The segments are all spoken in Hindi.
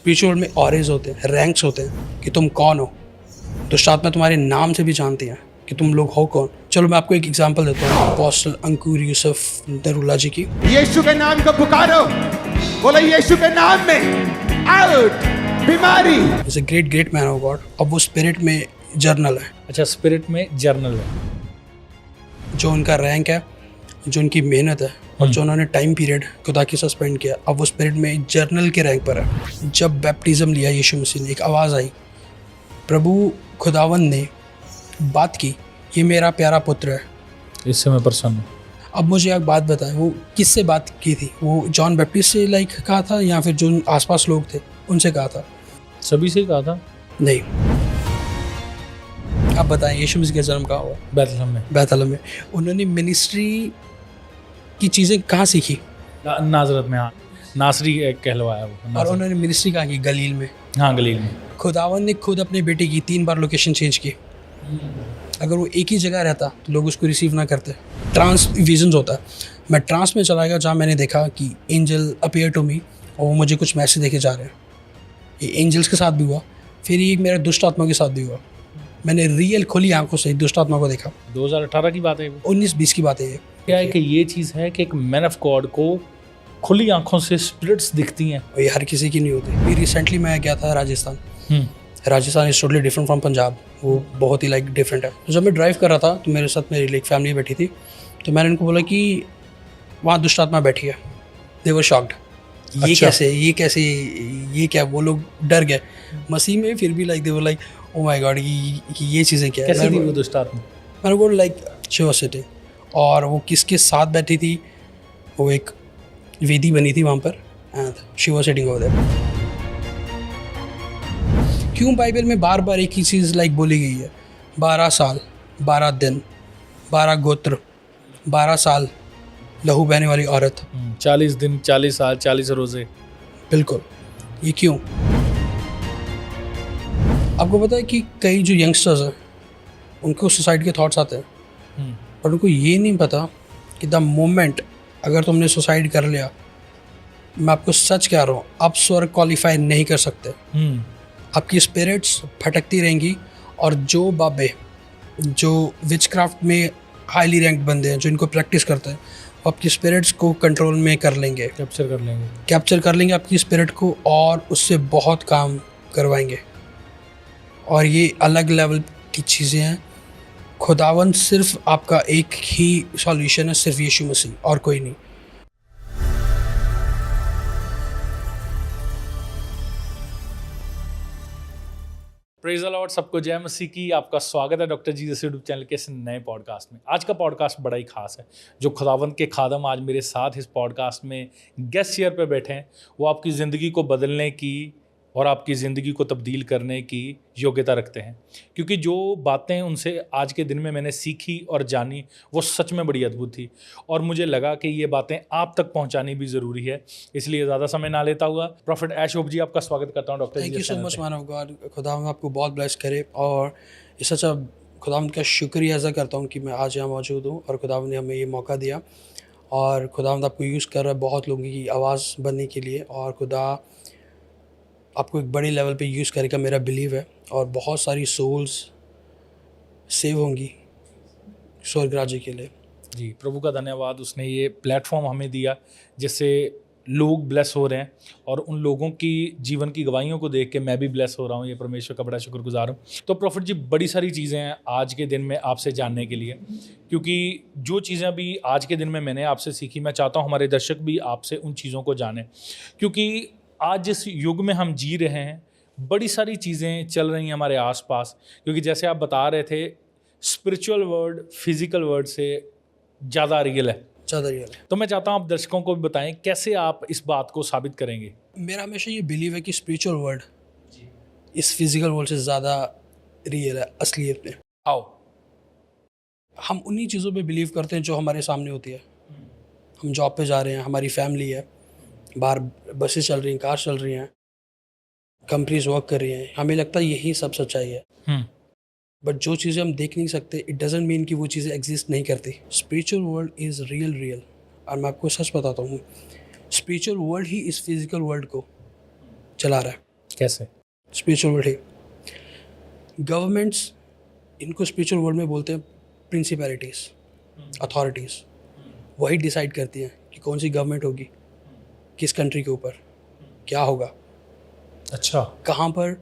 स्पिरिचुअल में ऑरेज होते हैं, रैंक्स होते हैं कि तुम कौन हो। तो साथ में तुम्हारे नाम से भी जानते हैं कि तुम लोग हो कौन। चलो मैं आपको एक एग्जांपल देता हूँ अपोस्टल अंकुर यूसुफ नरूला जी की। यीशु के नाम को पुकारो, बोलो यीशु के नाम में आउट बीमारी। Is a great man of God. अब वो स्पिरिट में जर्नल है। अच्छा, स्पिरिट में जर्नल है। जो उनका रैंक है, जो उनकी मेहनत है और जो उन्होंने टाइम पीरियड खुदा की सस्पेंड किया, अब वो स्पिरिट में जर्नल के रैंक पर है। जब बैप्टिज्म लिया यीशु मसीह ने, एक आवाज़ आई, प्रभु खुदावन ने बात की, ये मेरा प्यारा पुत्र है, इससे मैं प्रसन्न हूँ। अब मुझे एक बात बताएं, वो किससे बात की थी? वो जॉन बैप्टिस्ट से कहा था या फिर जो आसपास लोग थे उनसे कहा था? सभी से कहा था। नहीं। अब बताएं यीशु मसीह का जन्म कहाँ हुआ? बैतलहम में। उन्होंने मिनिस्ट्री की चीज़ें कहाँ सीखी? नाजरत में। हाँ, नासरी कहलवाया वो। और उन्होंने मिनिस्ट्री कहाँ की? गलील में। हाँ, गलील में। खुदावन ने खुद अपने बेटे की 3 बार लोकेशन चेंज की। अगर वो एक ही जगह रहता तो लोग उसको रिसीव ना करते। ट्रांस विजन्स होता है। मैं ट्रांस में चला गया जहाँ मैंने देखा कि एंजल अपीयर टू मी और वो मुझे कुछ मैसेज देके जा रहे हैं। ये एंजल्स के साथ भी हुआ, फिर ये मेरे दुष्ट आत्मा के साथ भी हुआ। मैंने रियल खुली आंखों से दुष्ट आत्मा को देखा। 2018 की बात है, 19-20 की बात है ये। क्या है कि ये चीज़ है कि एक मैन ऑफ गॉड को खुली आंखों से स्पिरिट्स दिखती हैं। ये हर किसी की नहीं होती। अभी रिसेंटली मैं गया था Rajasthan. Rajasthan is totally different from Punjab. वो बहुत ही डिफरेंट है। तो जब मैं ड्राइव कर रहा था तो मेरे साथ मेरी एक फैमिली बैठी थी। तो मैंने उनको बोला कि वहाँ दुष्ट आत्मा बैठी है। दे वर शॉक्ड। ये कैसे, ये क्या? वो लोग डर गए मसीह में, फिर भी they were like oh my god, ये चीज़ें क्या है? कैसे थी वो दुष्ट आत्मा? मैंने बोला शी वाज सिटिंग। और वो किसके साथ बैठी थी? वो एक वेदी बनी थी वहाँ पर and she was sitting over there. क्यों बाइबल में बार बार एक ही चीज़ बोली गई है? 12 साल 12 दिन 12 गोत्र 12 साल लहू बहने वाली औरत। 40 दिन 40 साल 40 रोजे। बिल्कुल। ये क्यों? आपको पता है कि कई जो यंगस्टर्स हैं उनको सुसाइड के थॉट्स आते हैं, पर उनको ये नहीं पता कि द मोमेंट अगर तुमने सुसाइड कर लिया, मैं आपको सच कह रहा हूँ, आप स्वर्ग क्वालिफाई नहीं कर सकते। आपकी स्पिरिट्स भटकती रहेंगी और जो बाबे जो विचक्राफ्ट में हाईली रैंक्ड बंदे हैं, जो इनको प्रैक्टिस करते हैं, वो आपकी स्पिरिट्स को कंट्रोल में कर लेंगे, कैप्चर कर लेंगे आपकी स्पिरिट को और उससे बहुत काम करवाएंगे। और ये अलग लेवल की चीज़ें हैं। खुदावन सिर्फ आपका एक ही सॉल्यूशन है, सिर्फ यीशु मसीह, और कोई नहीं। प्रेज द लॉर्ड, सबको जय मसीह की। आपका स्वागत है डॉक्टर जीसस यूट्यूब चैनल के इस नए पॉडकास्ट में। आज का पॉडकास्ट बड़ा ही खास है। जो खुदावंत के खादम आज मेरे साथ इस पॉडकास्ट में गेस्ट चेयर पे बैठे हैं, वो आपकी ज़िंदगी को बदलने की और आपकी ज़िंदगी को तब्दील करने की योग्यता रखते हैं। क्योंकि जो बातें उनसे आज के दिन में मैंने सीखी और जानी, वो सच में बड़ी अद्भुत थी और मुझे लगा कि ये बातें आप तक पहुंचानी भी ज़रूरी है। इसलिए ज़्यादा समय ना लेता हुआ प्रॉफिट ऐशोप जी, आपका स्वागत करता हूं doctor ji. Thank you so much man of God. खुदावंद आपको बहुत ब्लेस करे और इस अच्छा खुदावंद का शुक्रिया अदा करता हूँ कि मैं आज यहाँ मौजूद हूँ और खुदावंद ने हमें ये मौका दिया और खुदावंद आपको यूज़ कर रहा है बहुत लोगों की आवाज़ बनने के लिए, और खुदा आपको एक बड़े लेवल पे यूज़ करेगा, मेरा बिलीव है। और बहुत सारी सोल्स सेव होंगी स्वर्ग राज्य के लिए। जी, प्रभु का धन्यवाद, उसने ये प्लेटफॉर्म हमें दिया जिससे लोग ब्लेस हो रहे हैं और उन लोगों की जीवन की गवाहियों को देख के मैं भी ब्लेस हो रहा हूँ। ये परमेश्वर का बड़ा शुक्रगुजार हूँ। तो प्रॉफिट जी, बड़ी सारी चीज़ें हैं आज के दिन में आपसे जानने के लिए, क्योंकि जो चीज़ें भी आज के दिन में मैंने आपसे सीखी, मैं चाहता हूँ हमारे दर्शक भी आपसे उन चीज़ों को जानें। क्योंकि आज जिस युग में हम जी रहे हैं, बड़ी सारी चीज़ें चल रही हैं हमारे आसपास। क्योंकि जैसे आप बता रहे थे, स्पिरिचुअल वर्ल्ड फिजिकल वर्ल्ड से ज़्यादा रियल है। तो मैं चाहता हूँ आप दर्शकों को भी बताएं कैसे आप इस बात को साबित करेंगे। मेरा हमेशा ये बिलीव है कि स्पिरिचुअल वर्ल्ड इस फिजिकल वर्ल्ड से ज़्यादा रियल है असलियत में। आओ, हम उन्हीं चीज़ों पे बिलीव करते हैं जो हमारे सामने होती है। हम जॉब पे जा रहे हैं, हमारी फैमिली है, बाहर बसेस चल रही हैं, कार चल रही हैं, कंपनीज वर्क कर रही हैं, हमें लगता है यही सब सच्चाई है। बट जो चीज़ें हम देख नहीं सकते, इट डजेंट मीन कि वो चीज़ें एग्जिस्ट नहीं करती। Spiritual world is real. और मैं आपको सच बताता हूँ, स्पिरिचुअल वर्ल्ड ही इस फिजिकल वर्ल्ड को चला रहा है। कैसे? स्पिरिचुअल वर्ल्ड है। गवर्नमेंट्स इनको स्पिरिचुअल वर्ल्ड में बोलते हैं प्रिंसिपैलिटीज़, अथॉरिटीज़। वही डिसाइड करती हैं कि कौन सी गवर्नमेंट होगी, किस कंट्री के ऊपर क्या होगा, अच्छा। कहाँ पर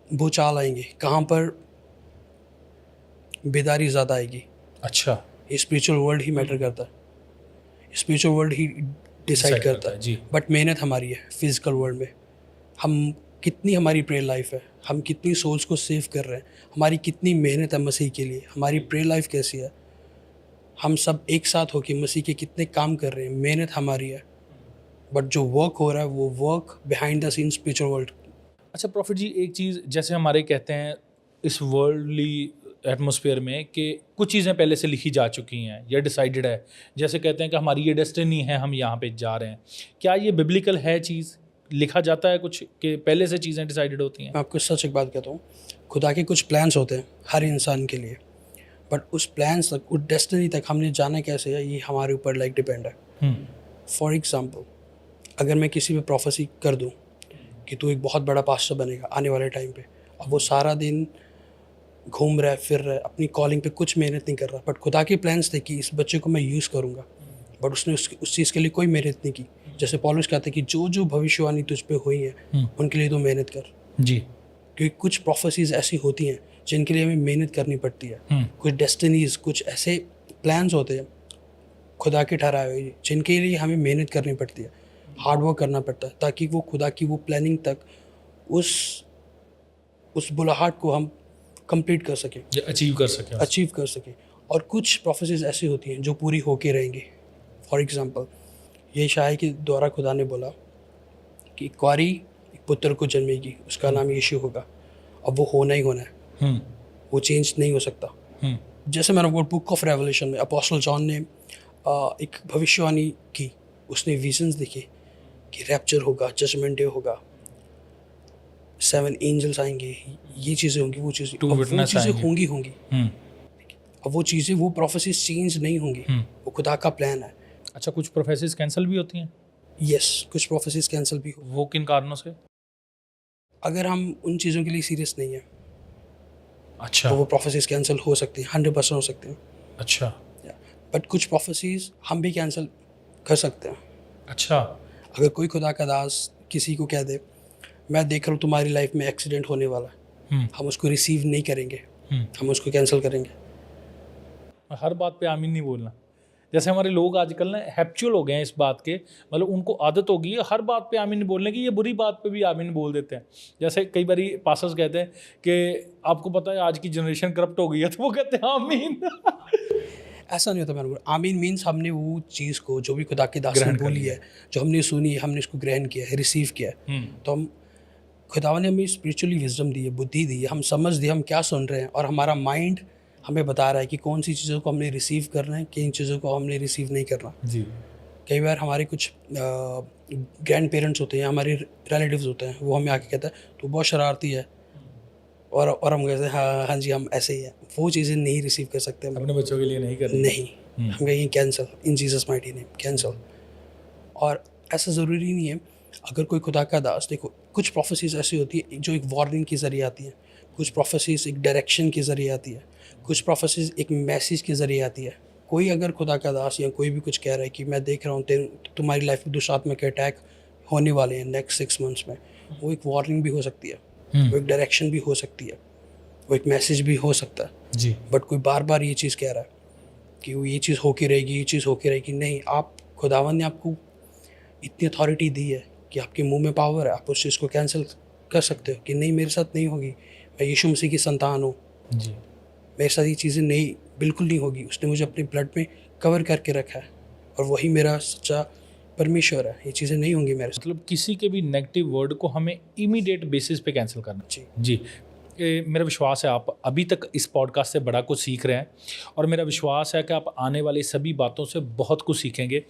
भूचाल आएंगे, कहाँ पर बेदारी ज़्यादा आएगी। अच्छा, ये स्पिरिचुअल वर्ल्ड ही मैटर करता है, स्पिरिचुअल वर्ल्ड ही डिसाइड करता है। जी। बट मेहनत हमारी है फिजिकल वर्ल्ड में। हम कितनी हमारी प्रेयर लाइफ है, हम कितनी सोल्स को सेव कर रहे हैं, हमारी कितनी मेहनत है मसीह के लिए, हमारी प्रेयर लाइफ कैसी है, हम सब एक साथ होके मसीह के कितने काम कर रहे हैं, मेहनत हमारी है। बट जो वर्क हो रहा है वो work behind the scene spiritual world. अच्छा प्रॉफिट जी, एक चीज़ जैसे हमारे कहते हैं इस वर्ल्डली एटमॉस्फेयर में कि कुछ चीज़ें पहले से लिखी जा चुकी हैं या डिसाइडेड है, जैसे कहते हैं कि हमारी ये डेस्टिनी है, हम यहाँ पे जा रहे हैं। क्या ये बिब्लिकल है चीज़? लिखा जाता है कुछ कि पहले से चीज़ें डिसाइडेड होती हैं? मैं आपको सच एक बात कहता हूँ, खुदा के कुछ प्लान्स होते हैं हर इंसान के लिए, बट उस प्लान्स तक, उस डेस्टिनी तक हमने जाना कैसे है, ये हमारे ऊपर लाइक डिपेंड है। फॉर एग्ज़ाम्पल, अगर मैं किसी पे प्रोफेसी कर दूँ कि तू एक बहुत बड़ा पास्टर बनेगा आने वाले टाइम पे, अब वो सारा दिन घूम रहा है, फिर रहा है, अपनी कॉलिंग पे कुछ मेहनत नहीं कर रहा, बट खुदा के प्लान्स थे कि इस बच्चे को मैं यूज़ करूँगा, बट उसने उस चीज़ के लिए कोई मेहनत नहीं की। जैसे पौलुस कहते हैं कि जो जो भविष्यवाणी तुझ पे हुई है उनके लिए तो मेहनत कर। जी। क्योंकि कुछ प्रोफेसीज ऐसी होती हैं जिनके लिए हमें मेहनत करनी पड़ती है। कुछ डेस्टिनीज, कुछ ऐसे प्लान्स होते हैं खुदा के ठहराए हुए जिनके लिए हमें मेहनत करनी पड़ती है, हार्ड वर्क करना पड़ता है, ताकि वो खुदा की वो प्लानिंग तक उस बुलाहट को हम कंप्लीट कर सकें, अचीव कर सकें। और कुछ प्रोफेसीज ऐसी होती हैं जो पूरी होके रहेंगी। फॉर एग्ज़ाम्पल, ये शायद के द्वारा खुदा ने बोला कि क्वारी एक पुत्र को जन्मेगी, उसका नाम यीशु होगा। अब वो होना ही होना है, वो चेंज नहीं हो सकता। जैसे मैंने वो बुक ऑफ रेवलेशन में अपोस्टल जॉन ने एक भविष्यवाणी की, उसने विजन्स देखे कि रैप्चर होगा, जजमेंट डे होगा, 7 एंजल्स आएंगे, ये चीज़ें होंगी, वो चीज़ें होंगी। अब वो चीज़ें, वो प्रोफेसीज चेंज नहीं होंगी, वो खुदा का प्लान है। अच्छा, कुछ प्रोफेसीज कैंसिल भी होती हैं? यस, कुछ प्रोफेसीज कैंसिल भी हो। वो किन कारणों से? अगर हम उन चीज़ों के लिए सीरियस नहीं है, अच्छा, तो वो प्रोफेसीज कैंसिल हो सकती हैं, 100% हो सकते हैं। अच्छा, बट कुछ प्रोफेसीज हम भी कैंसिल कर सकते हैं। अच्छा। अगर कोई खुदा का दास किसी को कह दे, मैं देख रहा हूँ तुम्हारी लाइफ में एक्सीडेंट होने वाला है, हम उसको रिसीव नहीं करेंगे, हम उसको कैंसिल करेंगे। हर बात पे आमीन नहीं बोलना। जैसे हमारे लोग आजकल ना हैप्चुअल हो गए हैं इस बात के, मतलब उनको आदत हो गई है हर बात पे आमीन बोलने की, ये बुरी बात पे भी आमीन बोल देते हैं। जैसे कई बारी पास्टर्स कहते हैं कि आपको पता है आज की जनरेशन करप्ट हो गई है, तो वो कहते हैं आमीन। ऐसा नहीं होता। मैंने आमीन मीन्स हमने वो चीज़ को, जो भी खुदा के दास ने बोली है, जो हमने सुनी है, हमने इसको ग्रहण किया है, रिसीव किया है। तो हम, खुदा ने हमें स्पिरिचुअली विजडम दी है, बुद्धि दी है, हम समझ दिए हम क्या सुन रहे हैं, और हमारा माइंड हमें बता रहा है कि कौन सी चीज़ों को हमने रिसीव करना है, किन चीज़ों को हमने रिसीव नहीं करना। जी। कई बार हमारे कुछ ग्रैंड पेरेंट्स होते हैं, हमारे रिलेटिव्स होते हैं, वो हमें आके कहता है तो बहुत शरारती है, और हम कहते हैं हाँ जी हम ऐसे ही हैं। वो चीज़ें नहीं रिसीव कर सकते हम अपने बच्चों के लिए नहीं करनी। नहीं, हम कहेंगे कैंसल, इन जीसस माइटी नेम कैंसल। और ऐसा ज़रूरी नहीं है। अगर कोई खुदा का दास, देखो कुछ प्रोफेसीज ऐसी होती है जो एक वार्निंग के ज़रिए आती है, कुछ प्रोफेसीज एक डायरेक्शन के ज़रिए आती है, कुछ प्रोफेसीज एक मैसेज के ज़रिए आती है। कोई अगर खुदा का दास या कोई भी कुछ कह रहा है कि मैं देख रहा हूँ तुम्हारी लाइफ में दुष्ट आत्मा के अटैक होने वाले हैं नेक्स्ट 6 मंथ्स में, वो एक वार्निंग भी हो सकती है, वो एक डायरेक्शन भी हो सकती है, वो एक मैसेज भी हो सकता है जी। बट कोई बार बार ये चीज़ कह रहा है कि वो ये चीज़ होके रहेगी, ये चीज़ होके रहेगी, नहीं। आप, खुदावन ने आपको इतनी अथॉरिटी दी है कि आपके मुंह में पावर है, आप उस चीज़ को कैंसिल कर सकते हो कि नहीं मेरे साथ नहीं होगी, मैं यीशु मसीह की संतान हूँ, जी, मेरे साथ ये चीज़ें नहीं, बिल्कुल नहीं होगी। उसने मुझे अपने ब्लड में कवर करके रखा है और वही मेरा सच्चा परमेश्वर है, ये चीज़ें नहीं होंगी मेरे साथ। मतलब किसी के भी नेगेटिव वर्ड को हमें इमीडिएट बेसिस पे कैंसिल करना। जी जी। मेरा विश्वास है आप अभी तक इस पॉडकास्ट से बड़ा कुछ सीख रहे हैं, और मेरा विश्वास है कि आप आने वाली सभी बातों से बहुत कुछ सीखेंगे।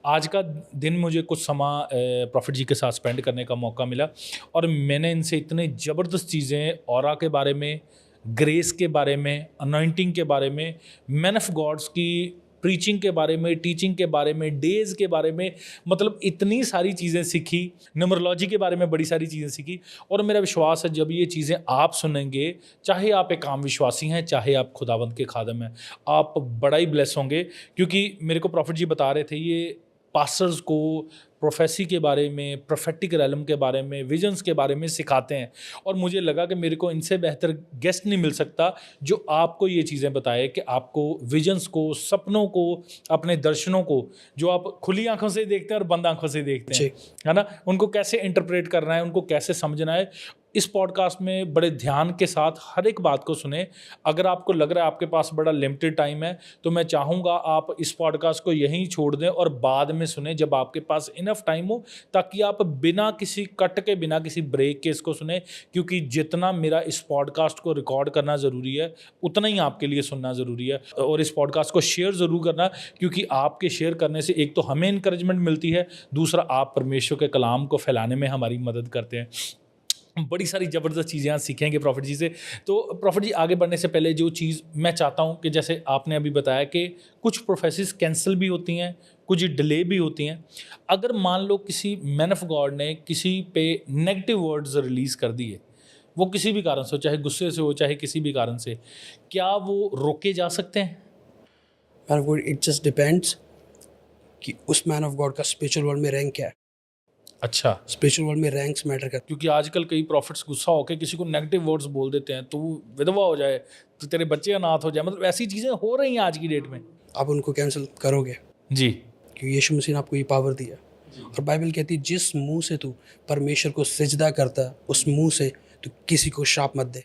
आज का दिन मुझे कुछ समा प्रॉफिट जी के साथ स्पेंड करने का मौका मिला, और मैंने इनसे इतने ज़बरदस्त चीज़ें ऑरा के बारे में, ग्रेस के बारे में, अनॉइंटिंग के बारे में, मैन ऑफ गॉड्स की प्रीचिंग के बारे में, टीचिंग के बारे में, डेज के बारे में, मतलब इतनी सारी चीज़ें सीखी, न्यूमरोलॉजी के बारे में बड़ी सारी चीज़ें सीखी। और मेरा विश्वास है जब ये चीज़ें आप सुनेंगे, चाहे आप एक आम विश्वासी हैं, चाहे आप खुदावंद के खादम हैं, आप बड़ा ही ब्लेस होंगे। क्योंकि मेरे को प्रॉफिट जी बता रहे थे ये पास्टर्स को प्रोफेसी के बारे में, प्रोफेटिक रैलम के बारे में, विजन्स के बारे में सिखाते हैं। और मुझे लगा कि मेरे को इनसे बेहतर गेस्ट नहीं मिल सकता जो आपको ये चीज़ें बताए कि आपको विजन्स को, सपनों को, अपने दर्शनों को, जो आप खुली आंखों से देखते हैं और बंद आंखों से देखते हैं, है ना, उनको कैसे इंटरप्रेट करना है, उनको कैसे समझना है। इस पॉडकास्ट में बड़े ध्यान के साथ हर एक बात को सुने। अगर आपको लग रहा है आपके पास बड़ा लिमिटेड टाइम है, तो मैं चाहूँगा आप इस पॉडकास्ट को यहीं छोड़ दें और बाद में सुने जब आपके पास इनफ टाइम हो, ताकि आप बिना किसी कट के, बिना किसी ब्रेक के इसको सुने। क्योंकि जितना मेरा इस पॉडकास्ट को रिकॉर्ड करना ज़रूरी है, उतना ही आपके लिए सुनना ज़रूरी है। और इस पॉडकास्ट को शेयर ज़रूर करना, क्योंकि आपके शेयर करने से एक तो हमें इंकरेजमेंट मिलती है, दूसरा आप परमेश्वर के कलाम को फैलाने में हमारी मदद करते हैं। बड़ी सारी ज़बरदस्त चीज़ें आज सीखेंगे प्रॉफिट जी से। तो प्रॉफिट जी, आगे बढ़ने से पहले जो चीज़ मैं चाहता हूँ कि जैसे आपने अभी बताया कि कुछ प्रोफेसिस कैंसिल भी होती हैं, कुछ डिले भी होती हैं। अगर मान लो किसी मैन ऑफ गॉड ने किसी पे नेगेटिव वर्ड्स रिलीज़ कर दिए, वो किसी भी कारण से हो, चाहे गुस्से से हो, चाहे किसी भी कारण से, क्या वो रोके जा सकते हैं? इट जस्ट डिपेंड्स कि उस मैन ऑफ गॉड का स्पिरिचुअल वर्ल्ड में रैंक क्या है। अच्छा, स्पिरिचुअल वर्ल्ड में रैंक्स मैटर करते क्योंकि आजकल कई प्रॉफिट्स गुस्सा होकर किसी को नेगेटिव वर्ड्स बोल देते हैं, तो वो विधवा हो जाए, तो तेरे बच्चे अनाथ हो जाए, मतलब ऐसी चीज़ें हो रही हैं आज की डेट में। हैं। आप उनको कैंसिल करोगे जी, क्योंकि यीशु मसीह ने आपको ये पावर दी है। और बाइबल कहती है जिस मुंह से तू परमेश्वर को सिजदा करता है, उस मुंह से तू किसी को श्राप मत दे।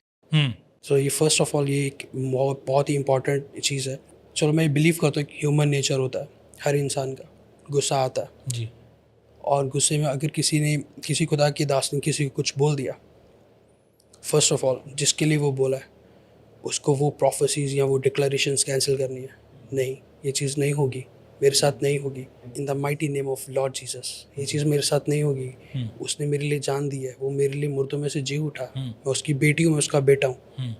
सो ये फर्स्ट ऑफ ऑल ये एक बहुत ही इंपॉर्टेंट चीज़ है। चलो मैं बिलीव करता हूँ कि ह्यूमन नेचर होता है हर इंसान का, गुस्सा आता है। जी, और गुस्से में अगर किसी खुदा की दास ने किसी को कुछ बोल दिया, फर्स्ट ऑफ ऑल जिसके लिए वो बोला है उसको वो प्रोफेसीज या वो डिक्लेरेशंस कैंसिल करनी है। नहीं, ये चीज़ नहीं होगी, मेरे साथ नहीं होगी। In the mighty name of Lord Jesus, ये चीज़ मेरे साथ नहीं होगी। उसने मेरे लिए जान दी है, वो मेरे लिए मुर्दों में से जी उठा, मैं उसकी बेटी हूँ, मैं उसका बेटा हूँ,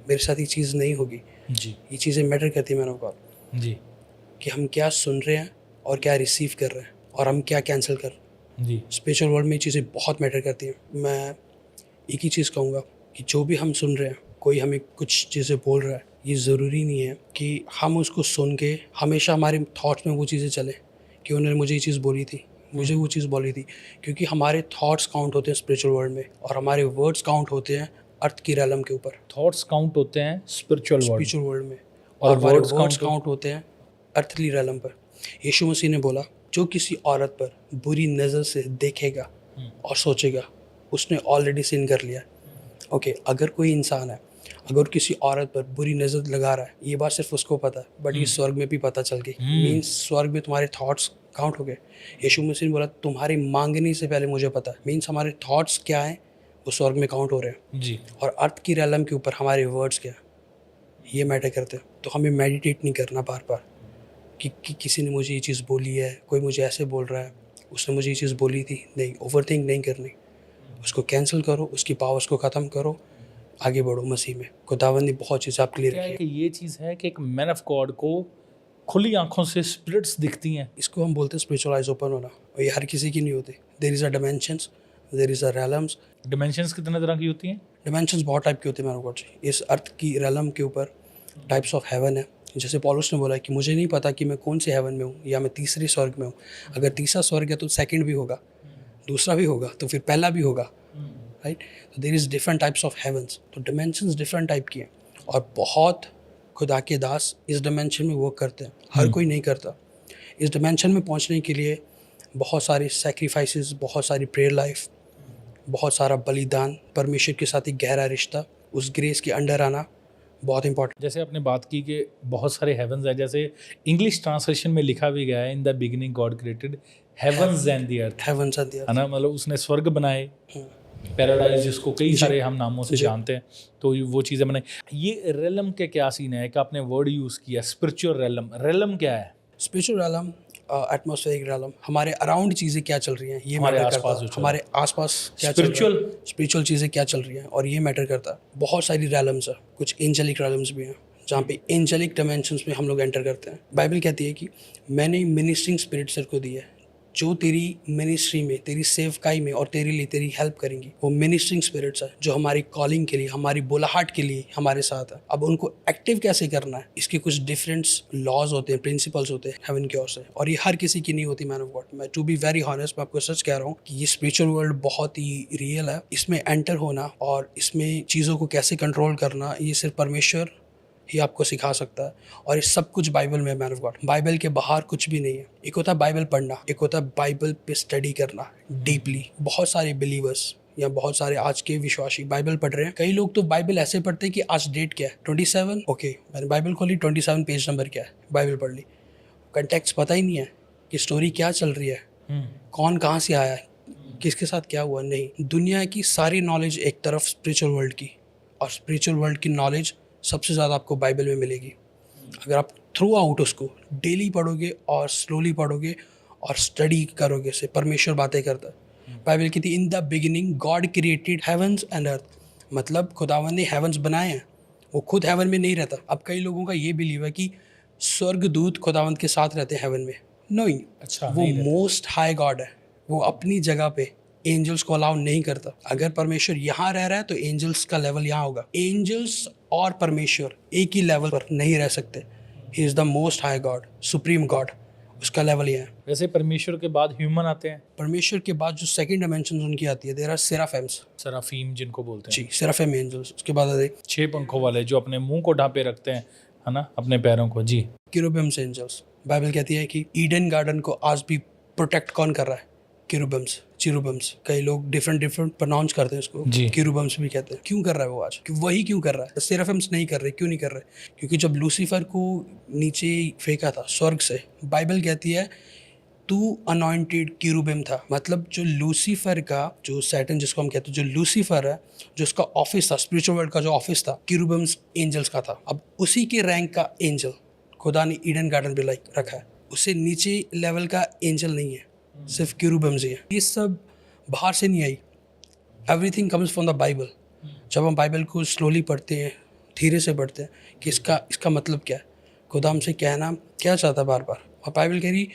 मेरे साथ ये चीज़ नहीं होगी। जी, ये चीज़ें मैटर करती है मैन ऑफ गॉड, जी, कि हम क्या सुन रहे हैं और क्या रिसीव कर रहे हैं और हम क्या कैंसिल कर रहे हैं। जी, स्पिरिचुअल वर्ल्ड में ये चीज़ें बहुत मैटर करती हैं। मैं एक ही चीज़ कहूँगा कि जो भी हम सुन रहे हैं, कोई हमें कुछ चीज़ें बोल रहा है, ये ज़रूरी नहीं है कि हम उसको सुन के हमेशा हमारे थॉट्स में वो चीज़ें चले कि उन्होंने मुझे ये चीज़ बोली थी, मुझे वो चीज़ बोली थी। क्योंकि हमारे थॉट्स काउंट होते हैं स्पिरिचुअल वर्ल्ड में, और हमारे वर्ड्स काउंट होते हैं अर्थ की रैलम के ऊपर, थॉट्स काउंट होते हैं स्पिरिचुअल वर्ल्ड में, और हमारे words वर्ड्स काउंट होते हैं अर्थली रैलम पर। यीशु मसीह ने बोला जो किसी औरत पर बुरी नज़र से देखेगा और सोचेगा, उसने ऑलरेडी सिन कर लिया। ओके, अगर कोई इंसान है, अगर किसी औरत पर बुरी नज़र लगा रहा है, ये बात सिर्फ उसको पता है, बट ये स्वर्ग में भी पता चल गई। मीन्स स्वर्ग में तुम्हारे थॉट्स काउंट हो गए। यीशु मसीह ने बोला तुम्हारी मांगने से पहले मुझे पता है। मीन्स हमारे थॉट्स क्या हैं वो स्वर्ग में काउंट हो रहे हैं। जी, और अर्थ की रैलम के ऊपर हमारे वर्ड्स क्या, ये मैटर करते हैं। तो हमें मेडिटेट नहीं करना बार बार कि किसी ने मुझे ये चीज़ बोली है, कोई मुझे ऐसे बोल रहा है, उसने मुझे ये चीज़ बोली थी। नहीं, ओवरथिंक नहीं करनी, उसको कैंसिल करो, उसकी पावर्स को ख़त्म करो, आगे बढ़ो मसीह में। खुदावंद ने बहुत चीज़ आपके लिए क्या रखी है है। कि ये चीज़ है कि एक मैन ऑफ गॉड को खुली आंखों से स्पिरिट्स दिखती हैं। इसको हम बोलते हैं स्पिरिचुअल आइज ओपन होना, और ये हर किसी की नहीं होती। There is a dimensions, there is a realms. Dimensions कितने तरह की होती हैं? डायमेंशंस बहुत टाइप के होते हैं मैन ऑफ गॉड। इस अर्थ की रैलम के ऊपर टाइप्स ऑफ हेवन है। जैसे पौलुस ने बोला कि मुझे नहीं पता कि मैं कौन से हेवन में हूँ, या मैं तीसरे स्वर्ग में हूँ। अगर तीसरा स्वर्ग है तो सेकंड भी होगा, दूसरा भी होगा, तो फिर पहला भी होगा, राइट। तो there is different types of heavens. तो डिमेंशंस डिफरेंट टाइप की हैं, और बहुत खुदा के दास इस डिमेंशन में वर्क करते हैं। हर कोई नहीं करता। इस डिमेंशन में पहुँचने के लिए बहुत सारे सेक्रीफाइसेस, बहुत सारी प्रेयर लाइफ, बहुत सारा बलिदान, परमेश्वर के साथ एक गहरा रिश्ता, उस ग्रेस के अंडर आना बहुत इंपॉर्टेंट। जैसे आपने बात की कि बहुत सारे हेवन्स हैं, जैसे इंग्लिश ट्रांसलेशन में लिखा भी गया है, in the beginning God created havens and the earth, havens and the earth, है ना। मतलब उसने स्वर्ग बनाए, पैराडाइज जिसको कई सारे हम नामों से जानते हैं, तो वो चीज़ें बनाई। ये रेलम के क्या सीन है कि आपने वर्ड यूज़ किया स्पिरिचुअल रेलम। रेलम क्या है? स्पिरिचुअल रैलम, एटमॉस्फेरिक रैलम, हमारे अराउंड चीज़ें क्या चल रही हैं ये हमारे मैटर आसपास करता जो है। चल हमारे आसपास क्या चल रहा है, स्पिरिचुअल चीज़ें क्या चल रही हैं, और ये मैटर करता है। बहुत सारी रैलम्स है, कुछ एंजेलिक रैलम्स भी हैं जहाँ पे एंजेलिक डायमेंशंस में हम लोग एंटर करते हैं। बाइबल कहती है कि मैंने मिनिस्ट्रिंग स्पिरिट सर को दी है, जो तेरी मिनिस्ट्री में, तेरी सेवकाई में और तेरे लिए तेरी हेल्प करेंगी। वो मिनिस्ट्रिंग स्पिरिट्स है जो हमारी कॉलिंग के लिए, हमारी बुलाहट के लिए हमारे साथ है। अब उनको एक्टिव कैसे करना है, इसके कुछ डिफरेंट लॉज होते हैं, प्रिंसिपल्स होते हैं हेवन की ओर से, और ये हर किसी की नहीं होती। मैन ऑफ गॉड, मैं टू बी वेरी हॉनेस्ट, मैं आपको सच कह रहा हूँ कि ये स्पिरिचुअल वर्ल्ड बहुत ही रियल है। इसमें एंटर होना और इसमें चीज़ों को कैसे कंट्रोल करना, ये सिर्फ परमेश्वर ही आपको सिखा सकता है। और ये सब कुछ बाइबल में, मैन ऑफ गॉड, बाइबल के बाहर कुछ भी नहीं है। एक होता है बाइबल पढ़ना, एक होता है बाइबल पे स्टडी करना डीपली। बहुत सारे बिलीवर्स या बहुत सारे आज के विश्वासी बाइबल पढ़ रहे हैं। कई लोग तो बाइबल ऐसे पढ़ते हैं कि आज डेट क्या है, 27, ओके मैंने बाइबल खोली, 27 पेज नंबर क्या है, बाइबल पढ़ ली। कंटेक्स्ट पता ही नहीं है कि स्टोरी क्या चल रही है, कौन कहाँ से आया है, किसके साथ क्या हुआ। नहीं, दुनिया की सारी नॉलेज एक तरफ स्पिरिचुअल वर्ल्ड की, और स्पिरिचुअल वर्ल्ड की नॉलेज सबसे ज़्यादा आपको बाइबल में मिलेगी। अगर आप थ्रू आउट उसको डेली पढ़ोगे और स्लोली पढ़ोगे और स्टडी करोगे से, परमेश्वर बातें करता है। बाइबल कहती है in the beginning God created heavens and earth, मतलब खुदावन ने हेवंस बनाए हैं, वो खुद हेवन में नहीं रहता। अब कई लोगों का ये बिलीव है कि स्वर्गदूत खुदावंत के साथ रहते हैं हेवन में। नहीं, अच्छा, वो मोस्ट हाई गॉड है, वो अपनी जगह पे एंजल्स को अलाउ नहीं करता। अगर परमेश्वर यहाँ रह रहा है तो एंजल्स का लेवल यहाँ होगा। एंजल्स और परमेश्वर एक ही लेवल पर नहीं रह सकते। He is the most high God, supreme God, उसका लेवल ये है। वैसे परमेश्वर के बाद ह्यूमन आते हैं। परमेश्वर के बाद जो सेकंड डायमेंशन उनकी आती है, देयर आर सेराफिम्स, सराफीम जिनको बोलते हैं। जी, सेराफिम एंजल्स। उसके बाद आते 6 पंखों वाले जो अपने मुंह को ढांपे रखते हैं, है ना, अपने पैरों को। जी, केरुबिम्स एंजल्स। बाइबल कहती है कि ईडन गार्डन को आज भी प्रोटेक्ट कौन कर रहा है? केरुबिम्स, चिरुबिम्स। कई लोग डिफरेंट प्रोनाउंस करते हैं उसको, जी। केरुबिम्स भी कहते हैं। क्यों कर रहा है वो आज? वही क्यों कर रहा है? सेराफिम्स नहीं कर रहे। क्यों नहीं कर रहे? क्योंकि जब लूसीफर को नीचे फेंका था स्वर्ग से, बाइबल कहती है तू अनॉइंटेड केरुबिम था। मतलब जो लूसीफर का, जो सैटन जिसको हम कहते हैं, जो लूसीफर है, जो उसका ऑफिस था, स्पिरिचुअल वर्ल्ड का जो ऑफिस था, केरुबिम्स एंजल्स का था। अब उसी के रैंक का एंजल खुदा ने ईडन गार्डन पे रखा है। उससे नीचे लेवल का एंजल नहीं है, सिर्फ केरुबिम्स ही है। ये सब बाहर से नहीं आई, everything comes from the Bible. जब हम बाइबल को स्लोली पढ़ते हैं, धीरे से पढ़ते हैं कि इसका मतलब क्या है, खुदा हमसे कहना क्या चाहता है बार बार। और बाइबल कह रही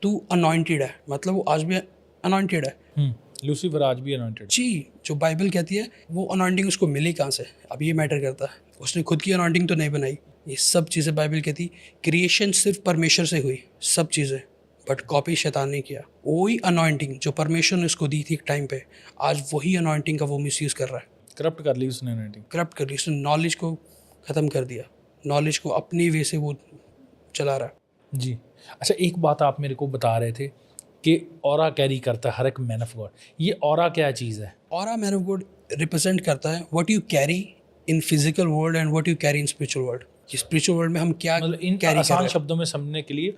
तू अनॉइंटेड है, मतलब वो आज भी अनॉइंटेड है। लूसीफर आज भी अनॉइंटेड। जी, जो बाइबल कहती है वो अनॉइंटिंग उसको मिली कहाँ से, अब ये मैटर करता है। उसने खुद की अनॉइंटिंग तो नहीं बनाई। ये सब चीज़ें बाइबल कहती, क्रिएशन सिर्फ परमेश्वर से हुई, सब चीज़ें, बट कॉपी शैतान ने किया। वही अनॉइंटिंग जो परमेश्वर ने उसको दी थी एक टाइम पे, आज वही अनॉइंटिंग का वो मिसयूज़ कर रहा है। करप्ट कर ली उसने अनॉइंटिंग। करप्ट कर दी उसने, नॉलेज को ख़त्म कर दिया, नॉलेज को अपनी वे से वो चला रहा है। जी, अच्छा, एक बात आप मेरे को बता रहे थे कि ऑरा कैरी करता है हर एक मैन ऑफ गॉड। ये ऑरा क्या चीज़ है? Aura man of God represent करता है what you carry in physical world and what you carry in spiritual world. कि स्पिरिचुअल वर्ल्ड में हम क्या मतलब इन कैरी कर आसान रहे हैं, शब्दों में समझने के लिए,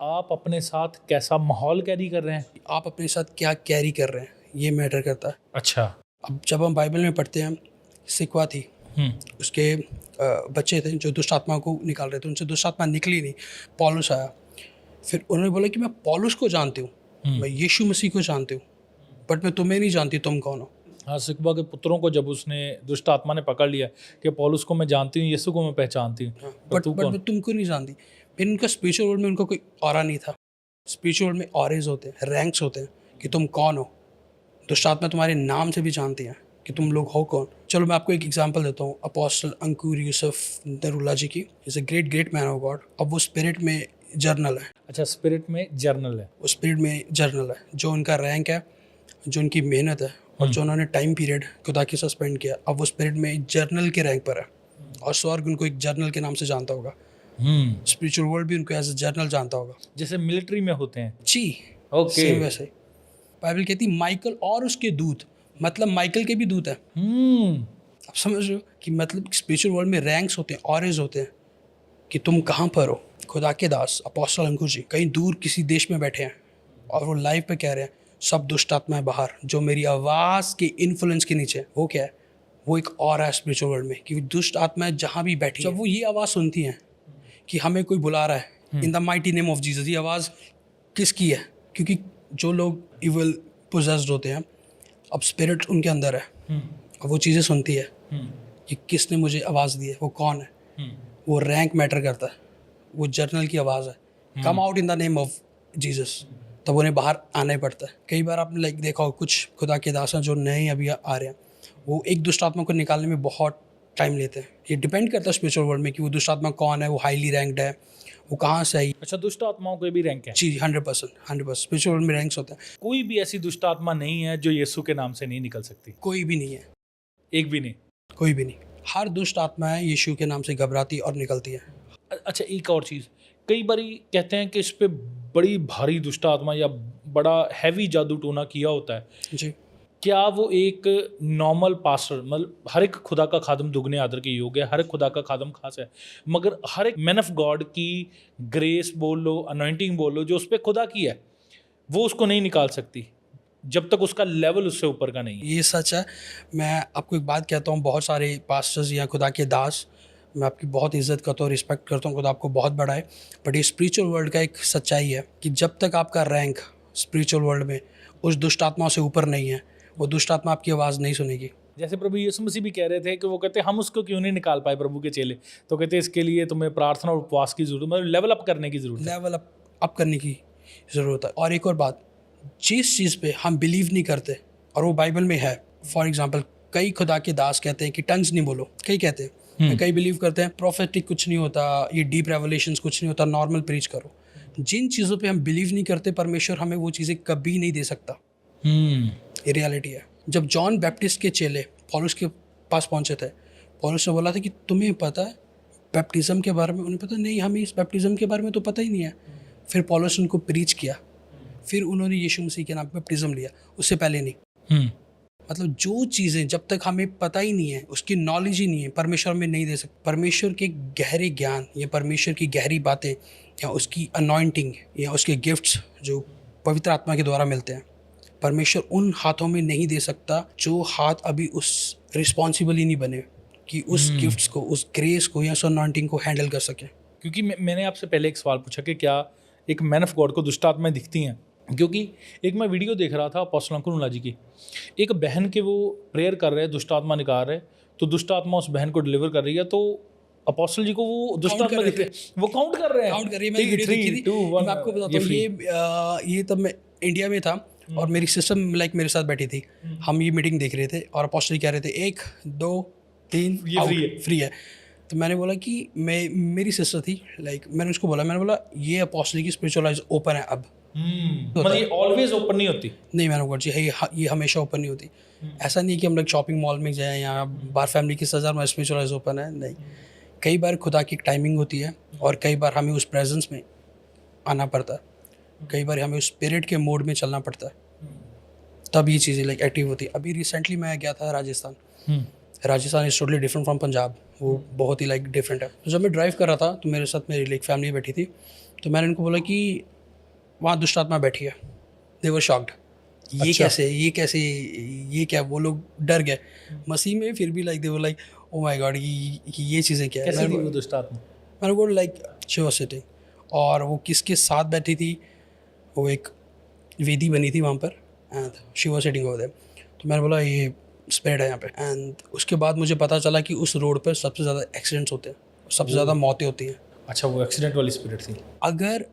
आप अपने साथ कैसा माहौल कैरी कर रहे हैं। आप अपने साथ क्या कैरी कर रहे हैं, ये मैटर करता है। अच्छा। अब जब हम बाइबल में पढ़ते हैं, सिकवा थी, उसके बच्चे थे जो दुष्ट आत्मा को निकाल रहे थे, उनसे दुष्ट आत्मा निकली नहीं। पौलुस आया, फिर उन्होंने बोला कि मैं पौलुस को जानती हूँ, मैं यीशु मसीह को जानती हूँ, बट मैं तुम्हें नहीं जानती, तुम कौन हो। हाँ, सिकवा के पुत्रों को जब उसने दुष्ट आत्मा ने पकड़ लिया कि पौलुस को मैं जानती हूँ, यीशु को मैं पहचानती हूँ, बट मैं तुमको नहीं जानती। फिर उनका स्पिरिचुअल वर्ल्ड में उनका कोई ऑरा नहीं था। स्पिरिचुअल वर्ल्ड में ऑरेज होते हैं, रैंक्स होते हैं कि तुम कौन हो। दुष्ट आत्मा तुम्हारे नाम से भी जानती हैं कि तुम लोग हो कौन। चलो मैं आपको एक एग्जांपल देता हूँ, अपोस्टल अंकुर यूसुफ नरूला जी की। Is a great man of God. अब वो स्पिरिट में जर्नल है। अच्छा, स्पिरिट में जर्नल है। वो स्पिरिट में जर्नल है, जो उनका रैंक है, जो उनकी मेहनत है और जो उन्होंने टाइम पीरियड खुदा के सस्पेंड किया, अब वो स्पिरिट में जर्नल के रैंक पर है। और स्वर्ग उनको एक जर्नल के नाम से जानता होगा, स्पिरिचुअल वर्ल्ड भी उनको एज ए जर्नल जानता होगा, जैसे मिलिट्री में होते हैं। जी ओके। सेम वैसे। बाइबल कहती माइकल और उसके दूत, मतलब माइकल के भी दूत है। आप समझ रहे हो कि मतलब स्पिरिचुअल वर्ल्ड में रैंक्स होते हैं, ऑरेज होते हैं कि तुम कहाँ पर हो। खुदा के दास अपोस्टल अंकुर जी कहीं दूर किसी देश में बैठे हैं और वो लाइव पे कह रहे हैं सब दुष्ट आत्माएं बाहर, जो मेरी आवाज़ के इन्फ्लुएंस के नीचे। वो क्या है? वो एक और है स्पिरिचुअल वर्ल्ड में कि दुष्ट आत्माएं जहाँ भी बैठी, जब वो ये आवाज़ सुनती हैं कि हमें कोई बुला रहा है in the mighty name of Jesus, ये आवाज़ किसकी है? क्योंकि जो लोग इविल पोजेस्ड होते हैं, अब स्पिरिट उनके अंदर है और वो चीज़ें सुनती है कि किसने मुझे आवाज़ दी है, वो कौन है। वो रैंक मैटर करता है, वो जर्नल की आवाज़ है, come out in the name of Jesus, तब उन्हें बाहर आना ही पड़ता है। कई बार आपने लाइक देखा हो कुछ खुदा के दास हैं जो नए अभी आ रहे हैं, वो एक दुष्ट आत्मा को निकालने में बहुत टाइम लेते हैं। ये डिपेंड करता है स्पिरिचुअल वर्ल्ड में कि वो दुष्ट आत्मा कौन है, वो हाईली रैंक्ड है, वो कहाँ से आई। अच्छा, दुष्ट आत्माओं के भी रैंक है? जी 100% स्पिरिचुअल वर्ल्ड में रैंक्स होते हैं। कोई भी ऐसी दुष्ट आत्मा नहीं है जो यीशु के नाम से नहीं निकल सकती? कोई भी नहीं है, एक भी नहीं? कोई भी नहीं। हर दुष्ट आत्मा है यीशु के नाम से घबराती और निकलती है। अच्छा, एक और चीज़, कई बारी कहते हैं कि इस पे बड़ी भारी दुष्ट आत्मा या बड़ा हैवी जादू टोना किया होता है। जी क्या वो एक नॉर्मल पास्टर, मतलब हर एक खुदा का खादम दुगने आदर के योग्य है, हर एक खुदा का खादम खास है, मगर हर एक मैन ऑफ गॉड की ग्रेस बोल लो, अनॉइंटिंग बोल लो, जो उस पर खुदा की है, वो उसको नहीं निकाल सकती जब तक उसका लेवल उससे ऊपर का नहीं है? ये सच है। मैं आपको एक बात कहता हूँ, बहुत सारे पास्टर्स या खुदा के दास, मैं आपकी बहुत इज्जत करता हूँ, रिस्पेक्ट करता हूँ, खुदा आपको बहुत बड़ा है, बट ये स्पिरिचुअल वर्ल्ड का एक सच्चाई है कि जब तक आपका रैंक स्पिरिचुअल वर्ल्ड में उस दुष्ट आत्मा से ऊपर नहीं है, वो दुष्ट आत्मा आपकी आवाज़ नहीं सुनेगी। जैसे प्रभु यीशु मसीह भी कह रहे थे कि वो कहते हम उसको क्यों नहीं निकाल पाए प्रभु के चेले, तो कहते इसके लिए तुम्हें प्रार्थना और उपवास की जरूरत, मतलब लेवल अप करने की जरूरत है। लेवल अप करने की ज़रूरत है। और एक और बात, जिस चीज़ पे हम बिलीव नहीं करते और वो बाइबल में है, फॉर एग्जांपल कई खुदा के दास कहते हैं कि टंग्स नहीं बोलो, कई कहते हैं, कई बिलीव करते हैं प्रोफेटिक कुछ नहीं होता, ये डीप रेवलेशंस कुछ नहीं होता, नॉर्मल प्रीच करो। जिन चीज़ों पे हम बिलीव नहीं करते, परमेश्वर हमें वो चीज़ें कभी नहीं दे सकता। ये रियलिटी है। जब जॉन बैप्टिस्ट के चेले पौलुस के पास पहुंचे थे, पौलुस ने बोला था कि तुम्हें पता है बैप्टिज़म के बारे में? उन्हें पता नहीं, हमें इस बैप्टिज़म के बारे में तो पता ही नहीं है। फिर पौलुस उनको प्रीच किया, फिर उन्होंने यीशु मसीह के नाम पे बैप्टिज़म लिया, उससे पहले नहीं। मतलब जो चीज़ें जब तक हमें पता ही नहीं है, उसकी नॉलेज ही नहीं है, परमेश्वर हमें नहीं दे सकता। परमेश्वर के गहरे ज्ञान या परमेश्वर की गहरी बातें या उसकी अनॉइंटिंग या उसके गिफ्ट्स जो पवित्र आत्मा के द्वारा मिलते हैं, परमेश्वर उन हाथों में नहीं दे सकता जो हाथ अभी उस रिस्पॉन्सिबल ही नहीं बने कि उस गिफ्ट्स को, उस ग्रेस को या उस अनॉइंटिंग को हैंडल कर सकें। क्योंकि मैंने आपसे पहले एक सवाल पूछा कि क्या एक मैन ऑफ गॉड को दुष्ट आत्माएं दिखती हैं, क्योंकि एक मैं वीडियो देख रहा था अपोस्टल अंकुर मुल्ला जी की, एक बहन के वो प्रेयर कर रहे हैं, दुष्ट आत्मा निकाल रहे, तो दुष्ट आत्मा उस बहन को डिलीवर कर रही है, तो अपोस्टल जी को वो दुष्ट आत्मा दिख रहे हैं, वो काउंट कर रहे हैं, काउंट करिए। मैंने वीडियो देखी थी, मैं आपको बताता हूँ, ये तब मैं इंडिया में था और मेरी सिस्टर लाइक मेरे साथ बैठी थी, हम ये मीटिंग देख रहे थे और अपोस्टल कह रहे थे 1 2 3 फ्री है। तो मैंने बोला कि मेरी सिस्टर थी, लाइक मैंने उसको बोला, मैंने बोला ये अपोस्टल की स्पिरिचुअल आइज ओपन है अब। मतलब ये ऑलवेज ओपन नहीं होती? नहीं मैंने बोला जी ये हमेशा ओपन नहीं होती। ऐसा नहीं कि हम लोग शॉपिंग मॉल में जाएँ या बाहर फैमिली के साथ हमारा स्पिरिचुअल आइज ओपन है, नहीं। कई बार खुदा की टाइमिंग होती है और कई बार हमें उस प्रेजेंस में आना पड़ता है, कई बार हमें उस स्पिरिट के मोड में चलना पड़ता है, तब ये चीज़ें लाइक एक्टिव होती है। अभी रिसेंटली मैं गया था Rajasthan. Rajasthan is totally different from Punjab, वो बहुत ही लाइक डिफरेंट है। तो जब मैं ड्राइव कर रहा था तो मेरे साथ मेरी लाइक फैमिली बैठी थी, तो मैंने उनको बोला कि वहाँ दुष्ट आत्मा बैठी है। दे वर शॉक्ड, ये कैसे, ये क्या? वो लोग डर गए मसीह में, फिर भी like they were like oh my god, ये चीज़ें क्या है? कैसे थी वो दुष्ट आत्मा? मैंने बोला लाइक शी वाज सिटिंग, और वो किसके साथ बैठी थी, वो एक वेदी बनी थी वहाँ पर and she was sitting over there. तो मैंने बोला ये स्पिरिट है यहाँ पे। एंड उसके बाद मुझे पता चला कि उस रोड पर सबसे ज़्यादा एक्सीडेंट्स होते हैं, सबसे ज़्यादा मौतें होती हैं। अच्छा, वो एक्सीडेंट वाली स्पिरिट थी? अगर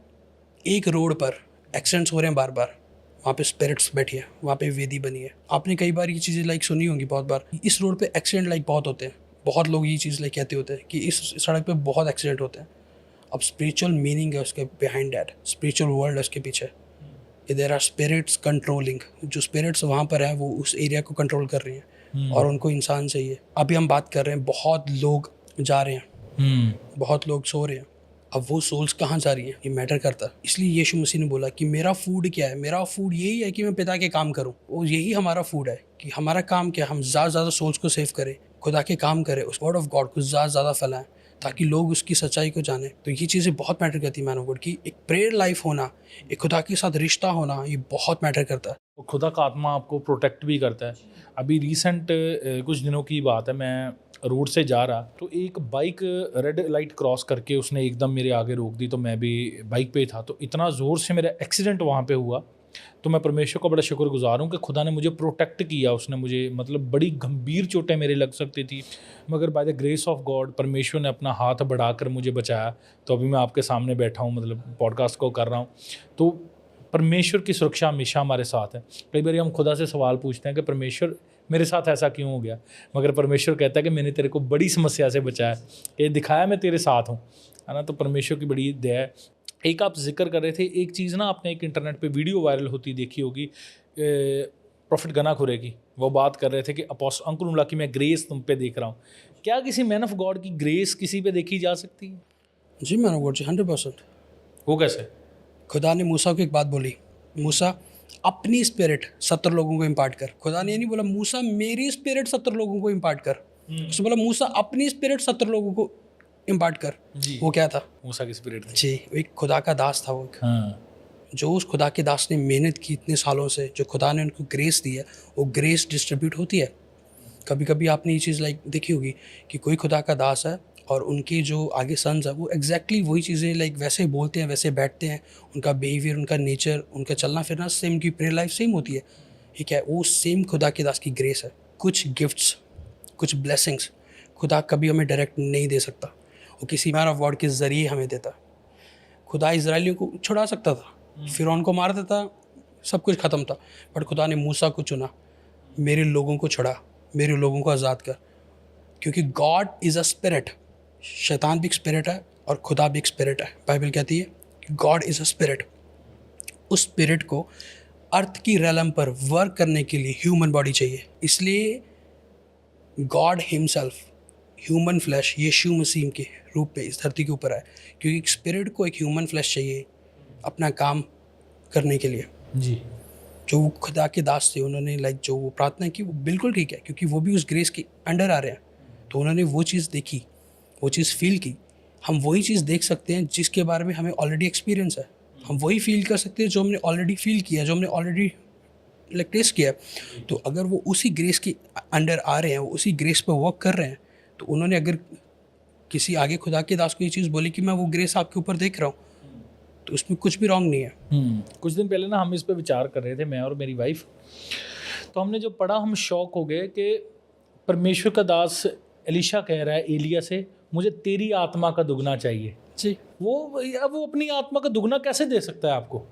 एक रोड पर एक्सीडेंट्स हो रहे हैं बार बार, वहाँ पे स्पिरिट्स बैठी है, वहाँ पे वेदी बनी है। आपने कई बार ये चीज़ें लाइक सुनी होंगी बहुत बार, इस रोड पे एक्सीडेंट लाइक बहुत होते हैं, बहुत लोग ये चीज़ लाइक कहते होते हैं कि इस सड़क पे बहुत एक्सीडेंट होते हैं। अब स्पिरिचुअल मीनिंग है उसके बिहाइंड दैट, स्पिरिचुअल वर्ल्ड है उसके पीछे। देयर आर स्पिरिट्स कंट्रोलिंग, जो स्पिरिट्स वहाँ पर हैं वो उस एरिया को कंट्रोल कर रही हैं और उनको इंसान चाहिए। अभी हम बात कर रहे हैं, बहुत लोग जा रहे हैं, बहुत लोग सो रहे हैं, अब वो सोल्स कहाँ जा रही हैं ये मैटर करता है। इसलिए यीशु मसीह ने बोला कि मेरा फूड क्या है, मेरा फूड यही है कि मैं पिता के काम करूँ, वो यही हमारा फूड है कि हमारा काम क्या है, हम ज़्यादा से ज़्यादा सोल्स को सेव करें, खुदा के काम करें, उस वर्ड ऑफ गॉड को ज़्यादा से ज़्यादा फैलाएं ताकि लोग उसकी सच्चाई को जाने। तो ये चीज़ें बहुत मैटर करती है मैन ऑफ गॉड की, एक प्रेयर लाइफ होना, एक खुदा के साथ रिश्ता होना, ये बहुत मैटर करता है। खुदा का आत्मा आपको प्रोटेक्ट भी करता है। अभी रिसेंट कुछ दिनों की बात है, मैं रोड से जा रहा तो एक बाइक रेड लाइट क्रॉस करके उसने एकदम मेरे आगे रोक दी, तो मैं भी बाइक पे था, तो इतना ज़ोर से मेरा एक्सीडेंट वहाँ पे हुआ तो मैं परमेश्वर का बड़ा शुक्रगुजार हूँ कि खुदा ने मुझे प्रोटेक्ट किया, उसने मुझे मतलब बड़ी गंभीर चोटें मेरे लग सकती थी, मगर by the grace of God परमेश्वर ने अपना हाथ बढ़ाकर मुझे बचाया। तो अभी मैं आपके सामने बैठा हूँ, मतलब पॉडकास्ट को कर रहा हूँ। तो परमेश्वर की सुरक्षा हमेशा हमारे साथ है। कई बार हम खुदा से सवाल पूछते हैं कि परमेश्वर मेरे साथ ऐसा क्यों हो गया, मगर परमेश्वर कहता है कि मैंने तेरे को बड़ी समस्या से बचाया, ये दिखाया मैं तेरे साथ हूँ, है ना। तो परमेश्वर की बड़ी दया है। एक आप जिक्र कर रहे थे, एक चीज़ ना आपने एक इंटरनेट पे वीडियो वायरल होती देखी होगी प्रॉफिट गना खुरे की, वो बात कर रहे थे कि अपोस्टल अंकुर की मैं ग्रेस तुम पे देख रहा हूँ। क्या किसी मैन ऑफ गॉड की ग्रेस किसी पे देखी जा सकती है? जी मैन ऑफ गॉड जी, 100%। वो कैसे? खुदा ने मूसा को एक बात बोली, मूसा अपनी स्पिरिट 70 लोगों को इम्पार्ट कर। खुदा ने ये नहीं बोला मूसा मेरी स्पिरिट 70 लोगों को इम्पार्ट कर, उसने बोला मूसा अपनी स्पिरिट 70 लोगों को इम्पार्ट कर। जी। वो क्या था? मूसा की स्पिरिट थी। जी, एक खुदा का दास था वो एक। हाँ। जो उस खुदा के दास ने मेहनत की इतने सालों से, जो खुदा ने उनको ग्रेस दी है, वो ग्रेस डिस्ट्रीब्यूट होती है। कभी कभी आपने ये चीज़ लाइक देखी होगी कि कोई खुदा का दास है और उनके जो आगे सन्स है वो एग्जैक्टली वही चीज़ें लाइक वैसे बोलते हैं, वैसे बैठते हैं, उनका बिहेवियर, उनका नेचर, उनका चलना फिरना सेम, उनकी प्रेयर लाइफ सेम होती है। ठीक है, वो सेम खुदा के दास की ग्रेस है। कुछ गिफ्ट्स, कुछ ब्लेसिंग्स खुदा कभी हमें डायरेक्ट नहीं दे सकता, वो किसी मैन ऑफ गॉड के ज़रिए हमें देता। खुदा इजराइलियों को छुड़ा सकता था, फिरौन को मार देता, सब कुछ ख़त्म था, बट खुदा ने मूसा को चुना, मेरे लोगों को छुड़ा, मेरे लोगों को आज़ाद कर। क्योंकि गॉड इज़ अ स्पिरिट, शैतान भी एक स्पिरिट है और खुदा भी एक स्पिरिट है। बाइबल कहती है कि गॉड इज़ अ स्पिरिट। उस स्पिरिट को अर्थ की रेलम पर वर्क करने के लिए ह्यूमन बॉडी चाहिए। इसलिए गॉड हिमसेल्फ ह्यूमन फ्लैश यीशु मसीह के रूप में इस धरती के ऊपर आए, क्योंकि एक स्पिरिट को एक ह्यूमन फ्लैश चाहिए अपना काम करने के लिए। जी। जो वो खुदा के दास थे, उन्होंने लाइक जो वो प्रार्थना की वो बिल्कुल ठीक है, क्योंकि वो भी उस ग्रेस के अंडर आ रहे हैं। तो उन्होंने वो चीज़ देखी, वो चीज़ फील की। हम वही चीज़ देख सकते हैं जिसके बारे में हमें ऑलरेडी एक्सपीरियंस है। हम वही फील कर सकते हैं जो हमने ऑलरेडी फील किया, जो हमने ऑलरेडी लाइक टेस्ट किया। तो अगर वो उसी ग्रेस के अंडर आ रहे हैं, वो उसी ग्रेस पर वर्क कर रहे हैं, तो उन्होंने अगर किसी आगे खुदा के दास को ये चीज़ बोली कि मैं वो ग्रेस आपके ऊपर देख रहा हूँ, तो उसमें कुछ भी रॉन्ग नहीं है। कुछ दिन पहले ना हम इस पे विचार कर रहे थे, मैं और मेरी वाइफ। तो हमने जो पढ़ा, हम शॉक हो गए कि परमेश्वर का दास एलीशा कह रहा है एलिया से, मुझे तेरी आत्मा का दुगना चाहिए। जी, वो अपनी आत्मा का दुगना कैसे दे सकता है आपको?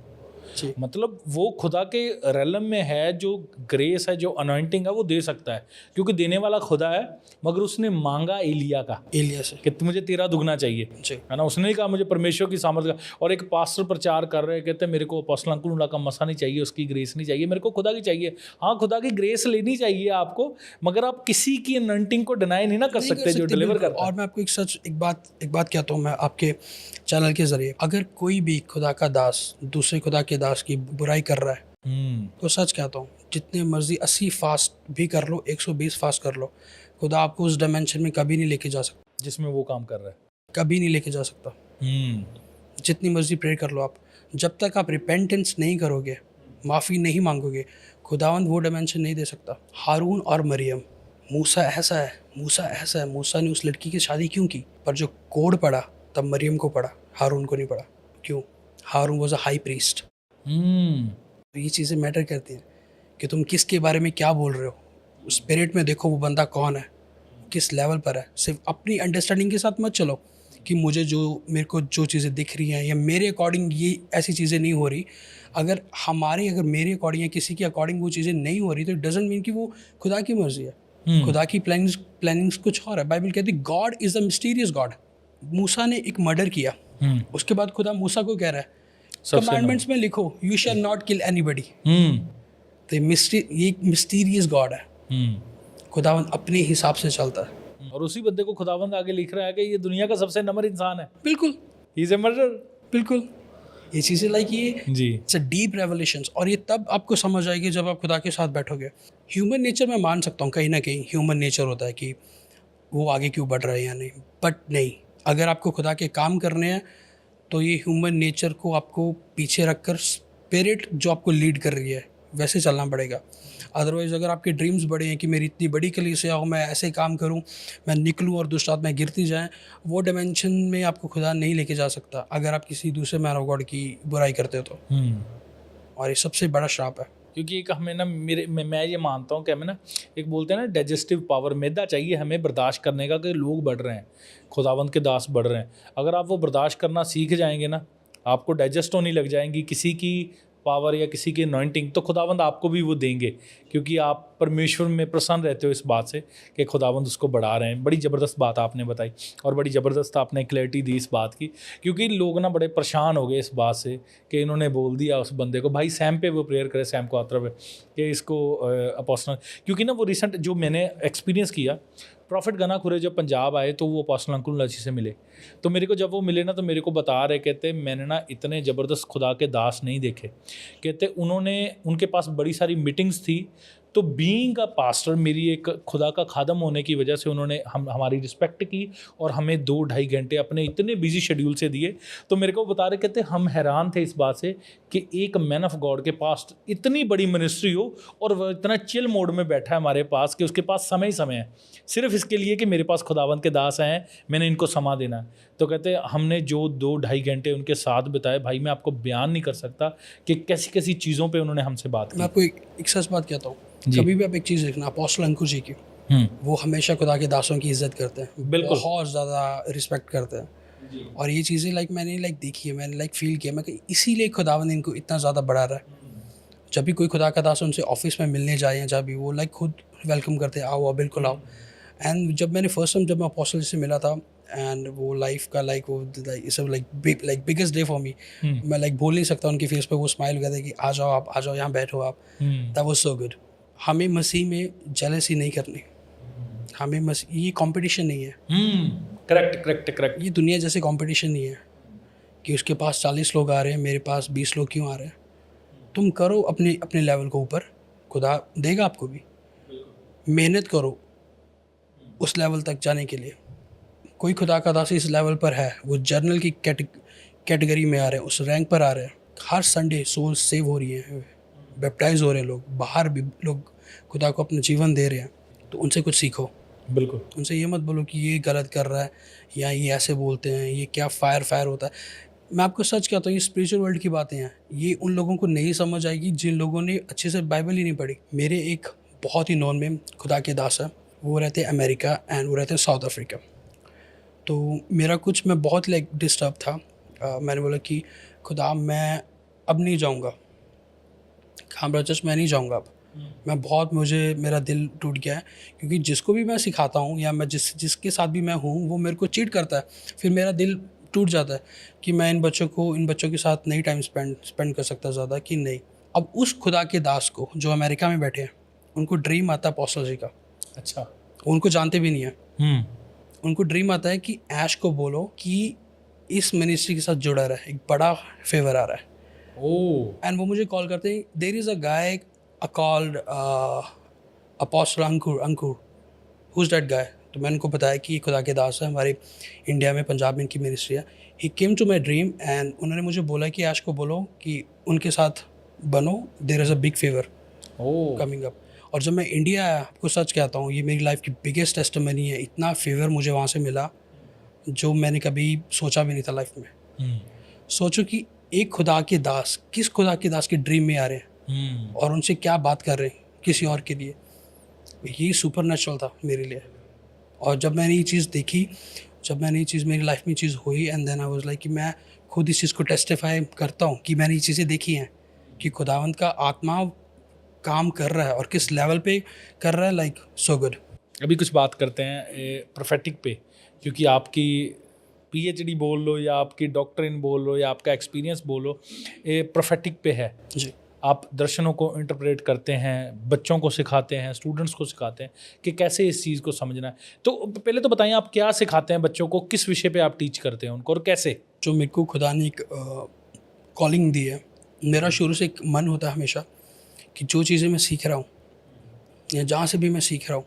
जी, मतलब वो खुदा के रेलम में है, जो ग्रेस है, जो अनॉइंटिंग है, वो दे सकता है, क्योंकि देने वाला खुदा है। मगर उसने मांगा एलिया का एलिया से कि मुझे तेरा दुगना चाहिए, जी, है ना। उसने नहीं कहा मुझे परमेश्वर की सामर्थ्य का। और एक पास्टर प्रचार कर रहे, कहते हैं मेरे को अपोस्टल अंकुर का मसा नहीं चाहिए, उसकी ग्रेस नहीं चाहिए, मेरे को खुदा की चाहिए। हाँ, खुदा की ग्रेस लेनी चाहिए आपको, मगर आप किसी की अनॉइंटिंग को डिनाई नहीं ना कर सकते जो डिलीवर करता है। और मैं आपको एक बात कहता हूँ, मैं आपके चैनल के जरिए, अगर कोई भी खुदा का दास दूसरे खुदा के दास की बुराई कर रहा है, तो सच कहता हूँ, जितने मर्जी 80 फास्ट भी कर लो, 120 फास्ट कर लो, खुदा आपको उस डायमेंशन में कभी नहीं लेके जा सकता जिसमें वो काम कर रहा है। कभी नहीं लेके जा सकता। जितनी मर्जी प्रे कर लो आप, जब तक आप रिपेंटेंस नहीं करोगे, माफ़ी नहीं मांगोगे, खुदावंद वो डायमेंशन नहीं दे सकता। हारून और मरियम, मूसा ऐसा है, मूसा ऐसा है, मूसा ने उस लड़की की शादी क्यों की? पर जो कोड पड़ा तब मरियम को पड़ा, हारून को नहीं पड़ा। क्यों? हारून वॉज अ हाई प्रीस्ट। तो ये चीज़ें मैटर करती हैं कि तुम किसके बारे में क्या बोल रहे हो। स्पिरिट में देखो वो बंदा कौन है, किस लेवल पर है। सिर्फ अपनी अंडरस्टैंडिंग के साथ मत चलो कि मुझे मेरे को जो चीज़ें दिख रही हैं या मेरे अकॉर्डिंग ये ऐसी चीज़ें नहीं हो रही। अगर मेरे अकॉर्डिंग या किसी के अकॉर्डिंग वो चीज़ें नहीं हो रही, तो इट डजंट मीन कि वो खुदा की मर्जी है। खुदा की प्लानिंग्स कुछ और है। बाइबल कहती है God is a mysterious God. मूसा ने एक मर्डर किया, उसके बाद खुदा मूसा को कह रहा है कमांडमेंट्स में लिखो you shall not kill anybody. तो ये मिस्टीरियस गॉड है। खुदावंद अपने हिसाब से चलता है, और उसी बंदे को खुदावंद आगे लिख रहा है कि ये दुनिया का सबसे नंबर इंसान है। बिल्कुल, ही इज ए मर्डर। बिल्कुल, ये चीज़ें लाइक ये जी, इट्स अ डीप रेवलेशंस। और ये तब आपको समझ आएगी जब आप खुदा के साथ बैठोगे। ह्यूमन नेचर मैं मान सकता हूँ, कहीं ना कहीं ह्यूमन नेचर होता है कि वो आगे क्यों बढ़ रहा है या नहीं, बट नहीं, अगर आपको खुदा के काम करने हैं तो ये ह्यूमन नेचर को आपको पीछे रखकर स्पिरिट जो आपको लीड कर रही है वैसे चलना पड़ेगा। अदरवाइज़ अगर आपके ड्रीम्स बड़े हैं कि मेरी इतनी बड़ी कलीसिया हो, मैं ऐसे काम करूं, मैं निकलूं और दुष्ट आत्माएं गिरती जाएं, वो डायमेंशन में आपको खुदा नहीं लेके जा सकता अगर आप किसी दूसरे मैन ऑफ गॉड की बुराई करते हो तो। और ये सबसे बड़ा श्राप है। क्योंकि एक हमें ना मैं ये मानता हूँ कि हमें ना एक बोलते हैं ना डाइजेस्टिव पावर, मैदा चाहिए हमें बर्दाश्त करने का कि लोग बढ़ रहे हैं, खुदावंद के दास बढ़ रहे हैं। अगर आप वो बर्दाश्त करना सीख जाएंगे ना, आपको डाइजेस्ट होने लग जाएंगी किसी की पावर या किसी की अनॉइंटिंग, तो खुदावंद आपको भी वो देंगे, क्योंकि आप परमेश्वर में प्रसन्न रहते हो इस बात से कि खुदावंद उसको बढ़ा रहे हैं। बड़ी ज़बरदस्त बात आपने बताई और बड़ी ज़बरदस्त आपने क्लैरिटी दी इस बात की, क्योंकि लोग ना बड़े परेशान हो गए इस बात से कि इन्होंने बोल दिया उस बंदे को, भाई सैम पे वो प्रेयर करे, सैम को आतरा पे, कि इसको अपोस्टल, क्योंकि ना वो रिसेंट जो मैंने एक्सपीरियंस किया, प्रॉफिट गना खुरे जब पंजाब आए तो वो अपोस्टल अंकुर लाची से मिले, तो मेरे को जब वो मिले ना तो मेरे को बता रहे, कहते मैंने ना इतने ज़बरदस्त खुदा के दास नहीं देखे। कहते उनके पास बड़ी सारी मीटिंग्स थी, तो बीइंग अ पास्टर, मेरी एक खुदा का खादम होने की वजह से उन्होंने हमारी रिस्पेक्ट की और हमें 2-2.5 घंटे अपने इतने बिजी शेड्यूल से दिए। तो मेरे को बता रहे, कहते हम हैरान थे इस बात से कि एक मैन ऑफ गॉड के पास इतनी बड़ी मिनिस्ट्री हो और वह इतना चिल मोड में बैठा है हमारे पास कि उसके पास समय ही समय है, सिर्फ इसके लिए कि मेरे पास खुदावंद के दास हैं, मैंने इनको समा देना है। तो कहते हमने जो 2-2.5 घंटे उनके साथ बिताए, भाई मैं आपको बयान नहीं कर सकता कि कैसी कैसी चीज़ों पे उन्होंने हमसे बात की। मैं आपको एक सच बात कहता हूँ, कभी भी आप एक चीज़ देखना, अपोस्टल अंकुर जी की, वो हमेशा खुदा के दासों की इज्जत करते हैं, बिल्कुल, बहुत ज़्यादा रिस्पेक्ट करते हैं। और ये चीज़ें मैंने देखी है, मैंने फील किया, मैं इसीलिए खुदावंद इनको इतना ज़्यादा बढ़ा रहा है। जब भी कोई खुदा का दास उनसे ऑफिस में मिलने जाए या जब भी, वो खुद वेलकम करते हैं, आओ बिल्कुल आओ। एंड जब मैंने फर्स्ट टाइम जब मैं अपोस्टल से मिला था, एंड वो लाइफ का वो बिगेस्ट डे फॉर मी, मैं बोल नहीं सकता, उनके फेस पे वो स्माइल करते कि आ जाओ यहाँ बैठो आप, दैट वाज सो गुड। हमें मसीह में जेलसी नहीं करनी, हमें मसीह, ये कंपटीशन नहीं है। करेक्ट। ये दुनिया जैसे कंपटीशन नहीं है कि उसके पास 40 लोग आ रहे हैं, मेरे पास 20 लोग क्यों आ रहे हैं। तुम करो अपने लेवल को ऊपर, खुदा देगा आपको भी। मेहनत करो उस लेवल तक जाने के लिए। कोई खुदा का दास इस लेवल पर है, वो जर्नल की कैटेगरी में आ रहे हैं, उस रैंक पर आ रहे हैं। हर संडे सोल सेव हो रही है, बैप्टाइज हो रहे हैं लोग, बाहर भी लोग खुदा को अपना जीवन दे रहे हैं। तो उनसे कुछ सीखो। बिल्कुल, उनसे ये मत बोलो कि ये गलत कर रहा है या ये ऐसे बोलते हैं, ये क्या फायर होता है। मैं आपको सच कहता हूँ, ये स्पिरिचुअल वर्ल्ड की बातें हैं, ये उन लोगों को नहीं समझ आएगी जिन लोगों ने अच्छे से बाइबल ही नहीं पढ़ी। मेरे एक बहुत ही नॉन में खुदा के दास है, वो रहते हैं अमेरिका एंड वो रहते हैं साउथ अफ्रीका। तो मैं बहुत डिस्टर्ब था। मैंने बोला कि खुदा मैं अब नहीं जाऊँगा, खामरा चर्च मैं नहीं जाऊँगा अब। मेरा दिल टूट गया है, क्योंकि जिसको भी मैं सिखाता हूँ या मैं जिसके साथ भी मैं हूँ, वो मेरे को चीट करता है। फिर मेरा दिल टूट जाता है कि मैं इन बच्चों के साथ नहीं टाइम स्पेंड कर सकता ज़्यादा, कि नहीं। अब उस खुदा के दास को जो अमेरिका में बैठे हैं, उनको ड्रीम आता है अपोस्टल जी का। अच्छा, उनको जानते भी नहीं है। उनको ड्रीम आता है कि ऐश को बोलो कि इस मिनिस्ट्री के साथ जुड़ा रहा है, एक बड़ा फेवर आ रहा है। एंड वो मुझे कॉल करते हैं, there is a guy called apostle Ankur, who is that guy. तो मैंने उनको बताया कि खुदा के दास है, हमारे इंडिया में पंजाब में इनकी मिनिस्ट्री है। He came to my dream and उन्होंने मुझे बोला कि ऐश को बोलो कि उनके साथ बनो, there is a big favour coming up. और जब मैं इंडिया आया, आपको सच कहता हूँ, ये मेरी लाइफ की बिगेस्ट टेस्टिमनी है। इतना फेवर मुझे वहाँ से मिला जो मैंने कभी सोचा भी नहीं था लाइफ में। सोचो कि एक खुदा के दास किस खुदा के दास के ड्रीम में आ रहे हैं और उनसे क्या बात कर रहे हैं किसी और के लिए। ये सुपर नेचुरल था मेरे लिए। और जब मैंने ये चीज़ देखी, मेरी लाइफ में चीज़ हुई, and then I was like कि मैं खुद इस चीज़ को टेस्टिफाई करता हूँ कि मैंने ये चीज़ें देखी हैं कि खुदावंत का आत्मा काम कर रहा है और किस लेवल पे कर रहा है, लाइक सो गुड। अभी कुछ बात करते हैं प्रोफेटिक पे, क्योंकि आपकी पीएचडी बोल लो या आपकी डॉक्टरिन बोल लो या आपका एक्सपीरियंस बोलो, ये प्रोफेटिक पे है जी। आप दर्शनों को इंटरप्रेट करते हैं, बच्चों को सिखाते हैं, स्टूडेंट्स को सिखाते हैं कि कैसे इस चीज़ को समझना है। तो पहले तो बताइए आप क्या सिखाते हैं बच्चों को, किस विषय पे आप टीच करते हैं उनको और कैसे? जो मेरे को खुदा ने एक कॉलिंग दी है, मेरा शुरू से एक मन होता है हमेशा कि जो चीज़ें मैं सीख रहा हूँ या जहाँ से भी मैं सीख रहा हूँ,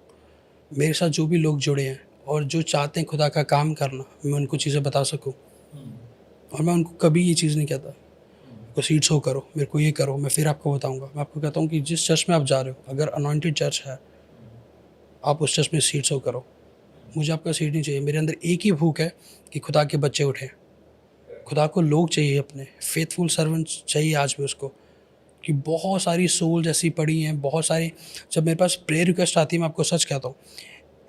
मेरे साथ जो भी लोग जुड़े हैं और जो चाहते हैं खुदा का काम करना, मैं उनको चीज़ें बता सकूँ। और मैं उनको कभी ये चीज़ नहीं कहता को सीट शो करो, मेरे को ये करो, मैं फिर आपको बताऊंगा। मैं आपको कहता हूँ कि जिस चर्च में आप जा रहे हो, अगर अनॉइंटेड चर्च है, आप उस चर्च में सीट शो करो। मुझे आपका सीट नहीं चाहिए। मेरे अंदर एक ही भूख है कि खुदा के बच्चे उठें। खुदा को लोग चाहिए, अपने फेथफुल सर्वेंट्स चाहिए आज भी उसको, कि बहुत सारी सोल्स ऐसी पड़ी हैं, बहुत सारी। जब मेरे पास प्रेयर रिक्वेस्ट आती है, मैं आपको सच कहता हूँ,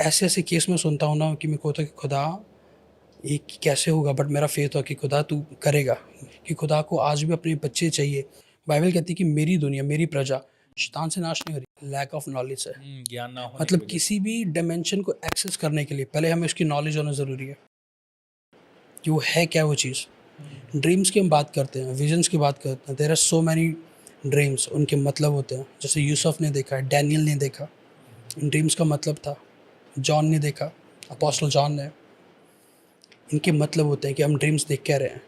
ऐसे ऐसे केस में सुनता हूँ ना कि मेरे को होता है कि खुदा ये कैसे होगा, बट मेरा फेथ हो कि खुदा तू करेगा, कि खुदा को आज भी अपने बच्चे चाहिए। बाइबल कहती है कि मेरी दुनिया, मेरी प्रजा शैतान से नाश नहीं हो रही, लैक ऑफ नॉलेज से। ज्ञान ना होने मतलब की वजह किसी भी डायमेंशन को एक्सेस करने के लिए पहले हमें उसकी नॉलेज होना ज़रूरी है कि वो है क्या वो चीज़। ड्रीम्स की हम बात करते हैं, विजन्स की बात करते हैं, there are so many dreams, उनके मतलब होते हैं। जैसे यूसुफ ने देखा, डैनियल ने देखा, इन ड्रीम्स का मतलब था। जॉन ने देखा, अपोस्टल जॉन ने, इनके मतलब होते हैं कि हम ड्रीम्स देख क्या रहे हैं।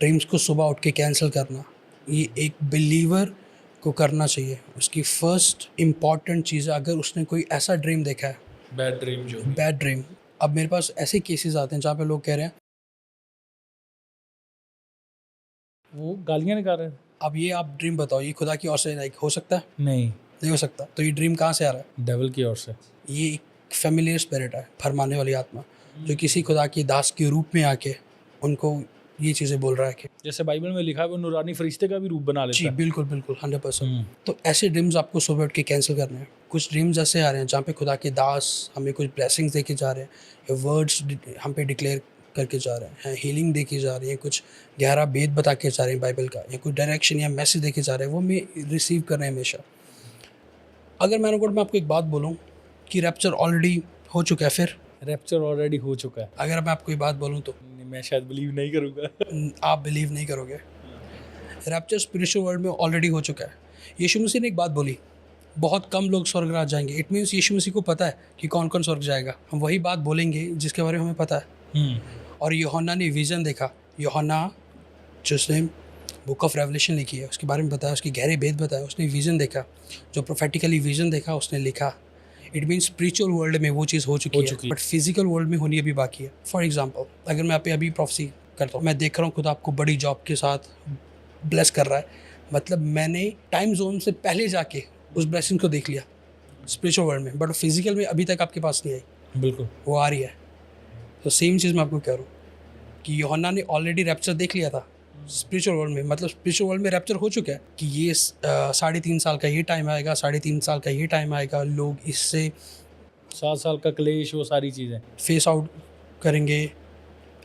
ड्रीम्स को सुबह उठ के कैंसिल करना, ये एक बिलीवर को करना चाहिए। उसकी फर्स्ट इम्पॉर्टेंट चीज़ है, अगर उसने कोई ऐसा ड्रीम देखा है, से बैड ड्रीम जो भी। Bad dream. अब मेरे पास ऐसे केसेस आते हैं जहाँ पे लोग कह रहे हैं वो गालियाँ निकाल रहे हैं। अब ये आप ड्रीम बताओ, ये खुदा की ओर से लाइक हो सकता है? नहीं, नहीं हो सकता। तो ये ड्रीम कहाँ से आ रहा है? डेविल की ओर से। ये एक फेमिलियर स्पिरिट है, फरमाने वाली आत्मा, जो किसी खुदा की दास के रूप में आके उनको ये चीज़ें बोल रहा है कि जैसे बाइबल में लिखा है वो नूरानी फरिश्ते का भी रूप बना लेता जी है। बिल्कुल बिल्कुल 100%। तो ऐसे ड्रीम्स आपको सुबह उठ के कैंसिल करने हैं। कुछ ड्रीम्स ऐसे आ रहे हैं जहाँ पे खुदा के दास हमें कुछ ब्लेसिंग्स दे के जा रहे हैं, या वर्ड्स हम पे डिक्लेयर करके जा रहे हैं, हीलिंग दे के जा रही है, कुछ गहरा भेद बता के जा रहे हैं बाइबल का, या कोई डायरेक्शन या मैसेज दे के जा रहे हैं, वो हमें रिसीव कर रहे हैं हमेशा। अगर मैं आपको एक बात बोलूँ कि रैप्चर ऑलरेडी हो चुका है, फिर रैप्चर ऑलरेडी हो चुका है। अगर मैं आपको ये बात बोलूँ तो मैं शायद बिलीव नहीं करूँगा। आप बिलीव नहीं करोगे। रैप्चर स्पिरिचुअल वर्ल्ड में ऑलरेडी हो चुका है। यीशु मसीह ने एक बात बोली, बहुत कम लोग स्वर्ग राज जाएंगे। इट मीन्स यीशु मसीह को पता है कि कौन कौन स्वर्ग जाएगा। हम वही बात बोलेंगे जिसके बारे में हमें पता है। और यूहन्ना ने विज़न देखा। यूहन्ना जिसने बुक ऑफ रेवलेशन लिखी है, उसके बारे में बताया, उसके गहरे भेद बताया। उसने विज़न देखा, जो प्रोफेटिकली विज़न देखा उसने लिखा। इट मीन्स स्पिरिचुअल वर्ल्ड में वो चीज़ हो चुकी है, बट फिजिकल वर्ल्ड में होनी अभी बाकी है। फॉर एग्जांपल, अगर मैं आप अभी प्रोफेसी करता हूँ, मैं देख रहा हूँ खुदा आपको बड़ी जॉब के साथ ब्लेस कर रहा है, मतलब मैंने टाइम जोन से पहले जाके उस ब्लेसिंग को देख लिया स्पिरिचुअल वर्ल्ड में, बट फिजिकल में अभी तक आपके पास नहीं आई। बिल्कुल वो आ रही है। तो सेम चीज़ मैं आपको कह रहा हूँ कि यूहन्ना ने ऑलरेडी रैप्चर देख लिया था स्पिरिचुअल वर्ल्ड में। मतलब स्पिरिचुअल वर्ल्ड में रैप्चर हो चुका है कि ये 3.5 साल का ये टाइम आएगा, 3.5 साल का ये टाइम आएगा, लोग इससे 7 साल का क्लेश, वो सारी चीज़ें फेस आउट करेंगे,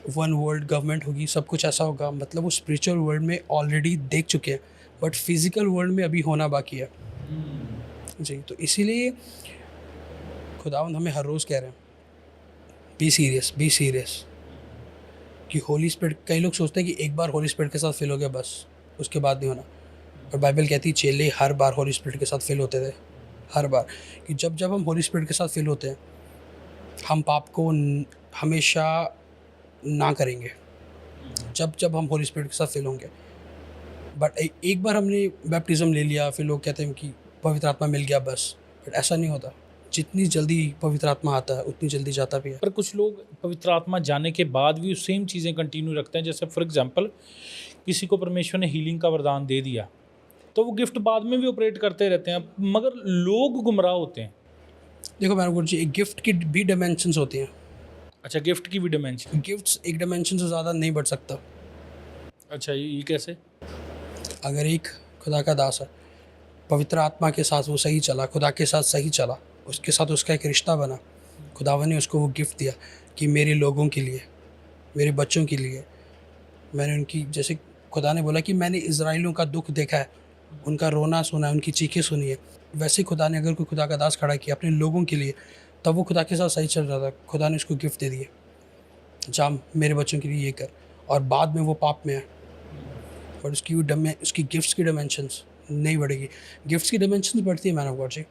वन वर्ल्ड गवर्नमेंट होगी, सब कुछ ऐसा होगा। मतलब वो स्पिरिचुअल वर्ल्ड में ऑलरेडी देख चुके हैं, बट फिजिकल वर्ल्ड में अभी होना बाकी है। जी, तो इसीलिए खुदावंद हमें हर रोज़ कह रहे हैं, बी सीरियस कि होली स्पिरिट। कई लोग सोचते हैं कि एक बार होली स्पिरिट के साथ फिल हो गया बस, उसके बाद नहीं होना। और बाइबल कहती है चेले हर बार होली स्पिरिट के साथ फिल होते थे, हर बार। कि जब जब हम होली स्पिरिट के साथ फिल होते हैं, हम पाप को हमेशा ना करेंगे, जब जब हम होली स्पिरिट के साथ फिल होंगे। बट एक बार हमने बैप्टिज़म ले लिया, फिर लोग कहते हैं कि पवित्र आत्मा मिल गया बस, बट ऐसा नहीं होता। जितनी जल्दी पवित्र आत्मा आता है उतनी जल्दी जाता भी है। पर कुछ लोग पवित्र आत्मा जाने के बाद भी सेम चीज़ें कंटिन्यू रखते हैं। जैसे फॉर एग्जांपल, किसी को परमेश्वर ने हीलिंग का वरदान दे दिया, तो वो गिफ्ट बाद में भी ऑपरेट करते रहते हैं, मगर लोग गुमराह होते हैं। देखो मैंने बोल जी, एक गिफ्ट की भी डायमेंशंस होती हैं। अच्छा, गिफ्ट की भी डिमेंशन। गिफ्ट्स एक डायमेंशन से ज़्यादा नहीं बढ़ सकता। अच्छा, ये कैसे? अगर एक खुदा का दास है, पवित्र आत्मा के साथ वो सही चला, खुदा के साथ सही चला, उसके साथ उसका एक रिश्ता बना, खुदावन ने उसको वो गिफ्ट दिया कि मेरे लोगों के लिए, मेरे बच्चों के लिए मैंने उनकी, जैसे खुदा ने बोला कि मैंने इज़राइलियों का दुख देखा है, उनका रोना सुना है, उनकी चीखें सुनी है, वैसे खुदा ने अगर कोई खुदा का दास खड़ा किया अपने लोगों के लिए, तब वो खुदा के साथ सही चल रहा था, खुदा ने उसको गिफ्ट दे दिए, जाम मेरे बच्चों के लिए ये कर, और बाद में वो पाप में है, बट उसकी गिफ्ट्स की डायमेंशंस नहीं बढ़ेगी। गिफ्ट्स की डायमेंशंस बढ़ती है मैन ऑफ गॉड जी।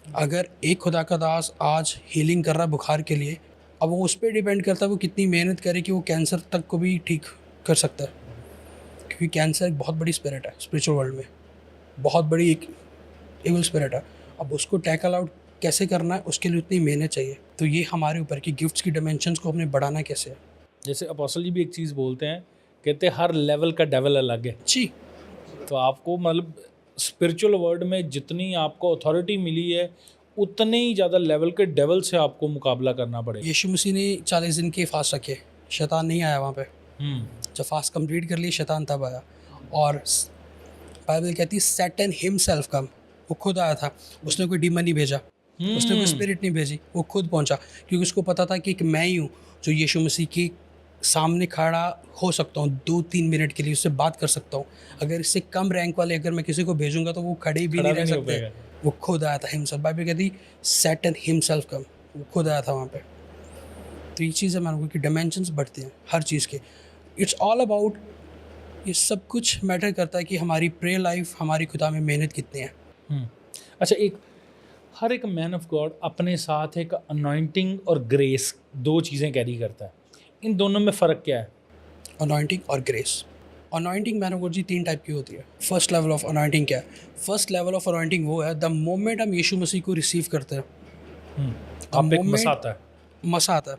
अगर एक खुदा का दास आज हीलिंग कर रहा है बुखार के लिए, अब वो उस पर डिपेंड करता है वो कितनी मेहनत करे कि वो कैंसर तक को भी ठीक कर सकता है, क्योंकि कैंसर एक बहुत बड़ी स्पिरिट है स्पिरिचुअल वर्ल्ड में, बहुत बड़ी एक इविल स्पिरिट है। अब उसको टैकल आउट कैसे करना है, उसके लिए उतनी मेहनत चाहिए। तो ये हमारे ऊपर कि गिफ्ट्स की डायमेंशंस को हमने बढ़ाना कैसे है। जैसे अपोस्टल जी भी एक चीज़ बोलते हैं, कहते हैं हर लेवल का डेवल अलग है जी, तो आपको मतलब स्पिरिचुअल वर्ल्ड में जितनी आपको अथॉरिटी मिली है, उतने ही ज़्यादा लेवल के डेवल से आपको मुकाबला करना पड़ेगा। यीशु मसीह ने 40 दिन के फास्ट रखे, शैतान नहीं आया वहाँ पे। जब फास्ट कंप्लीट कर लिए शैतान तब आया। और बाइबल कहती है सैटन हिमसेल्फ कम, वो खुद आया था, उसने कोई डीमन नहीं भेजा, उसने कोई स्पिरिट नहीं भेजी, वो खुद पहुंचा, क्योंकि उसको पता था कि एक मैं ही हूँ जो यीशु मसीह के सामने खड़ा हो सकता हूँ 2-3 मिनट के लिए, उससे बात कर सकता हूँ। अगर इससे कम रैंक वाले अगर मैं किसी को भेजूंगा तो वो खड़े भी नहीं रह नहीं हो सकते। पाएगा। वो खुद आया था हिमसेल्फ, बाइबल कहती सैटन हिमसेल्फ कम, वो खुद आया था वहाँ पे। तो ये चीज़ है मानो कि डायमेंशंस बढ़ते हैं हर चीज़ के। इट्स ऑल अबाउट, ये सब कुछ मैटर करता है कि हमारी प्रेयर लाइफ, हमारी खुदा में मेहनत कितनी है। अच्छा, हर एक मैन ऑफ गॉड अपने साथ एक अनॉइंटिंग और ग्रेस, 2 चीज़ें कैरी करता है। इन दोनों में फ़र्क क्या है? अनॉइंटिंग और grace. Anointing man of God ji 3 type की होती है। फर्स्ट लेवल ऑफ अनॉइंटिंग क्या है? फर्स्ट लेवल ऑफ अनॉइंटिंग वो है द मोमेंट हम यीशु मसीह को रिसीव करते हैं, आप एक मसा आता है। मसा आता है।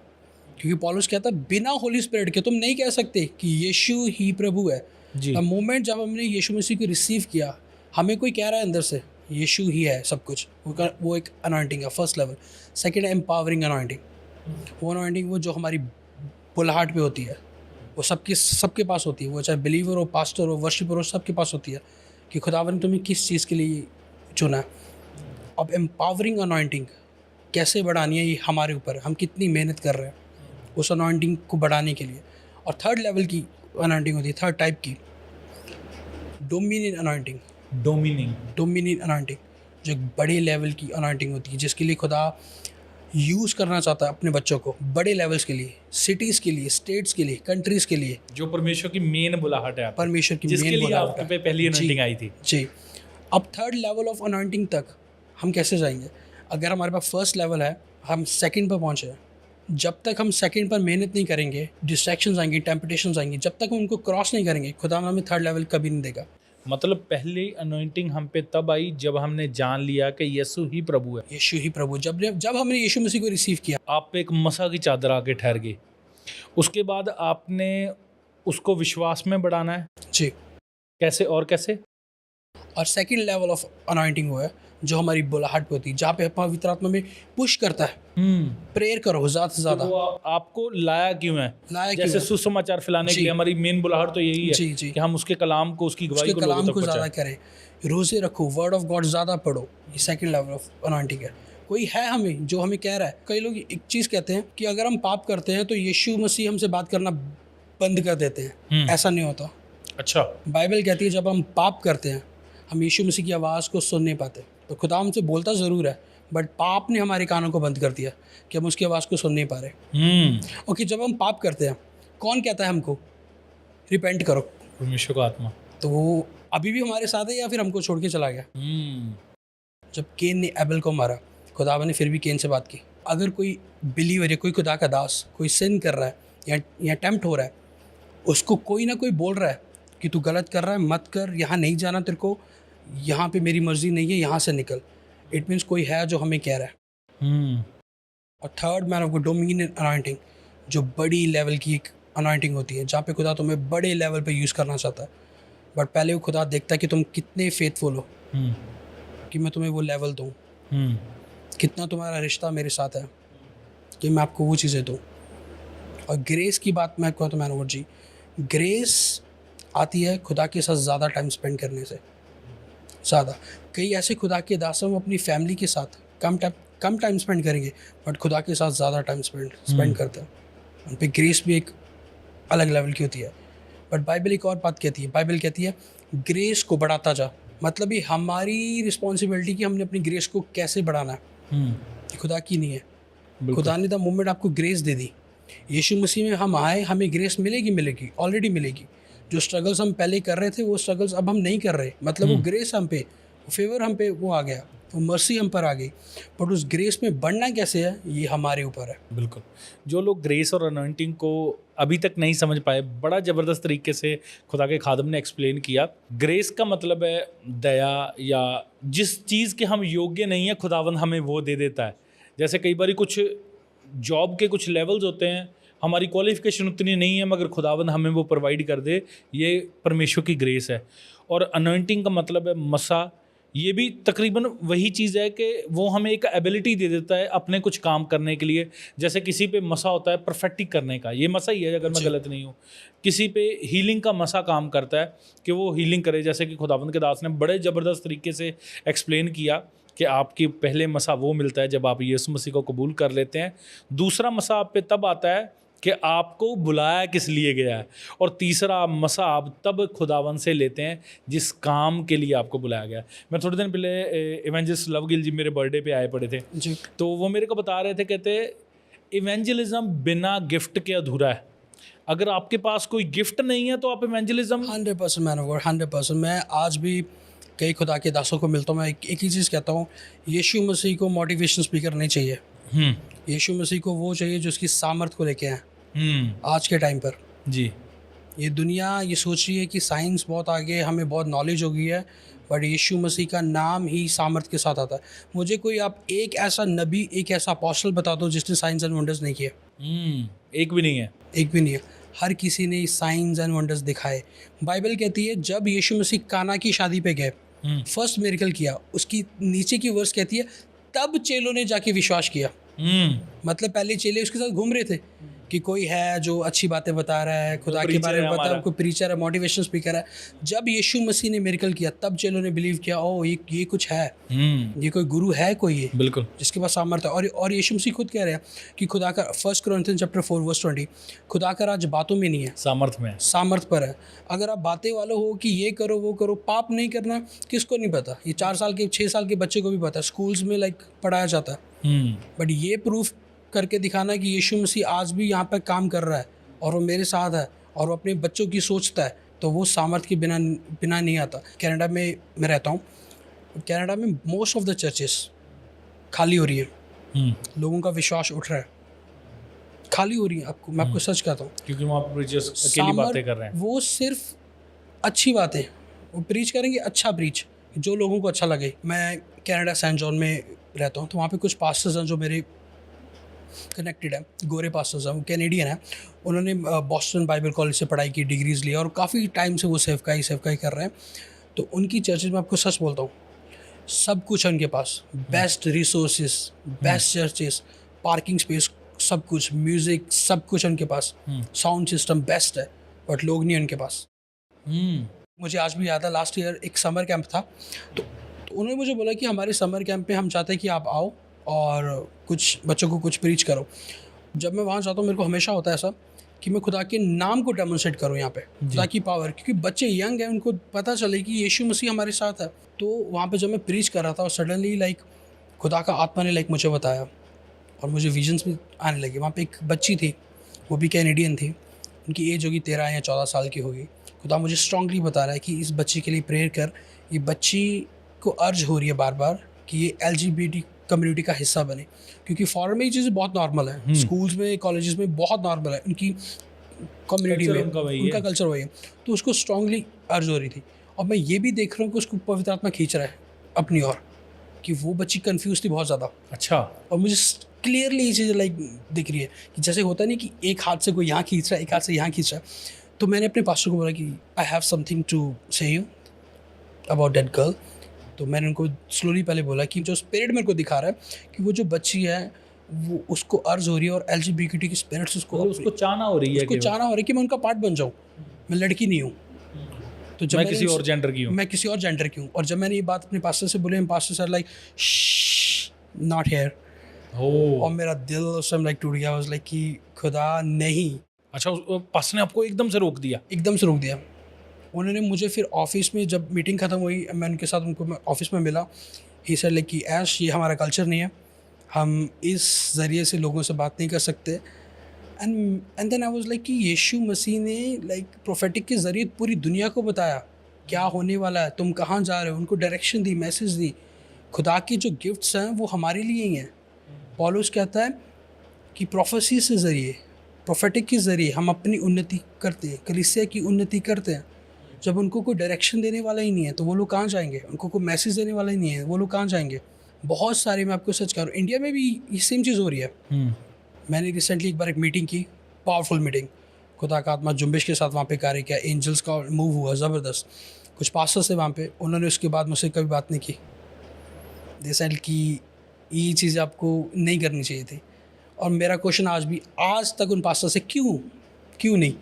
क्योंकि पौलुस कहता है बिना होली स्पिरिट के तुम नहीं कह सकते कि यीशु ही प्रभु है। जी। द मोमेंट जब हमने यीशु मसीह को रिसीव किया, हमें कोई कह रहा है अंदर से यीशु ही है सब कुछ, वो एक अनॉइंटिंग है, फर्स्ट लेवल। सेकेंड है एम्पावरिंग अनॉइंटिंग। वो अनॉइंटिंग वो जो हमारी बुलाहट पे होती है, वो सबके पास होती है, वो चाहे बिलीवर हो, पास्टर हो, वर्शिपर हो, सबके पास होती है कि खुदावन ने तुम्हें किस चीज़ के लिए चुना है। अब एम्पावरिंग अनॉइंटिंग कैसे बढ़ानी है, ये हमारे ऊपर है, हम कितनी मेहनत कर रहे हैं उस अनॉइंटिंग को बढ़ाने के लिए। और थर्ड लेवल की अनॉइंटिंग होती है, थर्ड टाइप की, डोमिनियन अनॉइंटिंग। डोमिनियन अनॉइंटिंग जो एक बड़े लेवल की अनॉइंटिंग होती है, जिसके लिए खुदा यूज़ करना चाहता है अपने बच्चों को बड़े लेवल्स के लिए, सिटीज़ के लिए, स्टेट्स के लिए, कंट्रीज़ के लिए। जो परमेश्वर की मेन बुलाहट है, परमेश्वर की जिसके मेन लिए बुलाहट आपके है। पे पहली जी, अनॉइंटिंग आई थी। जी। अब थर्ड लेवल ऑफ अनॉइंटिंग तक हम कैसे जाएंगे? अगर हमारे पास फर्स्ट लेवल है, हम सेकंड पर पहुंचे हैं, जब तक हम सेकंड पर मेहनत नहीं करेंगे, डिस्ट्रैक्शंस आएंगी, टेम्पटेशंस आएंगी, जब तक हम उनको क्रॉस नहीं करेंगे, खुदा हमें थर्ड लेवल कभी नहीं देगा। मतलब पहली अनॉइंटिंग हम पे तब आई जब हमने जान लिया कि यीशु ही प्रभु है। यीशु ही प्रभु। जब हमने यीशु मसीह को रिसीव किया, आप पे एक मसा की चादर आके ठहर गई। उसके बाद आपने उसको विश्वास में बढ़ाना है। जी। कैसे और कैसे? और सेकंड लेवल ऑफ अनॉइंटिंग वो है जो हमारी बुलाहट पे होती है, जहाँ पे पवित्र आत्मा में पुश करता है, प्रेयर करो ज़्यादा से ज़्यादा। तो वो आपको लाया क्यों है? लाया क्यों जैसे है? सुसमाचार फैलाने के लिए हमारी मेन बुलाहट तो यही है जी, जी। कि हम उसके कलाम को, उसकी गवाही उसके को लोगों कलाम तक को ज़्यादा पहुंचाएं। करें, रोज़े रखो, वर्ड ऑफ गॉड ज़्यादा पढ़ो। ये सेकंड लेवल ऑफ अनॉइंटिंग है। कोई है हमें जो हमें कह रहा है, कई लोग एक चीज़ कहते हैं कि अगर हम पाप करते हैं तो यीशु मसीह हमसे बात करना बंद कर देते हैं। ऐसा नहीं होता। अच्छा। बाइबल कहती है जब हम पाप करते हैं, हम यीशु मसीह की आवाज़ को सुन नहीं पाते। तो खुदा हमसे बोलता ज़रूर है, बट पाप ने हमारे कानों को बंद कर दिया कि हम उसकी आवाज़ को सुन नहीं पा रहे। ओके, जब हम पाप करते हैं, कौन कहता है हमको रिपेंट करो? परमेश्वर का आत्मा। तो वो अभी भी हमारे साथ है या फिर हमको छोड़ के चला गया? जब केन ने एबल को मारा, खुदा ने फिर भी केन से बात की। अगर कोई बिलीवर या कोई खुदा का दास कोई सिन कर रहा है या टेम्प्ट हो रहा है, उसको कोई ना कोई बोल रहा है कि तू गलत कर रहा है, मत कर, यहाँ नहीं जाना तेरे को, यहाँ पे मेरी मर्जी नहीं है, यहाँ से निकल। इट मीन्स कोई है जो हमें कह रहा है। और third man of God, dominion anointing, जो बड़ी लेवल की एक अनॉइंटिंग होती है, जहाँ पे खुदा तुम्हें बड़े लेवल पे यूज़ करना चाहता है। बट पहले वो खुदा देखता है कि तुम कितने फेथफुल हो कि मैं तुम्हें वो लेवल दूँ, कितना तुम्हारा रिश्ता मेरे साथ है कि मैं आपको वो चीज़ें दूँ। और ग्रेस की बात मैं कहूँ तो मैन जी, ग्रेस आती है खुदा के साथ ज़्यादा टाइम स्पेंड करने से। ज़्यादा कई ऐसे खुदा के दास हैं वो अपनी फैमिली के साथ कम टाइम स्पेंड करेंगे, बट खुदा के साथ ज़्यादा टाइम स्पेंड करते हैं। उन पर ग्रेस भी एक अलग लेवल की होती है। बट बाइबल एक और बात कहती है, बाइबल कहती है ग्रेस को बढ़ाता जा। मतलब ये हमारी रिस्पॉन्सिबिलिटी कि हमने अपनी ग्रेस को कैसे बढ़ाना है, ये खुदा की नहीं है। खुदा ने द मोमेंट आपको ग्रेस दे दी, यीशु मसीह में हम आए, हमें ग्रेस मिलेगी, ऑलरेडी मिलेगी। जो स्ट्रगल्स हम पहले कर रहे थे वो स्ट्रगल्स अब हम नहीं कर रहे, मतलब वो ग्रेस हम पे, फेवर हम पे वो आ गया, वो मर्सी हम पर आ गई। बट उस ग्रेस में बढ़ना कैसे है, ये हमारे ऊपर है। बिल्कुल। जो लोग ग्रेस और अनॉइंटिंग को अभी तक नहीं समझ पाए, बड़ा ज़बरदस्त तरीके से खुदा के खादम ने एक्सप्लेन किया। ग्रेस का मतलब है दया, या जिस चीज़ के हम योग्य नहीं है खुदावंद हमें वो दे देता है। जैसे कई बार कुछ जॉब के कुछ लेवल्स होते हैं, हमारी क्वालिफिकेशन उतनी नहीं है, मगर खुदावंद हमें वो प्रोवाइड कर दे, ये परमेश्वर की ग्रेस है। और अनॉइंटिंग का मतलब है मसा, ये भी तकरीबन वही चीज़ है कि वो हमें एक एबिलिटी दे देता है अपने कुछ काम करने के लिए। जैसे किसी पे मसा होता है परफेक्टिक करने का, ये मसा ही है अगर मैं गलत नहीं हूँ। किसी पे हीलिंग का मसा काम करता है कि वो हीलिंग करे, जैसे कि खुदावंद के दास ने बड़े ज़बरदस्त तरीके से एक्सप्लेन किया कि आपकी पहले मसा वो मिलता है जब आप यीशु मसीह को कबूल कर लेते हैं। दूसरा मसा आप पे तब आता है कि आपको बुलाया किस लिए गया है, और तीसरा मसा आप तब खुदावन से लेते हैं जिस काम के लिए आपको बुलाया गया है। मैं थोड़े दिन पहले इवेंजलिस्ट लवगिल जी मेरे बर्थडे पे आए पड़े थे जी। तो वो मेरे को बता रहे थे, कहते इवेंजलिज्म बिना गिफ्ट के अधूरा है। अगर आपके पास कोई गिफ्ट नहीं है तो आप इवेंजलिज्म 100% मैन ऑफ गॉड, 100%। मैं आज भी कई खुदा के दासों को मिलता हूँ, मैं एक ही चीज़ कहता हूँ, यीशु मसीह को मोटिवेशन स्पीकर नहीं चाहिए। यीशु मसीह को वो चाहिए जो उसकी सामर्थ्य को लेके आए। आज के टाइम पर जी ये दुनिया ये सोच रही है कि साइंस बहुत आगे, हमें बहुत नॉलेज हो गई है, बट यीशु मसीह का नाम ही सामर्थ्य के साथ आता है। मुझे कोई आप एक ऐसा नबी, एक ऐसा अपोस्टल बता दो जिसने साइंस एंड वंडर्स नहीं किए। एक भी नहीं है। एक भी नहीं है। हर किसी ने साइंस एंड वंडर्स दिखाए। बाइबल कहती है जब यीशु मसीह काना की शादी पे गए, फर्स्ट मिरेकल किया, उसकी नीचे की वर्स कहती है तब चेलों ने जाके विश्वास किया। मतलब पहले चेले उसके साथ घूम रहे थे कि कोई है जो अच्छी बातें बता रहा है, खुदा के बारे में बता, कोई प्रीचर है, मोटिवेशनल स्पीकर है। जब यीशु मसीह ने मिरेकल किया तब चेलों ने बिलीव किया, ओ ये कुछ है, ये कोई गुरु है कोई, ये बिल्कुल जिसके पास सामर्थ्य है। और यीशु मसीह खुद कह रहे हैं कि खुदा का 1 कोरिन्थियंस चैप्टर 4 वर्स 20, खुदा का राज बातों में नहीं है, सामर्थ्य में है। सामर्थ्य पर है। अगर आप बातें वाले हो कि ये करो वो करो, पाप नहीं करना किसको नहीं पता? ये 4 साल के 6 साल के बच्चे को भी पता है, स्कूल्स में पढ़ाया जाता है। बट ये प्रूफ करके दिखाना कि यीशु मसीह आज भी यहाँ पर काम कर रहा है और वो मेरे साथ है और वो अपने बच्चों की सोचता है, तो वो सामर्थ्य के बिना नहीं आता। कनाडा में मैं रहता हूँ, कनाडा में मोस्ट ऑफ द चर्चेस खाली हो रही है, लोगों का विश्वास उठ रहा है, खाली हो रही है। मैं आपको सच कहता हूँ, क्योंकि वहाँ पर preachers अकेली बातें कर रहे हैं। वो सिर्फ अच्छी बातें वो प्रीच करेंगे, अच्छा प्रीच जो लोगों को अच्छा लगे। मैं कनाडा सेंट जॉन में रहता हूँ, तो वहाँ पे कुछ पास्टर्स हैं जो मेरे कनेक्टेड है, गोरे पास्टर्स हैं, वो कैनेडियन है। उन्होंने बॉस्टन बाइबल कॉलेज से पढ़ाई की, डिग्रीज ली, और काफ़ी टाइम से वो सेवकाई कर रहे हैं। तो उनकी चर्चेज में आपको सच बोलता हूँ, सब कुछ है उनके पास, best resources, best churches, parking space, सब कुछ, म्यूज़िक, सब कुछ है उनके पास, साउंड सिस्टम बेस्ट है, बट लोग नहीं है उनके पास। मुझे आज भी याद है, लास्ट ईयर एक समर कैंप था, तो उन्होंने मुझे बोला कि हमारे समर कैंप पे हम चाहते हैं कि आप आओ और कुछ बच्चों को कुछ प्रीच करो। जब मैं वहाँ जाता हूँ मेरे को हमेशा होता है ऐसा कि मैं खुदा के नाम को डेमोन्स्ट्रेट करूँ यहाँ पे, खुदा की पावर, क्योंकि बच्चे यंग हैं, उनको पता चले कि यीशु मसीह हमारे साथ है। तो वहाँ पे जब मैं प्रीच कर रहा था और सडनली खुदा का आत्मा ने मुझे बताया और मुझे विजन्स भी आने लगे। वहाँ पे एक बच्ची थी, वो भी कैनेडियन थी, उनकी एज होगी 13 या 14 साल की होगी। खुदा मुझे स्ट्रांगली बता रहा है कि इस बच्ची के लिए प्रेयर कर। ये बच्ची को अर्ज हो रही है बार बार कि ये LGBT कम्युनिटी का हिस्सा बने, क्योंकि फॉरेन में ये चीज़ें बहुत नॉर्मल है, स्कूल्स में, कॉलेजेस में बहुत नॉर्मल है, उनकी कम्युनिटी में उनका कल्चर वही है। तो उसको स्ट्रांगली अर्ज हो रही थी, और मैं ये भी देख रहा हूँ कि उसको पवित्र आत्मा खींच रहा है अपनी ओर, कि वो बच्ची कंफ्यूज थी बहुत ज़्यादा। अच्छा। और मुझे क्लियरली ये चीज़ दिख रही है कि जैसे होता नहीं कि एक हाथ से कोई यहाँ खींच रहा है, एक हाथ से यहाँ खींच रहा है। तो मैंने अपने पास्टर को बोला कि आई हैव समथिंग टू से यू अबाउट दैट गर्ल। तो मैंने उनको स्लोली पहले बोला कि जो स्पिरिट मेरे को दिखा रहा है कि वो जो बच्ची है वो उसको अर्ज हो रही है, और LGBT की स्पिरिट्स उसको चाहना हो रही है, उसको चाहना हो रही है कि मैं उनका पार्ट बन जाऊँ। मैं लड़की नहीं हूँ, तो जब मैं किसी और जेंडर की हूँ, मैं किसी और जेंडर की हूँ। और जब मैंने ये बात अपने पास्टर से बोली, पास्टर सर नॉट हेयर, और मेरा दिल उस टाइम टूट गया। वाज कि खुदा नहीं। अच्छा, पास्टर ने आपको एकदम से रोक दिया? एकदम से रोक दिया। उन्होंने मुझे फिर ऑफिस में, जब मीटिंग ख़त्म हुई, मैं उनके साथ मैं ऑफिस में मिला, ही सर कि ऐश ये हमारा कल्चर नहीं है, हम इस ज़रिए से लोगों से बात नहीं कर सकते। एंड देन आई वाज कि यीशु मसीह ने प्रोफेटिक के ज़रिए पूरी दुनिया को बताया क्या होने वाला है, तुम कहाँ जा रहे हो, उनको डायरेक्शन दी, मैसेज दी। खुदा के जो गिफ्ट्स हैं वो हमारे लिए ही हैं। पौलुस कहता है कि प्रोफेसी से ज़रिए, प्रोफेटिक के ज़रिए हम अपनी उन्नति करते हैं, कलीसिया की उन्नति करते हैं। जब उनको कोई डायरेक्शन देने वाला ही नहीं है तो वो लोग कहाँ जाएंगे, उनको कोई मैसेज देने वाला ही नहीं है, वो लोग कहाँ जाएंगे। बहुत सारे, मैं आपको सच कह रहा हूँ, इंडिया में भी ये सेम चीज़ हो रही है। मैंने रिसेंटली एक बार एक मीटिंग की, पावरफुल मीटिंग, खुदा का आत्मा जुम्बिश के साथ वहाँ पे कार्य किया, एंजल्स का मूव हुआ ज़बरदस्त। कुछ पास्टर्स थे वहाँ पे, उन्होंने उसके बाद मुझसे कभी बात नहीं की। दे सेड कि ये चीज़ें आपको नहीं करनी चाहिए थी। और मेरा क्वेश्चन आज तक उन पास्टर से क्यों नहीं।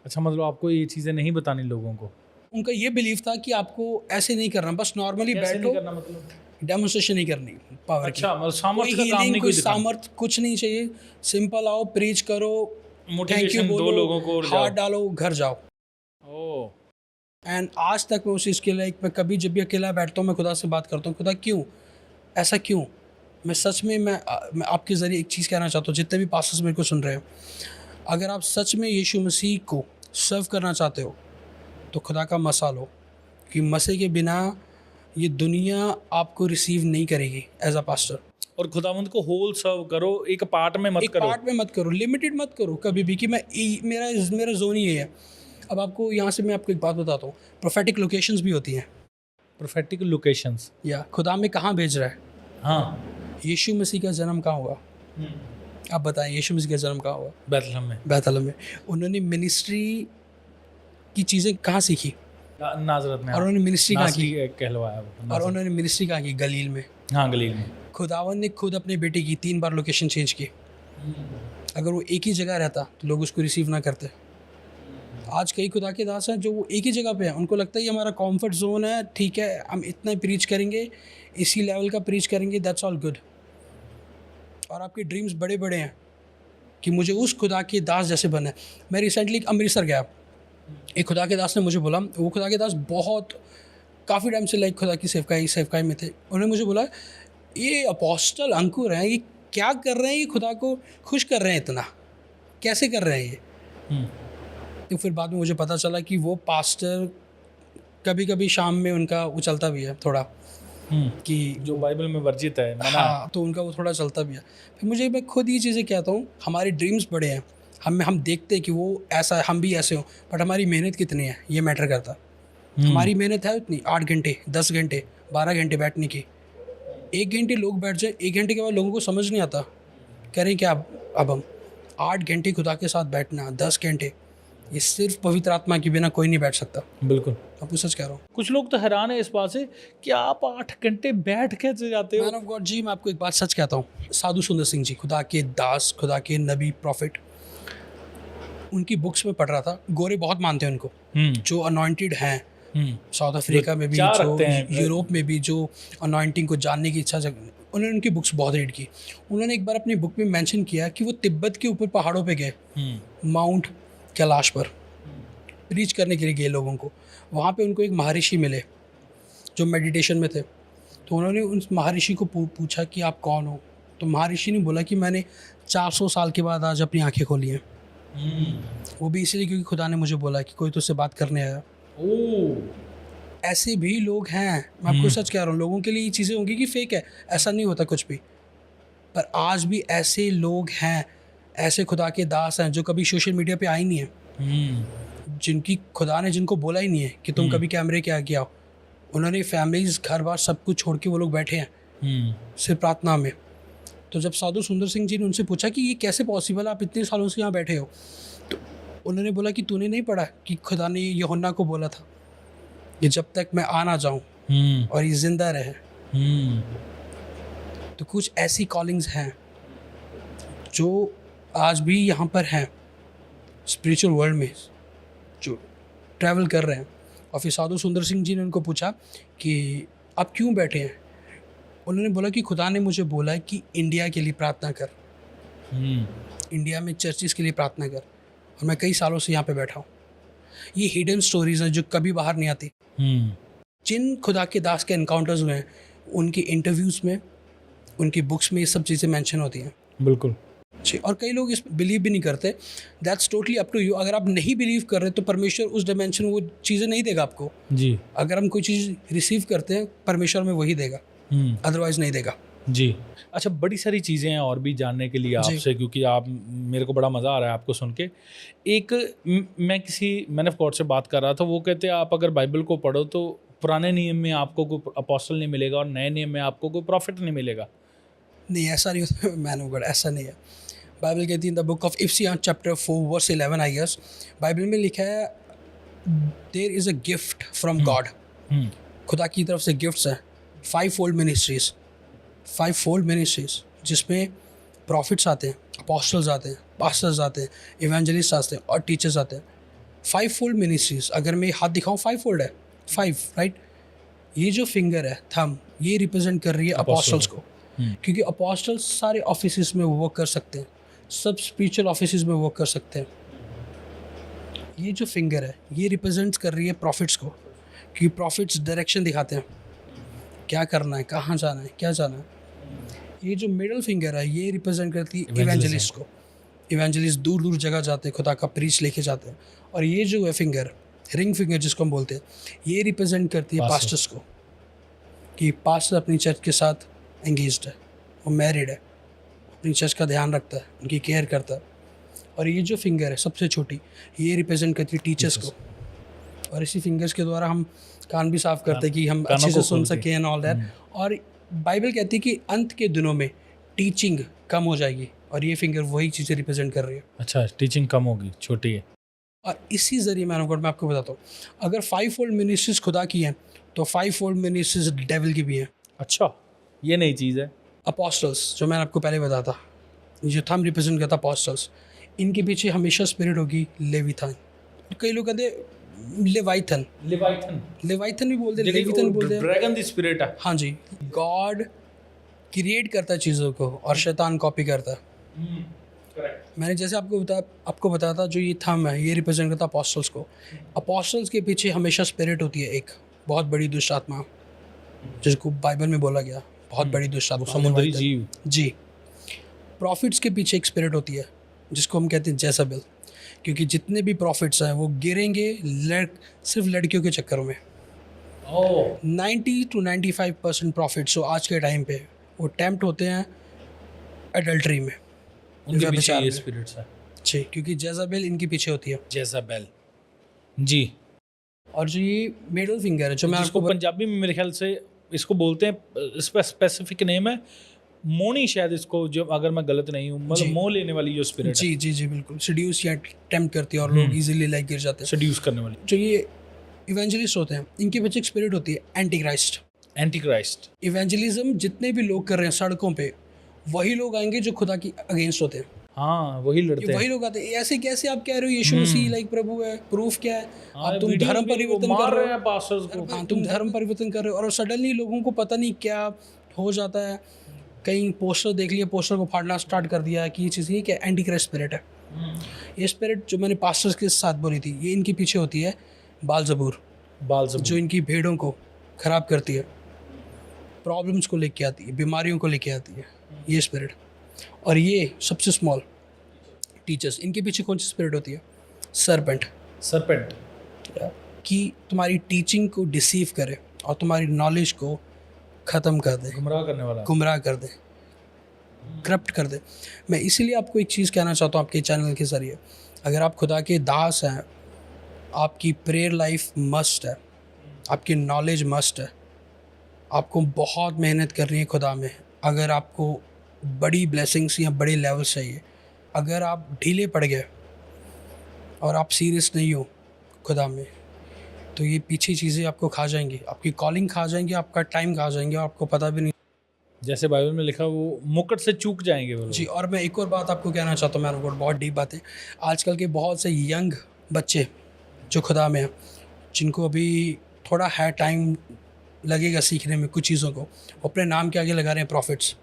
अच्छा, मतलब आपको ये चीज़ें नहीं बतानी लोगों को? उनका ये बिलीव था कि आपको ऐसे नहीं करना, बस नॉर्मली कैसे बैठो, नहीं करना मतलब? डेमोन्स्ट्रेशन नहीं करनी पावर की। अच्छा, मतलब सामर्थ्य कोई का काम healing, नहीं कोई कोई दिखाना। सामर्थ कुछ नहीं चाहिए। सिंपल आओ, प्रीच करो, थैंक यू मोटिवेशन दो बोलो, लोगों को और हाथ जाओ। डालो, घर जाओ। ओह! एंड आज तक मैं उस चीज़ के लिए, मैं कभी जब भी अकेला बैठता हूँ मैं खुदा से बात करता हूँ, खुदा क्यों ऐसा क्यों। मैं सच में मैं आपके ज़रिए एक चीज़ कहना चाहता हूँ, जितने भी पास्टर्स मेरे को सुन रहे हो, अगर आप सच में यीशु मसीह को सर्व करना चाहते हो तो खुदा का मसा लो, कि मसीह के बिना ये दुनिया आपको रिसीव नहीं करेगी एज अ पास्टर। और खुदावंद को होल सर्व करो, एक पार्ट में मत एक करो। पार्ट में मत करो, लिमिटेड मत करो कभी भी कि मेरा जोन ही ये है। अब आपको यहाँ से मैं आपको एक बात बताता हूँ, प्रोफेटिक लोकेशंस भी होती हैं। Prophetic locations. या खुदा में कहाँ भेज रहा है, हाँ। यीशु मसीह का जन्म कहाँ हुआ, आप बताएं यीशु मसीह का जन्म कहाँ हुआ, बैतलहम में। बैतलहम में। उन्होंने मिनिस्ट्री की चीज़ें कहाँ सीखी, नाजरत में। और उन्होंने मिनिस्ट्री कहाँ की, कहलवाया वो। और उन्होंने मिनिस्ट्री कहाँ की, गलील में। हाँ, गलील में। खुदावन ने खुद अपने बेटे की 3 बार लोकेशन चेंज की। अगर वो एक ही जगह रहता तो लोग उसको रिसीव ना करते। आज कई खुदा के दास हैं जो वो एक ही जगह पे हैं, उनको लगता है ये हमारा कंफर्ट जोन है, ठीक है हम इतना ही प्रीच करेंगे, इसी लेवल का प्रीच करेंगे, दैट्स ऑल गुड। और आपके ड्रीम्स बड़े बड़े हैं कि मुझे उस खुदा के दास जैसे बनना है। मैं रिसेंटली अमृतसर गया, एक खुदा के दास ने मुझे बोला, वो खुदा के दास बहुत काफ़ी टाइम से लाइक खुदा की सेवकाई में थे। उन्होंने मुझे बोला ये अपोस्टल अंकुर हैं, ये क्या कर रहे हैं, ये खुदा को खुश कर रहे हैं, इतना कैसे कर रहे हैं ये। तो फिर बाद में मुझे पता चला कि वो पास्टर कभी कभी शाम में उनका वो चलता भी है थोड़ा, कि जो बाइबल में वर्जित है, मना है। हाँ, तो उनका वो थोड़ा चलता भी है। फिर मैं खुद ये चीज़ें कहता हूँ, हमारे ड्रीम्स बड़े हैं, हम देखते हैं कि वो ऐसा है, हम भी ऐसे हों, बट हमारी मेहनत कितनी है ये मैटर करता है। हमारी मेहनत है उतनी 8 घंटे 10 घंटे 12 घंटे बैठने की। 1 घंटे लोग बैठ जाए, 1 घंटे के बाद लोगों को समझ नहीं आता, कह रहे हैं क्या अब हम 8 घंटे खुदा के साथ बैठना, 10 घंटे, ये सिर्फ पवित्र आत्मा के बिना कोई नहीं बैठ सकता। बिल्कुल, आपको सच कह रहा हूँ। कुछ लोग तो हैरान है इस बात से कि आप 8 घंटे बैठ कैसे जाते हो। मैन ऑफ गॉड जी, मैं आपको एक बात सच कहता हूँ, साधु सुंदर सिंह जी, खुदा के दास, खुदा के नबी, प्रॉफिट, उनकी बुक्स में पढ़ रहा था, गोरे बहुत मानते हैं उनको, जो अनॉइंटेड हैं, साउथ अफ्रीका में भी, जो यूरोप में भी, जो अनॉइंटिंग को जानने की इच्छा उन्होंने उनकी बुक्स बहुत रीड की। उन्होंने एक बार अपनी बुक में मेंशन किया कि वो तिब्बत के ऊपर पहाड़ों पे गए, माउंट कैलाश पर प्रीच करने के लिए गए लोगों को। वहाँ पे उनको एक महर्षि मिले जो मेडिटेशन में थे। तो उन्होंने उन महर्षि को पूछा कि आप कौन हो। तो महर्षि ने बोला कि मैंने 400 साल के बाद आज अपनी आंखें खोली हैं, वो भी इसलिए क्योंकि खुदा ने मुझे बोला कि कोई तुझसे बात करने आया। ऐसे भी लोग हैं, मैं आपको सच कह रहा हूँ। लोगों के लिए ये चीज़ें होंगी कि फेक है, ऐसा नहीं होता कुछ भी, पर आज भी ऐसे लोग हैं, ऐसे खुदा के दास हैं जो कभी सोशल मीडिया पे आए नहीं हैं, जिनकी खुदा ने जिनको बोला ही नहीं है कि तुम कभी कैमरे के आगे आओ। उन्होंने फैमिलीज, घर बार सब कुछ छोड़ के वो लोग बैठे हैं सिर्फ प्रार्थना में। तो जब साधु सुंदर सिंह जी ने उनसे पूछा कि ये कैसे पॉसिबल है, आप इतने सालों से यहाँ बैठे हो, तो उन्होंने बोला कि तूने नहीं पढ़ा कि खुदा ने यूहन्ना को बोला था कि जब तक मैं आ ना जाऊँ और ये जिंदा रहे। तो कुछ ऐसी कॉलिंग्स हैं जो आज भी यहाँ पर हैं स्पिरिचुअल वर्ल्ड में, जो ट्रैवल कर रहे हैं। और फिर साधु सुंदर सिंह जी ने उनको पूछा कि आप क्यों बैठे हैं। उन्होंने बोला कि खुदा ने मुझे बोला है कि इंडिया के लिए प्रार्थना कर, इंडिया में चर्चिस के लिए प्रार्थना कर, और मैं कई सालों से यहाँ पे बैठा हूँ। ये हिडन स्टोरीज हैं जो कभी बाहर नहीं आती। जिन खुदा के दास के एनकाउंटर्स हुए हैं, उनके इंटरव्यूज़ में, उनकी बुक्स में ये सब चीज़ें मेंशन होती हैं। बिल्कुल जी। और कई लोग इस बिलीव भी नहीं करते, that's totally up to you. अगर आप नहीं बिलीव कर रहे तो परमेश्वर उस डायमेंशन वो चीज़ें नहीं देगा आपको जी। अगर हम कोई चीज़ रिसीव करते हैं, परमेश्वर में वही देगा, अदरवाइज नहीं देगा जी। अच्छा, बड़ी सारी चीज़ें हैं और भी जानने के लिए आपसे, क्योंकि आप, मेरे को बड़ा मज़ा आ रहा है आपको सुन के। एक मैं किसी मैन ऑफ गॉड से बात कर रहा था, वो कहते हैं आप अगर बाइबल को पढ़ो तो पुराने नियम में आपको कोई अपोस्टल नहीं मिलेगा और नए नियम में आपको कोई प्रॉफिट नहीं मिलेगा। नहीं, ऐसा नहीं होता मैन ऑफ गॉड, ऐसा नहीं है। बाइबल कहती है in the book of Ephesians chapter 4 verse 11 I guess, Bible में लिखा है there is a gift from God, खुदा की तरफ से गिफ्ट्स हैं, 5 फोल्ड मिनिस्ट्रीज जिसमें प्रॉफिट्स आते हैं, अपोस्टल्स आते हैं, पास्टर्स आते हैं, इवेंजलिस्ट आते हैं और टीचर्स आते हैं। 5 फोल्ड मिनिस्ट्रीज, अगर मैं हाथ दिखाऊं 5 फोल्ड है, 5 राइट। ये जो फिंगर है थंब, ये रिप्रेजेंट कर रही है अपोस्टल्स को, क्योंकि अपोस्टल्स सारे ऑफिसेज में वर्क कर सकते हैं, सब स्पिरिचुअल ऑफिसेज में वर्क कर सकते हैं। ये जो फिंगर है ये रिप्रेजेंट कर रही है प्रॉफिट्स को, क्योंकि प्रॉफिट्स डायरेक्शन दिखाते हैं, क्या करना है, कहाँ जाना है, क्या जाना है। ये जो मिडल फिंगर है ये रिप्रेजेंट करती है इवेंजलिस्ट को, इवेंजलिस्ट दूर दूर जगह जाते हैं, खुदा का प्रीच लेके जाते हैं। और ये जो है फिंगर, रिंग फिंगर जिसको हम बोलते हैं, ये रिप्रेजेंट करती है पास्टर्स को, कि पास्टर अपनी चर्च के साथ एंगेज्ड है, वो मैरिड है, अपनी चर्च का ध्यान रखता है, उनकी केयर करता है। और ये जो फिंगर है सबसे छोटी, ये रिप्रेजेंट करती है टीचर्स को। और इसी फिंगर्स के द्वारा हम कान भी साफ करते हैं कि हम अच्छे से सुन सकें एंड ऑल दैट। और बाइबल कहती है कि अंत के दिनों में टीचिंग कम हो जाएगी, और ये फिंगर वही चीज़ें रिप्रेजेंट कर रही है। अच्छा, टीचिंग कम होगी, छोटी है। और इसी ज़रिए मैं आपको बताता हूँ, अगर 5 फोल्ड मिनिस्ट्रीज खुदा की हैं तो 5 फोल्ड मिनिस्ट्रीज डेविल की भी हैं। अच्छा, ये नई चीज़ है। अपोस्टल्स जो मैंने आपको पहले बताया था, जो थंब रिप्रेजेंट करता अपोस्टल्स, इनके पीछे हमेशा स्पिरिट होगी लेविथन। कई लोग कहते हैं लेवाइथन, लेवाइथन भी बोलते हैं, लेविथन भी बोलते हैं, ड्रैगन द स्पिरिट है। हाँ जी। गॉड क्रिएट करता है चीज़ों को और शैतान कॉपी करता है। मैंने जैसे आपको बताया था, जो ये थंब है ये रिप्रेजेंट करता है अपोस्टल्स को। अपोस्टल्स के पीछे हमेशा स्पिरिट होती है, एक बहुत बड़ी दुष्ट आत्मा, जिसको बाइबल में बोला गया बहुत बड़ी दुष्ट आत्मा, समुद्री जीव जी। प्रॉफिट्स के पीछे एक स्पिरिट होती है जिसको हम कहते हैं जेज़ाबेल, क्योंकि जितने भी प्रॉफिट्स हैं वो गिरेंगे सिर्फ लड़कियों के चक्करों में। 90 to 95% प्रॉफिट्स जो आज के टाइम पे वो टेम्प्ट होते हैं एडल्ट्री में, उनके पीछे ये स्पिरिट्स है जी, क्योंकि जेज़ाबेल इनके पीछे होती है। जेज़ाबेल जी। और जो ये मिडल फिंगर है जो मैं आपको पंजाबी में मेरे ख्याल से इसको बोलते हैं, इसका स्पेसिफिक नेम है मोनी शायद इसको, जो अगर मैं गलत नहीं हूँ, मतलब मोह लेने वाली जो स्पिरिट जी जी जी बिल्कुल, सेड्यूस या टेम्प्ट करती है और लोग इजीली लाइक गिर जाते हैं, सेड्यूस करने वाली। जो ये इवेंजलिस्ट होते हैं इनके पीछे एक स्पिरिट होती है anti Christ. Anti Christ evangelism जितने भी लोग कर रहे हैं सड़कों पे, वही लोग आएंगे जो खुदा की अगेंस्ट होते हैं। हाँ, वही लड़ते हैं, वही लोग आते हैं, ऐसे कैसे आप कह रहे हो यीशु मसीह लाइक प्रभु है, प्रूफ क्या है? आप तुम धर्म परिवर्तन कर रहे हो, पास्टर्स को। हाँ, तुम धर्म परिवर्तन कर रहे हो। और सडनली लोगों को पता नहीं क्या हो जाता है, कहीं पोस्टर देख लिया, पोस्टर को फाड़ना स्टार्ट कर दिया कि ये चीज़ ये क्या एंटी क्राइस्ट स्पिरिट है। ये स्पिरिट जो मैंने पास्टर्स के साथ बोली थी, ये इनके पीछे होती है बालजबूर, जो इनकी भेड़ों को ख़राब करती है, प्रॉब्लम्स को लेके आती है, बीमारियों को लेके आती है ये स्पिरिट। और ये सबसे स्मॉल टीचर्स, इनके पीछे कौन सी स्पिरिट होती है? सरपेंट कि तुम्हारी टीचिंग को डिसीव करे और तुम्हारी नॉलेज को ख़त्म कर दे, गुमराह कर दे, करप्ट कर दे। मैं इसीलिए आपको एक चीज़ कहना चाहता हूँ आपके चैनल के ज़रिए, अगर आप खुदा के दास हैं, आपकी प्रेयर लाइफ मस्ट है, आपकी नॉलेज मस्ट है, आपको बहुत मेहनत करनी है खुदा में। अगर आपको बड़ी ब्लेसिंग्स या बड़े लेवल्स चाहिए, अगर आप ढीले पड़ गए और आप सीरियस नहीं हो खुदा में, तो ये पीछे चीज़ें आपको खा जाएंगी, आपकी कॉलिंग खा जाएंगी, आपका टाइम खा जाएंगे और आपको पता भी नहीं, जैसे बाइबल में लिखा वो मुकुट से चूक जाएंगे वो जी। और मैं एक और बात आपको कहना चाहता हूँ, मैं बहुत डीप बात है, आजकल के बहुत से यंग बच्चे जो खुदा में हैं, जिनको अभी थोड़ा है टाइम लगेगा सीखने में कुछ चीज़ों को, अपने नाम के आगे लगा रहे हैं प्रॉफिट्स,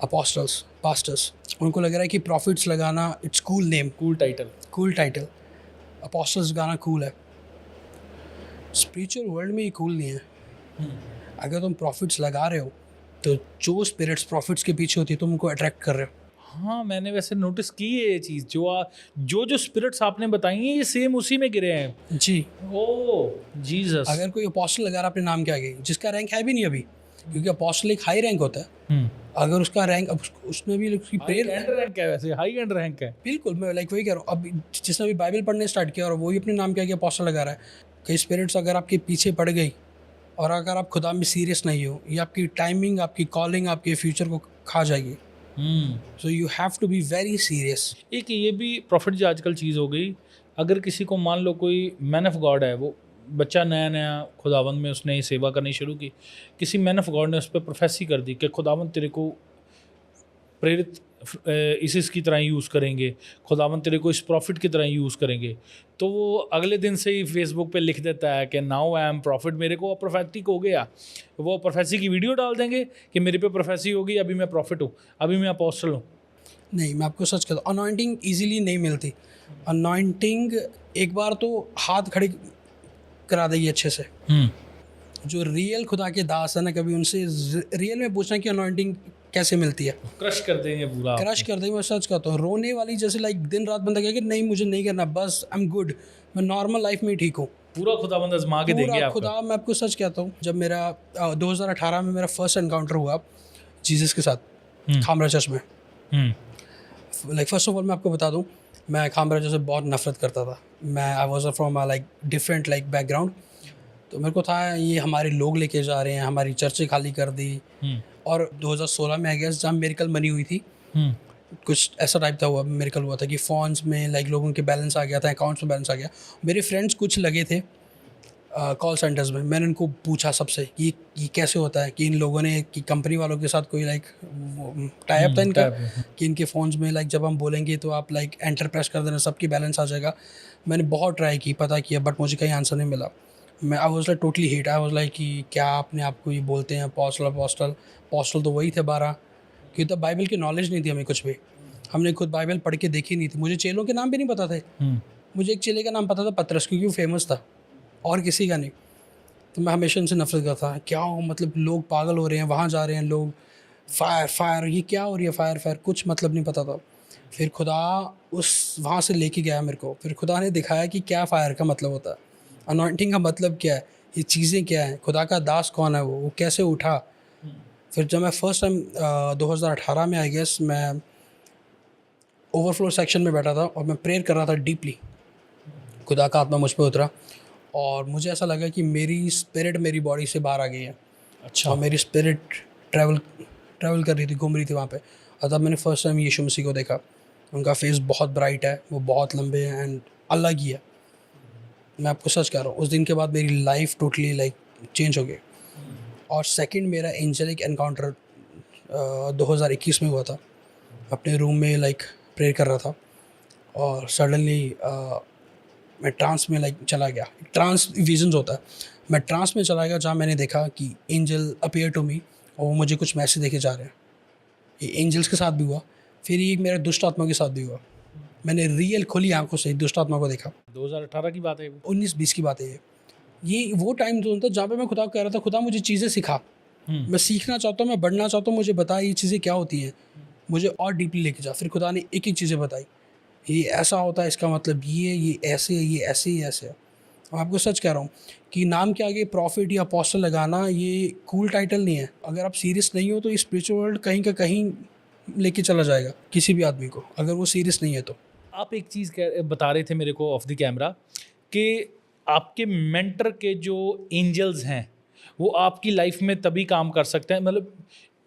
अपोस्टल्स, पास्टर्स। उनको लग रहा है कि प्रॉफिट्स लगाना it's cool name, cool title. Apostles गाना कूल है, स्पिरिचुअल वर्ल्ड में ये कूल नहीं है। अगर तुम प्रॉफिट्स लगा रहे हो तो जो स्पिरिट्स प्रॉफिट्स के पीछे होती है तुम उनको अट्रैक्ट कर रहे हो। हाँ, मैंने वैसे नोटिस की है ये चीज़, जो स्पिरिट्स आपने बताई हैं ये सेम उसी में गिरे हैं जी। ओह जीसस। अगर कोई अपोस्टल लगा रहा अपने नाम के आगे, जिसका रैंक है भी नहीं अभी, क्योंकि अपोस्टल एक हाई रैंक होता है, अगर उसका रैंक उसमें भी उसकी प्रेयर रैंक है, वैसे हाई एंड रैंक है। बिल्कुल, मैं लाइक वही कह रहा हूँ। अब जिसने भी बाइबल पढ़ने स्टार्ट किया और वही अपने नाम के आगे अपोस्टल लगा रहा है, कई स्पिरिट्स अगर आपके पीछे पड़ गई और अगर आप खुदा में सीरियस नहीं हो, ये आपकी टाइमिंग, आपकी कॉलिंग, आपके फ्यूचर को खा जाएगी। So you have to be very serious. एक ये भी प्रॉफिट जो आजकल चीज़ हो गई अगर किसी को मान लो कोई मैन ऑफ गॉड है, वो बच्चा नया नया खुदावंद में उसने सेवा करनी शुरू की, किसी मैन ऑफ गॉड ने उस पर प्रोफेसी कर दी कि खुदावंद तेरे को प्रेरित इसकी तरह यूज़ करेंगे, खुदावंद तेरे को इस प्रॉफिट की तरह यूज़ करेंगे, तो वो अगले दिन से ही फेसबुक पे लिख देता है कि नाउ आई एम प्रॉफिट, मेरे को प्रोफेटिक हो गया। वो प्रोफेसी की वीडियो डाल देंगे कि मेरे पे प्रोफेसी होगी, अभी मैं प्रॉफिट हूँ, अभी मैं अपोस्टल हूँ। नहीं, मैं आपको सच कहता हूँ, अनॉइंटिंग ईजिली नहीं मिलती। अनॉइंटिंग एक बार तो हाथ खड़े करा देगी अच्छे से। जो रियल खुदा के दास है ना, कभी उनसे रियल में पूछना कि अनॉइंटिंग कैसे मिलती है, क्रश कर देंगे पूरा, क्रश कर देंगे। मैं सच कहता हूँ, रोने वाली जैसे लाइक दिन रात बंदा कहे कि नहीं मुझे नहीं करना, बस आई एम गुड, मैं नॉर्मल लाइफ में ठीक हूँ, पूरा खुदावंद आजमा के देंगे पूरा आपको। खुदा। मैं आपको सच कहता हूँ, जब मेरा 2018 में मेरा फर्स्ट एनकाउंटर हुआ जीसस के साथ खामरा चर्च में। लाइक फर्स्ट ऑफ ऑल मैं आपको बता दूँ, मैं खामरा चर्च से बहुत नफरत करता था। मैं I was from like different like background, तो मेरे को था ये हमारे लोग लेके जा रहे हैं, हमारी चर्चें खाली कर दी। और 2016 में आई गेस जहाँ मेरिकल मनी हुई थी, कुछ ऐसा टाइप था, हुआ मेरिकल हुआ था कि फ़ोन्स में लाइक लोगों के बैलेंस आ गया था, अकाउंट्स में बैलेंस आ गया। मेरे फ्रेंड्स कुछ लगे थे कॉल सेंटर्स में। मैंने उनको पूछा सबसे कि ये कैसे होता है, कि इन लोगों ने कि कंपनी वालों के साथ कोई लाइक टाई अप था इनका, कि इनके फ़ोन्स में लाइक जब हम बोलेंगे तो आप लाइक एंटर प्रेस कर देना, सबकी बैलेंस आ जाएगा। मैंने बहुत ट्राई की, पता किया, बट मुझे कहीं आंसर नहीं मिला। मैं I was like totally hate, I was like कि क्या अपने आप को ये बोलते हैं अपोस्टल तो वही थे 12, क्योंकि तब बाइबल की नॉलेज नहीं थी हमें कुछ भी। हमने खुद बाइबल पढ़ के देखी नहीं थी। मुझे चेलों के नाम भी नहीं पता थे। मुझे एक चेले का नाम पता था, पतरस, क्योंकि वो फेमस था, और किसी का नहीं। तो मैं हमेशा उनसे नफरत करता, क्या हो मतलब लोग पागल हो रहे हैं, वहाँ जा रहे हैं लोग, फायर ये क्या हो रही है, फायर कुछ मतलब नहीं पता था। फिर खुदा उस वहाँ से लेके गया मेरे को, फिर खुदा ने दिखाया कि क्या फायर का मतलब होता है, अनॉइंटिंग का मतलब क्या है, ये चीज़ें क्या हैं, खुदा का दास कौन है, वो कैसे उठा। फिर जब मैं फर्स्ट टाइम 2018 में आई गेस मैं ओवरफ्लो सेक्शन में बैठा था और मैं प्रेयर कर रहा था डीपली, खुदा का आत्मा मुझ पर उतरा और मुझे ऐसा लगा कि मेरी स्पिरिट मेरी बॉडी से बाहर आ गई है। अच्छा। और मेरी स्पिरिट ट्रैवल कर रही थी, घूम रही थी वहाँ पे। और तब मैंने फर्स्ट टाइम यीशु मसीह को देखा। उनका फेस बहुत ब्राइट है, वो बहुत लंबे हैं एंड अलग ही है। मैं आपको सच कह रहा हूँ, उस दिन के बाद मेरी लाइफ टोटली लाइक चेंज हो गई। और सेकंड मेरा एंजेलिक एनकाउंटर 2021 में हुआ था। अपने रूम में लाइक प्रेयर कर रहा था और सडनली मैं ट्रांस में लाइक चला गया। ट्रांस विजन्स होता है, मैं ट्रांस में चला गया जहाँ मैंने देखा कि एंजल अपीयर टू मी और वो मुझे कुछ मैसेज देके जा रहे हैं। ये एंजल्स के साथ भी हुआ, फिर ये मेरे दुष्ट आत्मा के साथ भी हुआ। मैंने रियल खुली आंखों से दुष्ट आत्मा को देखा। 2018 की बात है, 19-20 की बात है ये वो टाइम जो था जहाँ पे मैं खुदा को कह रहा था, खुदा मुझे चीज़ें सिखा, मैं सीखना चाहता हूँ, मैं बढ़ना चाहता हूँ, मुझे बता ये चीज़ें क्या होती हैं, मुझे और डीपली लेके जा। फिर खुदा ने एक एक चीज़ें बताई, ये ऐसा होता है, इसका मतलब ये ऐसे है, ये ऐसे ही ऐसे है। मैं आपको सच कह रहा हूँ कि नाम के आगे प्रॉफिट या अपोस्टल लगाना ये कूल टाइटल नहीं है। अगर आप सीरियस नहीं हो तो स्पिरिचुअल वर्ल्ड कहीं का कहीं लेके चला जाएगा किसी भी आदमी को, अगर वो सीरियस नहीं है तो। आप एक चीज़ बता रहे थे मेरे को ऑफ द कैमरा कि आपके मेंटर के जो एंजल्स हैं वो आपकी लाइफ में तभी काम कर सकते हैं, मतलब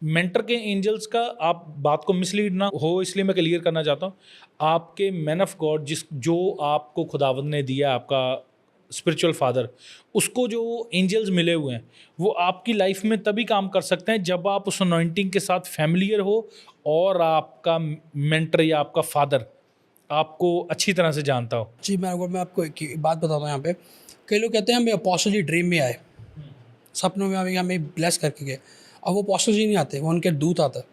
मेंटर के एंजल्स का, आप बात को मिसलीड ना हो इसलिए मैं क्लियर करना चाहता हूँ। आपके मैन ऑफ गॉड जो आपको खुदावंद ने दिया, आपका स्पिरिचुअल फादर, उसको जो एंजल्स मिले हुए हैं वो आपकी लाइफ में तभी काम कर सकते हैं जब आप उस अनॉइंटिंग के साथ फैमिलियर हो और आपका मेंटर या आपका फादर आपको अच्छी तरह से जानता हो। जी, मैं आपको एक बात बताता हूँ यहाँ पे। कई लोग कहते हैं हमें अपोस्टल जी ड्रीम में आए, सपनों में हमें ब्लेस करके गए। अब वो अपोस्टल जी नहीं आते, वो उनके दूत आता है,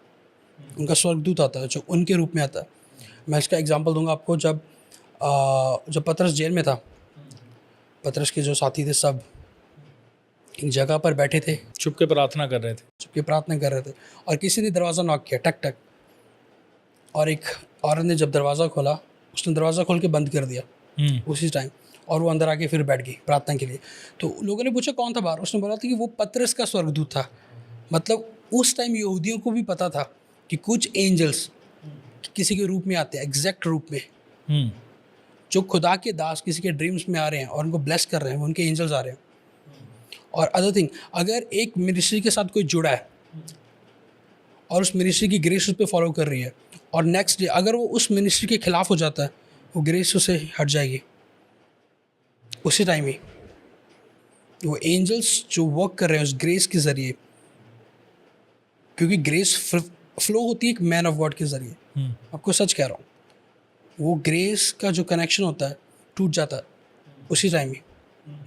उनका स्वर्गदूत आता है जो उनके रूप में आता है। मैं इसका एग्जांपल दूंगा आपको। जब पतरस जेल में था, पतरस के जो साथी थे सब एक जगह पर बैठे थे, छुप के प्रार्थना कर रहे थे और किसी ने दरवाज़ा नॉक किया, टक टक, और एक औरत ने जब दरवाज़ा खोला, उसने दरवाज़ा खोल के बंद कर दिया उसी टाइम, और वो अंदर आके फिर बैठ गई प्रार्थना के लिए। तो लोगों ने पूछा कौन था बाहर, उसने बोला था कि वो पतरस का स्वर्गदूत था। मतलब उस टाइम यहूदियों को भी पता था कि कुछ एंजल्स किसी के रूप में आते हैं, एग्जैक्ट रूप में, जो खुदा के दास किसी के ड्रीम्स में आ रहे हैं और उनको ब्लेस कर रहे हैं, उनके एंजल्स आ रहे हैं। और अदर थिंग, अगर एक मिनिस्ट्री के साथ कोई जुड़ा है और उस मिनिस्ट्री की ग्रेस उस पर फॉलो कर रही है और नेक्स्ट डे अगर वो उस मिनिस्ट्री के खिलाफ हो जाता है, वो ग्रेस उसे हट जाएगी। उसी टाइम ही वो एंजल्स जो वर्क कर रहे हैं उस ग्रेस के ज़रिए, क्योंकि ग्रेस फ्लो होती है एक मैन ऑफ गॉड के ज़रिए, आपको सच कह रहा हूँ, वो ग्रेस का जो कनेक्शन होता है टूट जाता है उसी टाइम ही,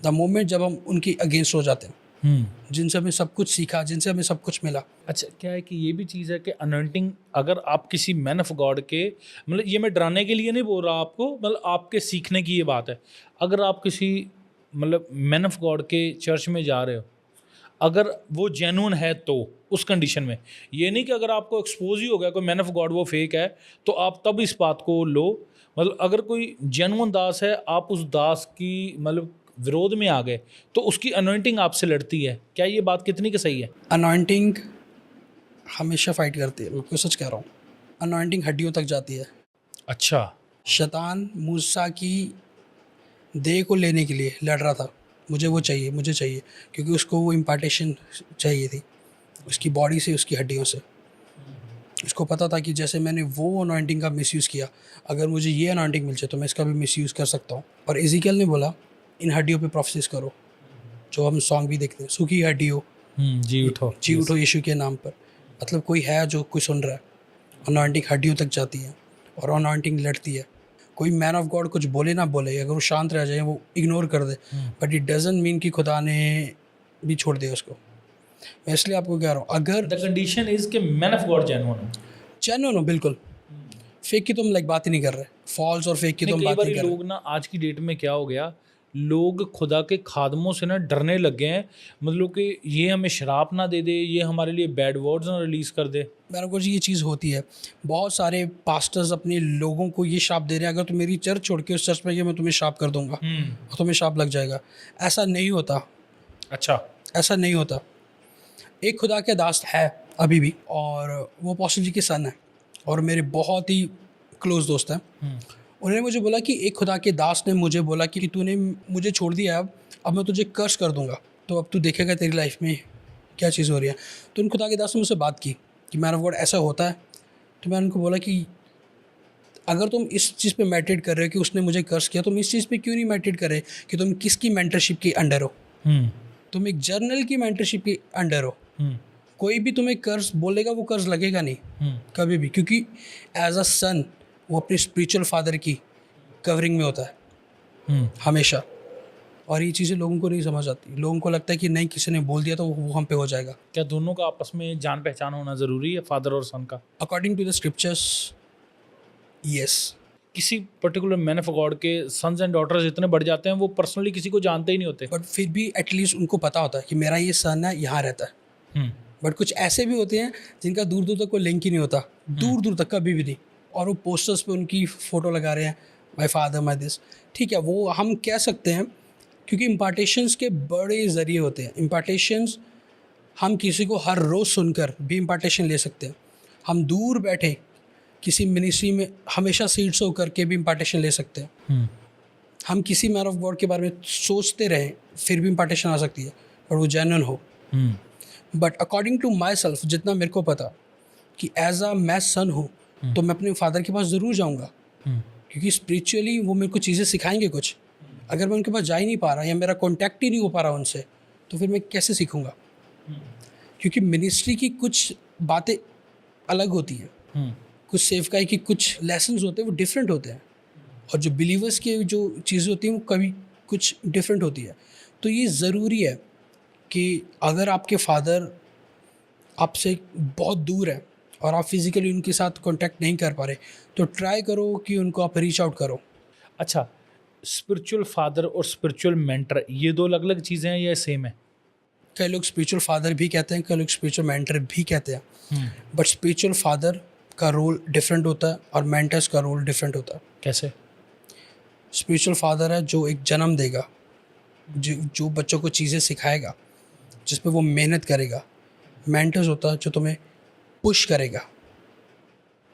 द मोमेंट जब हम उनके अगेंस्ट हो जाते हैं, जिनसे हमें सब कुछ सीखा, जिनसे हमें सब कुछ मिला। अच्छा, क्या है कि ये भी चीज़ है कि अनॉइंटिंग अगर आप किसी मैन ऑफ गॉड के, मतलब ये मैं डराने के लिए नहीं बोल रहा आपको, मतलब आपके सीखने की ये बात है, अगर आप किसी मतलब मैन ऑफ गॉड के चर्च में जा रहे हो, अगर वो जेन्युइन है तो उस कंडीशन में, ये नहीं कि अगर आपको एक्सपोज ही हो गया कोई मैन ऑफ गॉड वो फेक है तो आप तब इस बात को लो, मतलब अगर कोई जेन्युइन दास है, आप उस दास की मतलब विरोध में आ गए तो उसकी अनॉइंटिंग आपसे लड़ती है, क्या ये बात कितनी की सही है? अनॉइंटिंग हमेशा फाइट करती है, मैं आपको सच कह रहा हूँ, अनॉइंटिंग हड्डियों तक जाती है। अच्छा, शैतान मूसा की देह को लेने के लिए लड़ रहा था, मुझे वो चाहिए, मुझे चाहिए, क्योंकि उसको वो इम्पार्टेशन चाहिए थी उसकी बॉडी से, उसकी हड्डियों से। उसको पता था कि जैसे मैंने वो अनॉइंटिंग का मिसयूज़ किया, अगर मुझे ये अनॉइंटिंग मिल जाए तो मैं इसका भी मिसयूज़ कर सकता हूँ। और इज़ीकियल ने बोला इन हड्डियों पे प्रोफेसिस करो, जो हम सॉन्ग भी देखते हैं, सूखी हड्डियों जी उठो, जी उठो यीशु के नाम पर। मतलब कोई है जो कोई सुन रहा है, अनॉइंटिंग हड्डियों तक जाती है और अनॉइंटिंग लड़ती है। कोई मैन ऑफ गॉड कुछ बोले ना बोले, अगर वो शांत रह जाए, वो इग्नोर कर दे, बट इट डजंट मीन कि खुदा ने भी छोड़ दिया उसको। मैं इसलिए आपको कह रहा हूँ, अगर द कंडीशन इज कि मैन ऑफ गॉड जेन्युइन हो। जेन्युइन हो, बिल्कुल फेक की तो हम लाइक बात ही नहीं कर रहे, फॉल्स और फेक की तो हम कई बात बार नहीं कर रहे। लोग ना आज की डेट में क्या हो गया, लोग खुदा के खादमों से ना डरने लग गए हैं, मतलब कि ये हमें शराब ना दे दे, ये हमारे लिए बैड वर्ड्स ना रिलीज़ कर दे। मेरे को जी ये चीज़ होती है, बहुत सारे पास्टर्स अपने लोगों को ये शाप दे रहे हैं, अगर तुम मेरी चर्च छोड़ के उस चर्च में गए मैं तुम्हें शाप कर दूंगा और तुम्हें शाप लग जाएगा। ऐसा नहीं होता, अच्छा, ऐसा नहीं होता। एक खुदा के दास है अभी भी, और वो अपोस्टल जी के सन है और मेरे बहुत ही क्लोज दोस्त हैं। उन्होंने मुझे बोला कि एक खुदा के दास ने मुझे बोला कि तूने मुझे छोड़ दिया, अब मैं तुझे कर्स कर दूंगा, तो अब तू देखेगा तेरी लाइफ में क्या चीज़ हो रही है। तो उन खुदा के दास ने मुझसे बात की कि मैन ऑफ गॉड ऐसा होता है। तो मैं उनको बोला कि अगर तुम इस चीज़ पे मेडिटेट कर रहे हो कि उसने मुझे कर्स किया, तुम इस चीज़ पे क्यों नहीं मेडिटेट कर रहे कि तुम किसकी मेंटरशिप के अंडर हो। तुम एक जर्नल की मेंटरशिप के अंडर हो। कोई भी तुम्हें कर्ज बोलेगा वो कर्ज लगेगा नहीं कभी भी, क्योंकि एज अ सन वो अपने स्पिरिचुअल फादर की कवरिंग में होता है हमेशा। और ये चीज़ें लोगों को नहीं समझ आती, लोगों को लगता है कि नहीं किसी ने बोल दिया तो वो हम पे हो जाएगा। क्या दोनों का आपस में जान पहचान होना ज़रूरी है, फादर और सन का? According to the scriptures yes. किसी पर्टिकुलर मैन ऑफ गॉड के सन्स एंड डॉटर्स इतने बढ़ जाते हैं वो पर्सनली किसी को जानते ही नहीं होते, बट फिर भी एटलीस्ट उनको पता होता है कि मेरा ये सन है, यहाँ रहता है। बट कुछ ऐसे भी होते हैं जिनका दूर दूर तक कोई लिंक ही नहीं होता, दूर दूर तक कभी भी नहीं, और वो पोस्टर्स पे उनकी फ़ोटो लगा रहे हैं, माई फादर माई दिस। ठीक है, वो हम कह सकते हैं क्योंकि इम्पार्टेशंस के बड़े ज़रिए होते हैं। इम्पार्टेशंस हम किसी को हर रोज़ सुनकर भी इम्पार्टेशन ले सकते हैं। हम दूर बैठे किसी मिनिस्ट्री में हमेशा सीट्स होकर के भी इम्पार्टेशन ले सकते हैं। हम किसी मैन ऑफ गॉड के बारे में सोचते रहें फिर भी इम्पार्टेशन आ सकती है, और वो जेन्युइन हो। But according to myself, जितना मेरे को पता कि एज अ मैं सन हूँ तो मैं अपने फादर के पास ज़रूर जाऊँगा, क्योंकि स्पिरिचुअली वो मेरे को चीज़ें सिखाएंगे कुछ। अगर मैं उनके पास जा ही नहीं पा रहा या मेरा कॉन्टैक्ट ही नहीं हो पा रहा उनसे, तो फिर मैं कैसे सीखूँगा? क्योंकि मिनिस्ट्री की कुछ बातें अलग होती हैं, कुछ सेवकाई की कुछ लेसन्स होते हैं वो डिफरेंट होते हैं, और जो बिलीवर्स की जो चीज़ें होती हैं वो कभी कुछ डिफरेंट होती है। तो ये ज़रूरी है कि अगर आपके फादर आपसे बहुत दूर है और आप फिज़िकली उनके साथ कांटेक्ट नहीं कर पा रहे, तो ट्राई करो कि उनको आप रीच आउट करो। अच्छा, स्पिरिचुअल फादर और स्पिरिचुअल मेंटर ये दो अलग अलग चीज़ें हैं या सेम है? कई लोग स्पिरिचुअल फादर भी कहते हैं, कई लोग स्पिरिचुअल मेंटर भी कहते हैं, बट स्पिरिचुअल फादर का रोल डिफरेंट होता है और मेंटर्स का रोल डिफरेंट होता है। कैसे? स्पिरिचुअल फादर है जो एक जन्म देगा, जो बच्चों को चीज़ें सिखाएगा, जिस पे वो मेहनत करेगा। मेंटर्स होता है जो तुम्हें पुश करेगा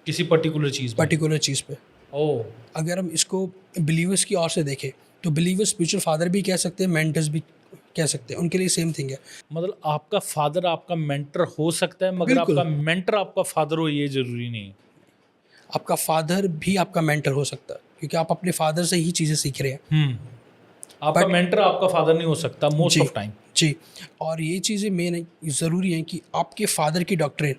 किसी पर्टिकुलर चीज़ पे। ओह, अगर हम इसको बिलीवर्स की ओर से देखें तो बिलीवर्स स्पिरिचुअल फादर भी कह सकते हैं, मेंटर्स भी कह सकते हैं, उनके लिए सेम थिंग है। मतलब आपका फादर आपका मेंटर हो सकता है, मगर बिल्कुल। आपका मेंटर आपका फादर हो ये ज़रूरी नहीं है। आपका फादर भी आपका मेंटर हो सकता है, क्योंकि आप अपने फादर से ही चीज़ें सीख रहे हैं। आपका मेंटर आपका फादर नहीं हो सकता मोस्ट जी ऑफ टाइम। जी। और ये चीज़ें मेन ज़रूरी हैं कि आपके फादर की डॉक्ट्रिन,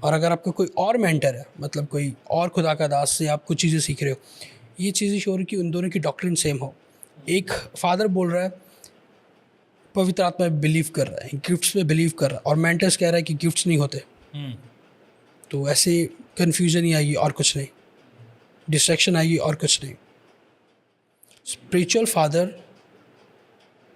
और अगर आपका कोई और मेंटर है, मतलब कोई और खुदा का दास से आप कुछ चीज़ें सीख रहे हो, ये चीज़ें श्योर कि उन दोनों की डॉक्ट्रिन सेम हो। एक फादर बोल रहा है पवित्र आत्मा में बिलीव कर रहा है, गिफ्ट्स में बिलीव कर रहा है, और मेंटर्स कह रहा है कि गिफ्ट्स नहीं होते, तो ऐसे कन्फ्यूजन ही आएगी और कुछ नहीं, डिस्ट्रैक्शन आएगी और कुछ नहीं। स्पिरिचुअल फादर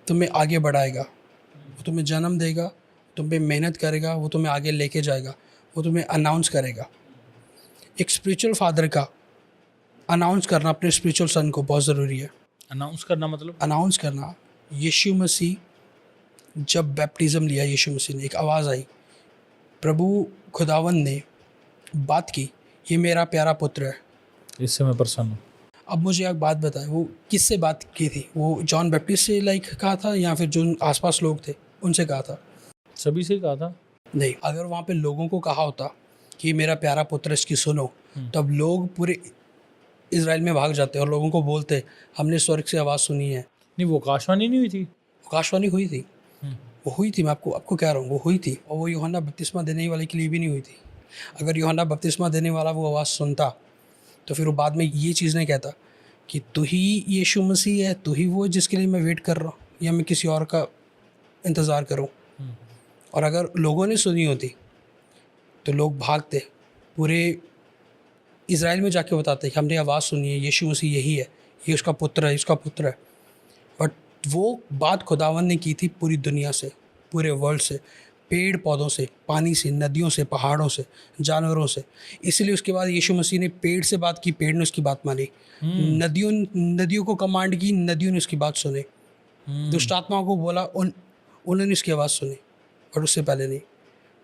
तुम्हें आगे बढ़ाएगा, वो तुम्हें जन्म देगा, तुम पे मेहनत करेगा, वो तुम्हें आगे लेके जाएगा, वो तुम्हें अनाउंस करेगा। एक स्पिरिचुअल फादर का अनाउंस करना अपने स्पिरिचुअल सन को बहुत ज़रूरी है। अनाउंस करना मतलब अनाउंस करना, यीशु मसीह जब बैप्टिज़म लिया, यीशु मसीह ने, एक आवाज़ आई, प्रभु खुदावंद ने बात की, ये मेरा प्यारा पुत्र है, इससे मैं प्रसन्न हूँ। अब मुझे एक बात बताएं, वो किससे बात की थी? वो जॉन बैप्टिस्ट से कहा था, या फिर जो आसपास लोग थे उनसे कहा था? सभी से ही कहा था। नहीं, अगर वहाँ पे लोगों को कहा होता कि मेरा प्यारा पुत्र इसकी सुनो, तब लोग पूरे इज़राइल में भाग जाते और लोगों को बोलते हमने स्वर्ग से आवाज़ सुनी है। नहीं, वो आकाशवाणी नहीं हुई थी। आकाशवाणी हुई थी, वो हुई थी, मैं आपको कह रहा हूँ, वो हुई थी, और वो यूहन्ना बपतिस्मा देने वाले के लिए भी नहीं हुई थी। अगर यूहन्ना बपतिस्मा देने वाला वो आवाज़ सुनता, तो फिर वो बाद में ये चीज़ नहीं कहता कि तू ही यीशु मसीह है, तू ही वो जिसके लिए मैं वेट कर रहा हूँ, या मैं किसी और का इंतज़ार करूँ। और अगर लोगों ने सुनी होती तो लोग भागते, पूरे इज़राइल में जाके बताते कि हमने आवाज़ सुनी है, यीशु मसीह यही है, ये उसका पुत्र है, इसका पुत्र है। बट वो बात खुदावन ने की थी पूरी दुनिया से, पूरे वर्ल्ड से, पेड़ पौधों से, पानी से, नदियों से, पहाड़ों से, जानवरों से। इसलिए उसके बाद यीशु मसीह ने पेड़ से बात की, पेड़ ने उसकी बात मानी। नदियों को कमांड की, नदियों ने उसकी बात सुनी। दुष्ट आत्माओं को बोला, उन्होंने उसकी आवाज़ सुनी, और उससे पहले नहीं।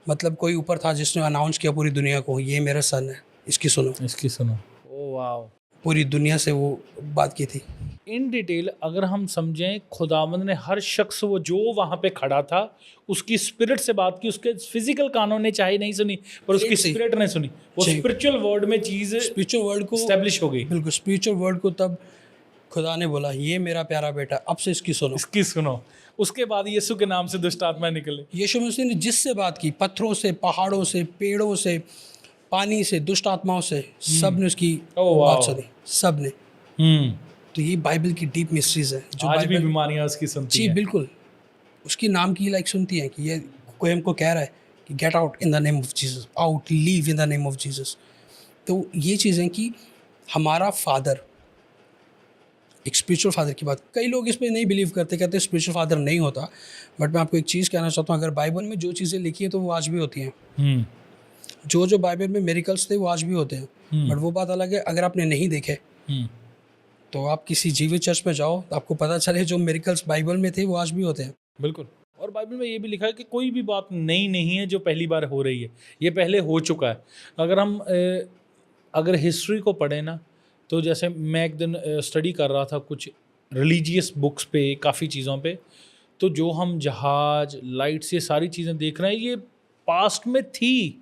मतलब कोई ऊपर था जिसने अनाउंस किया पूरी दुनिया को, ये मेरा सन है, इसकी सुनो, इसकी सुनो। Oh wow. पूरी दुनिया से वो बात की थी। इन डिटेल अगर हम समझें, खुदावंद ने हर शख्स वो जो वहाँ पे खड़ा था उसकी स्पिरिट से बात की। उसके फिजिकल कानों ने चाहे नहीं सुनी, पर उसकी स्पिरिट ने सुनी। वो स्पिरिचुअल वर्ल्ड में चीज़, स्पिरिचुअल वर्ल्ड को एस्टेब्लिश हो गई। बिल्कुल, स्पिरिचुअल वर्ल्ड को तब खुदा ने बोला, ये मेरा प्यारा बेटा, अब से इसकी सुनो, इसकी सुनो। उसके बाद यीशु के नाम से दुष्ट आत्मा निकले। यीशु मसीह ने जिससे बात की, पत्थरों से, पहाड़ों से, पेड़ों से, पानी से, दुष्ट आत्माओं से, सब ने उसकी बात सुनी, सब ने। तो ये बाइबल की डीप मिस्ट्रीज है जो आज भी बीमारियां उसकी सुनती जी हैं। बिल्कुल, उसकी नाम की सुनती हैं कि ये कोई हमको कह रहा है कि get out in the name of Jesus, out, leave in the name of Jesus. तो ये चीज़ें कि हमारा फादर, एक स्पिरिचुअल फादर की बात, कई लोग इस पर नहीं बिलीव करते, कहते स्पिरिचुअल फादर नहीं होता। बट मैं आपको एक चीज़ कहना चाहता हूँ, अगर बाइबल में जो चीज़ें लिखी हैं तो वो आज भी होती हैं। जो बाइबल में मिरेकल्स थे वो आज भी होते हैं। बट वो बात अलग है, अगर आपने नहीं देखे तो आप किसी जीवित चर्च में जाओ तो आपको पता चले जो मिरेकल्स बाइबल में थे वो आज भी होते हैं। बिल्कुल। और बाइबल में ये भी लिखा है कि कोई भी बात नई नहीं है जो पहली बार हो रही है, ये पहले हो चुका है। अगर हम अगर हिस्ट्री को पढ़ें ना, तो जैसे मैं एक दिन स्टडी कर रहा था कुछ रिलीजियस बुक्स पे, काफ़ी चीज़ों पे, तो जो हम जहाज, लाइट्स, ये सारी चीज़ें देख रहे हैं, ये पास्ट में थी।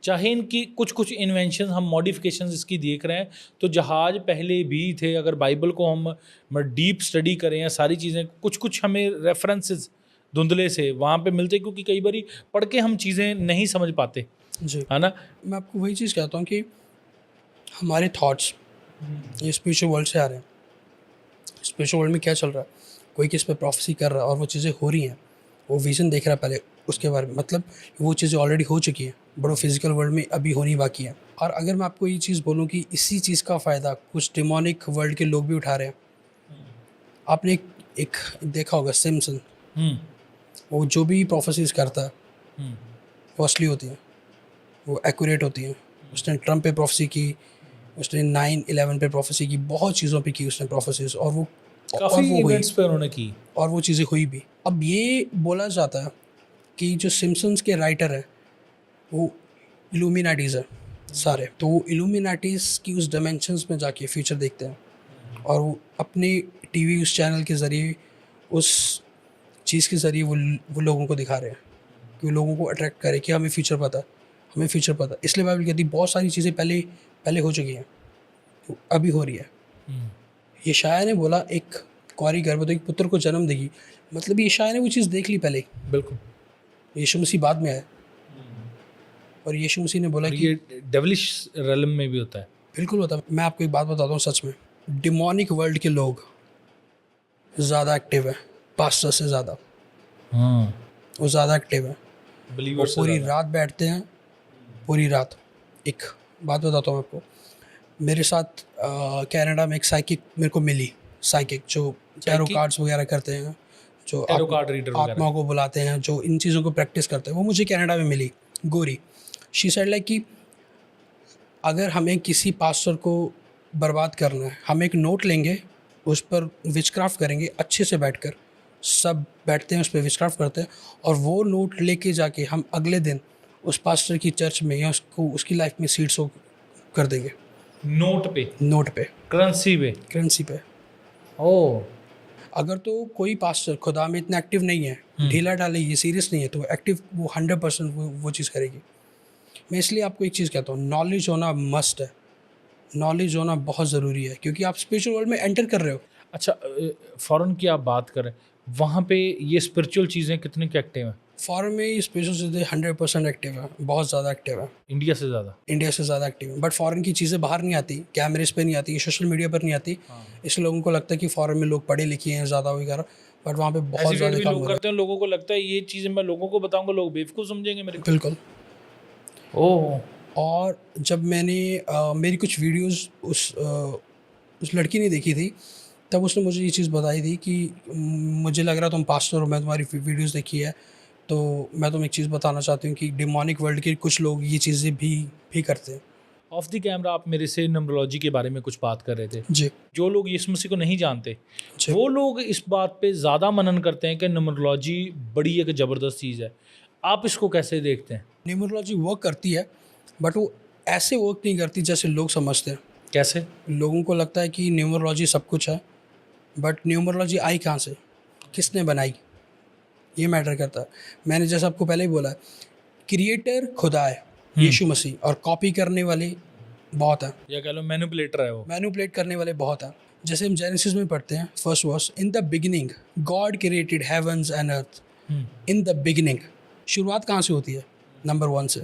चाहे इनकी कुछ इन्वेंशन, हम मॉडिफिकेशंस इसकी देख रहे हैं, तो जहाज पहले भी थे। अगर बाइबल को हम डीप स्टडी करें, या सारी चीज़ें, कुछ हमें रेफरेंसेस धुंधले से वहाँ पे मिलते, क्योंकि कई बार पढ़ के हम चीज़ें नहीं समझ पाते, जी, है ना। मैं आपको वही चीज़ कहता हूँ कि हमारे थॉट्स ये स्पिरिचुअल वर्ल्ड से आ रहे हैं। स्पिरिचुअल वर्ल्ड में क्या चल रहा है, कोई किस पे प्रोफेसी कर रहा है और वो चीज़ें हो रही हैं, वो विज़न देख रहा है पहले उसके बारे में, मतलब वो चीज़ें ऑलरेडी हो चुकी हैं, बट वो फिजिकल वर्ल्ड में अभी होनी बाकी है। और अगर मैं आपको ये चीज़ बोलूँ कि इसी चीज़ का फ़ायदा कुछ डिमोनिक वर्ल्ड के लोग भी उठा रहे हैं। आपने एक देखा होगा सिम्पसन, वो जो भी प्रोफेसीज करता है वो असली होती है, वो एक्यूरेट होती हैं। उसने ट्रम्प पे प्रोफेसी की, उसने 9/11 पे प्रोफेसी की, बहुत चीज़ों पे की उसने प्रोफेसीज, और वो काफ़ी इवेंट्स पे उन्होंने की, और वो चीज़ें हुई भी। अब ये बोला जाता है कि जो सिम्पसन्स के राइटर हैं वो इल्यूमिनाटीज़ है सारे, तो वो इल्यूमिनाटीज़ की उस डायमेंशंस में जाके फ्यूचर देखते हैं, और वो अपने टीवी उस चैनल के ज़रिए, उस चीज़ के ज़रिए वो लोगों को दिखा रहे हैं कि वो लोगों को अट्रैक्ट करे कि हमें फ्यूचर पता है, हमें फ्यूचर पता है। इसलिए बाइबल कहती है बहुत सारी चीज़ें पहले हो चुकी हैं, तो अभी हो रही है। ये शायर ने बोला, एक कुंवारी गर्भवती पुत्र को जन्म देगी, मतलब ये शायद ने वो चीज़ देख ली पहले ही। बिल्कुल। यीशु मसीह बाद में आया और यीशु मसीह ने बोला और कि ये डेविलिश रेलम में भी होता है। बिल्कुल होता है। मैं आपको एक बात बताता हूँ, सच में डिमोनिक वर्ल्ड के लोग ज़्यादा एक्टिव है पास्टर से ज़्यादा। हाँ, वो ज़्यादा एक्टिव है, वो बिलीवर्स पूरी रात बैठते हैं, पूरी रात। एक बात बताता हूँ आपको, मेरे साथ कनाडा में एक साइकिक मेरे को मिली, साइकिक जो टैरो कार्ड्स वगैरह करते हैं, जो टैरो कार्ड रीडर वगैरह। आत्माओं को बुलाते हैं, जो इन चीज़ों को प्रैक्टिस करते हैं, वो मुझे कनाडा में मिली, गोरी। शी सेड लाइक कि अगर हमें किसी पास्टर को बर्बाद करना है, हम एक नोट लेंगे, उस पर विचक्राफ्ट करेंगे, अच्छे से बैठकर सब बैठते हैं उस पर विचक्राफ्ट करते हैं, और वो नोट लेके जाके हम अगले दिन उस पास्टर की चर्च में या उसको उसकी लाइफ में सीड सो कर देंगे। नोट पे, नोट पे, करेंसी पे। ओ अगर तो कोई पास्टर खुदा में इतना एक्टिव नहीं है, ढीला ढाले, ये सीरियस नहीं है, तो एक्टिव वो 100% वो चीज़ करेगी। मैं इसलिए आपको एक चीज़ कहता हूँ, नॉलेज होना मस्ट है, नॉलेज होना बहुत ज़रूरी है, क्योंकि आप स्पिरिचुअल वर्ल्ड में एंटर कर रहे हो। अच्छा, फॉरेन की आप बात करें, वहाँ पे ये स्पिरिचुअल चीज़ें कितनी की एक्टिव हैं? फॉरेन में स्पिरिचुअल चीज़ें 100% एक्टिव है, बहुत ज़्यादा एक्टिव है, इंडिया से ज़्यादा। इंडिया से ज़्यादा एक्टिव है। बट फॉरेन की चीज़ें बाहर नहीं आती, कैमरेज पे नहीं आती, सोशल मीडिया पर नहीं आती, इसलिए लोगों को लगता है कि फॉरेन में लोग पढ़े लिखे हैं ज़्यादा वगैरह, बट वहाँ पे बहुत ऐसी ज़्यादा भी काम लोग हो रहा करते हैं, लोगों को लगता है ये चीज़ें मैं लोगों को बताऊंगा, लोग बेवकूफ़ समझेंगे मेरे है। को। बिल्कुल। ओह। और जब मैंने मेरी कुछ वीडियोस उस लड़की ने देखी थी, तब उसने मुझे ये चीज़ बताई थी कि मुझे लग रहा तुम पास्टर हो, मैं तुम्हारी वीडियोस देखी है, तो मैं तुम्हें एक चीज़ बताना चाहती हूँ कि डिमोनिक वर्ल्ड के कुछ लोग ये चीज़ें भी करते हैं। ऑफ द कैमरा आप मेरे से न्यूमरोलॉजी के बारे में कुछ बात कर रहे थे। जी जो लोग यीशु मसीह को नहीं जानते, जी। वो लोग इस बात पे ज़्यादा मनन करते हैं कि न्यूमरोलॉजी बड़ी एक ज़बरदस्त चीज़ है। आप इसको कैसे देखते हैं? न्यूमरोलॉजी वर्क करती है, बट वो ऐसे वर्क नहीं करती जैसे लोग समझते हैं। कैसे? लोगों को लगता है कि न्यूमरोलॉजी सब कुछ है, बट न्यूमरोलॉजी आई कहाँ से, किसने बनाई, ये मैटर करता है। मैंने जैसे आपको पहले ही बोला, क्रिएटर खुदा है यीशु मसीह, और कॉपी करने वाले बहुत हैं, या कह लो मैनिपुलेटर है वो। मैनिपुलेट करने वाले बहुत हैं। जैसे हम जेनेसिस में पढ़ते हैं, first verse, in the beginning God created heavens and earth. In the beginning, शुरुआत कहाँ से होती है? नंबर 1 से।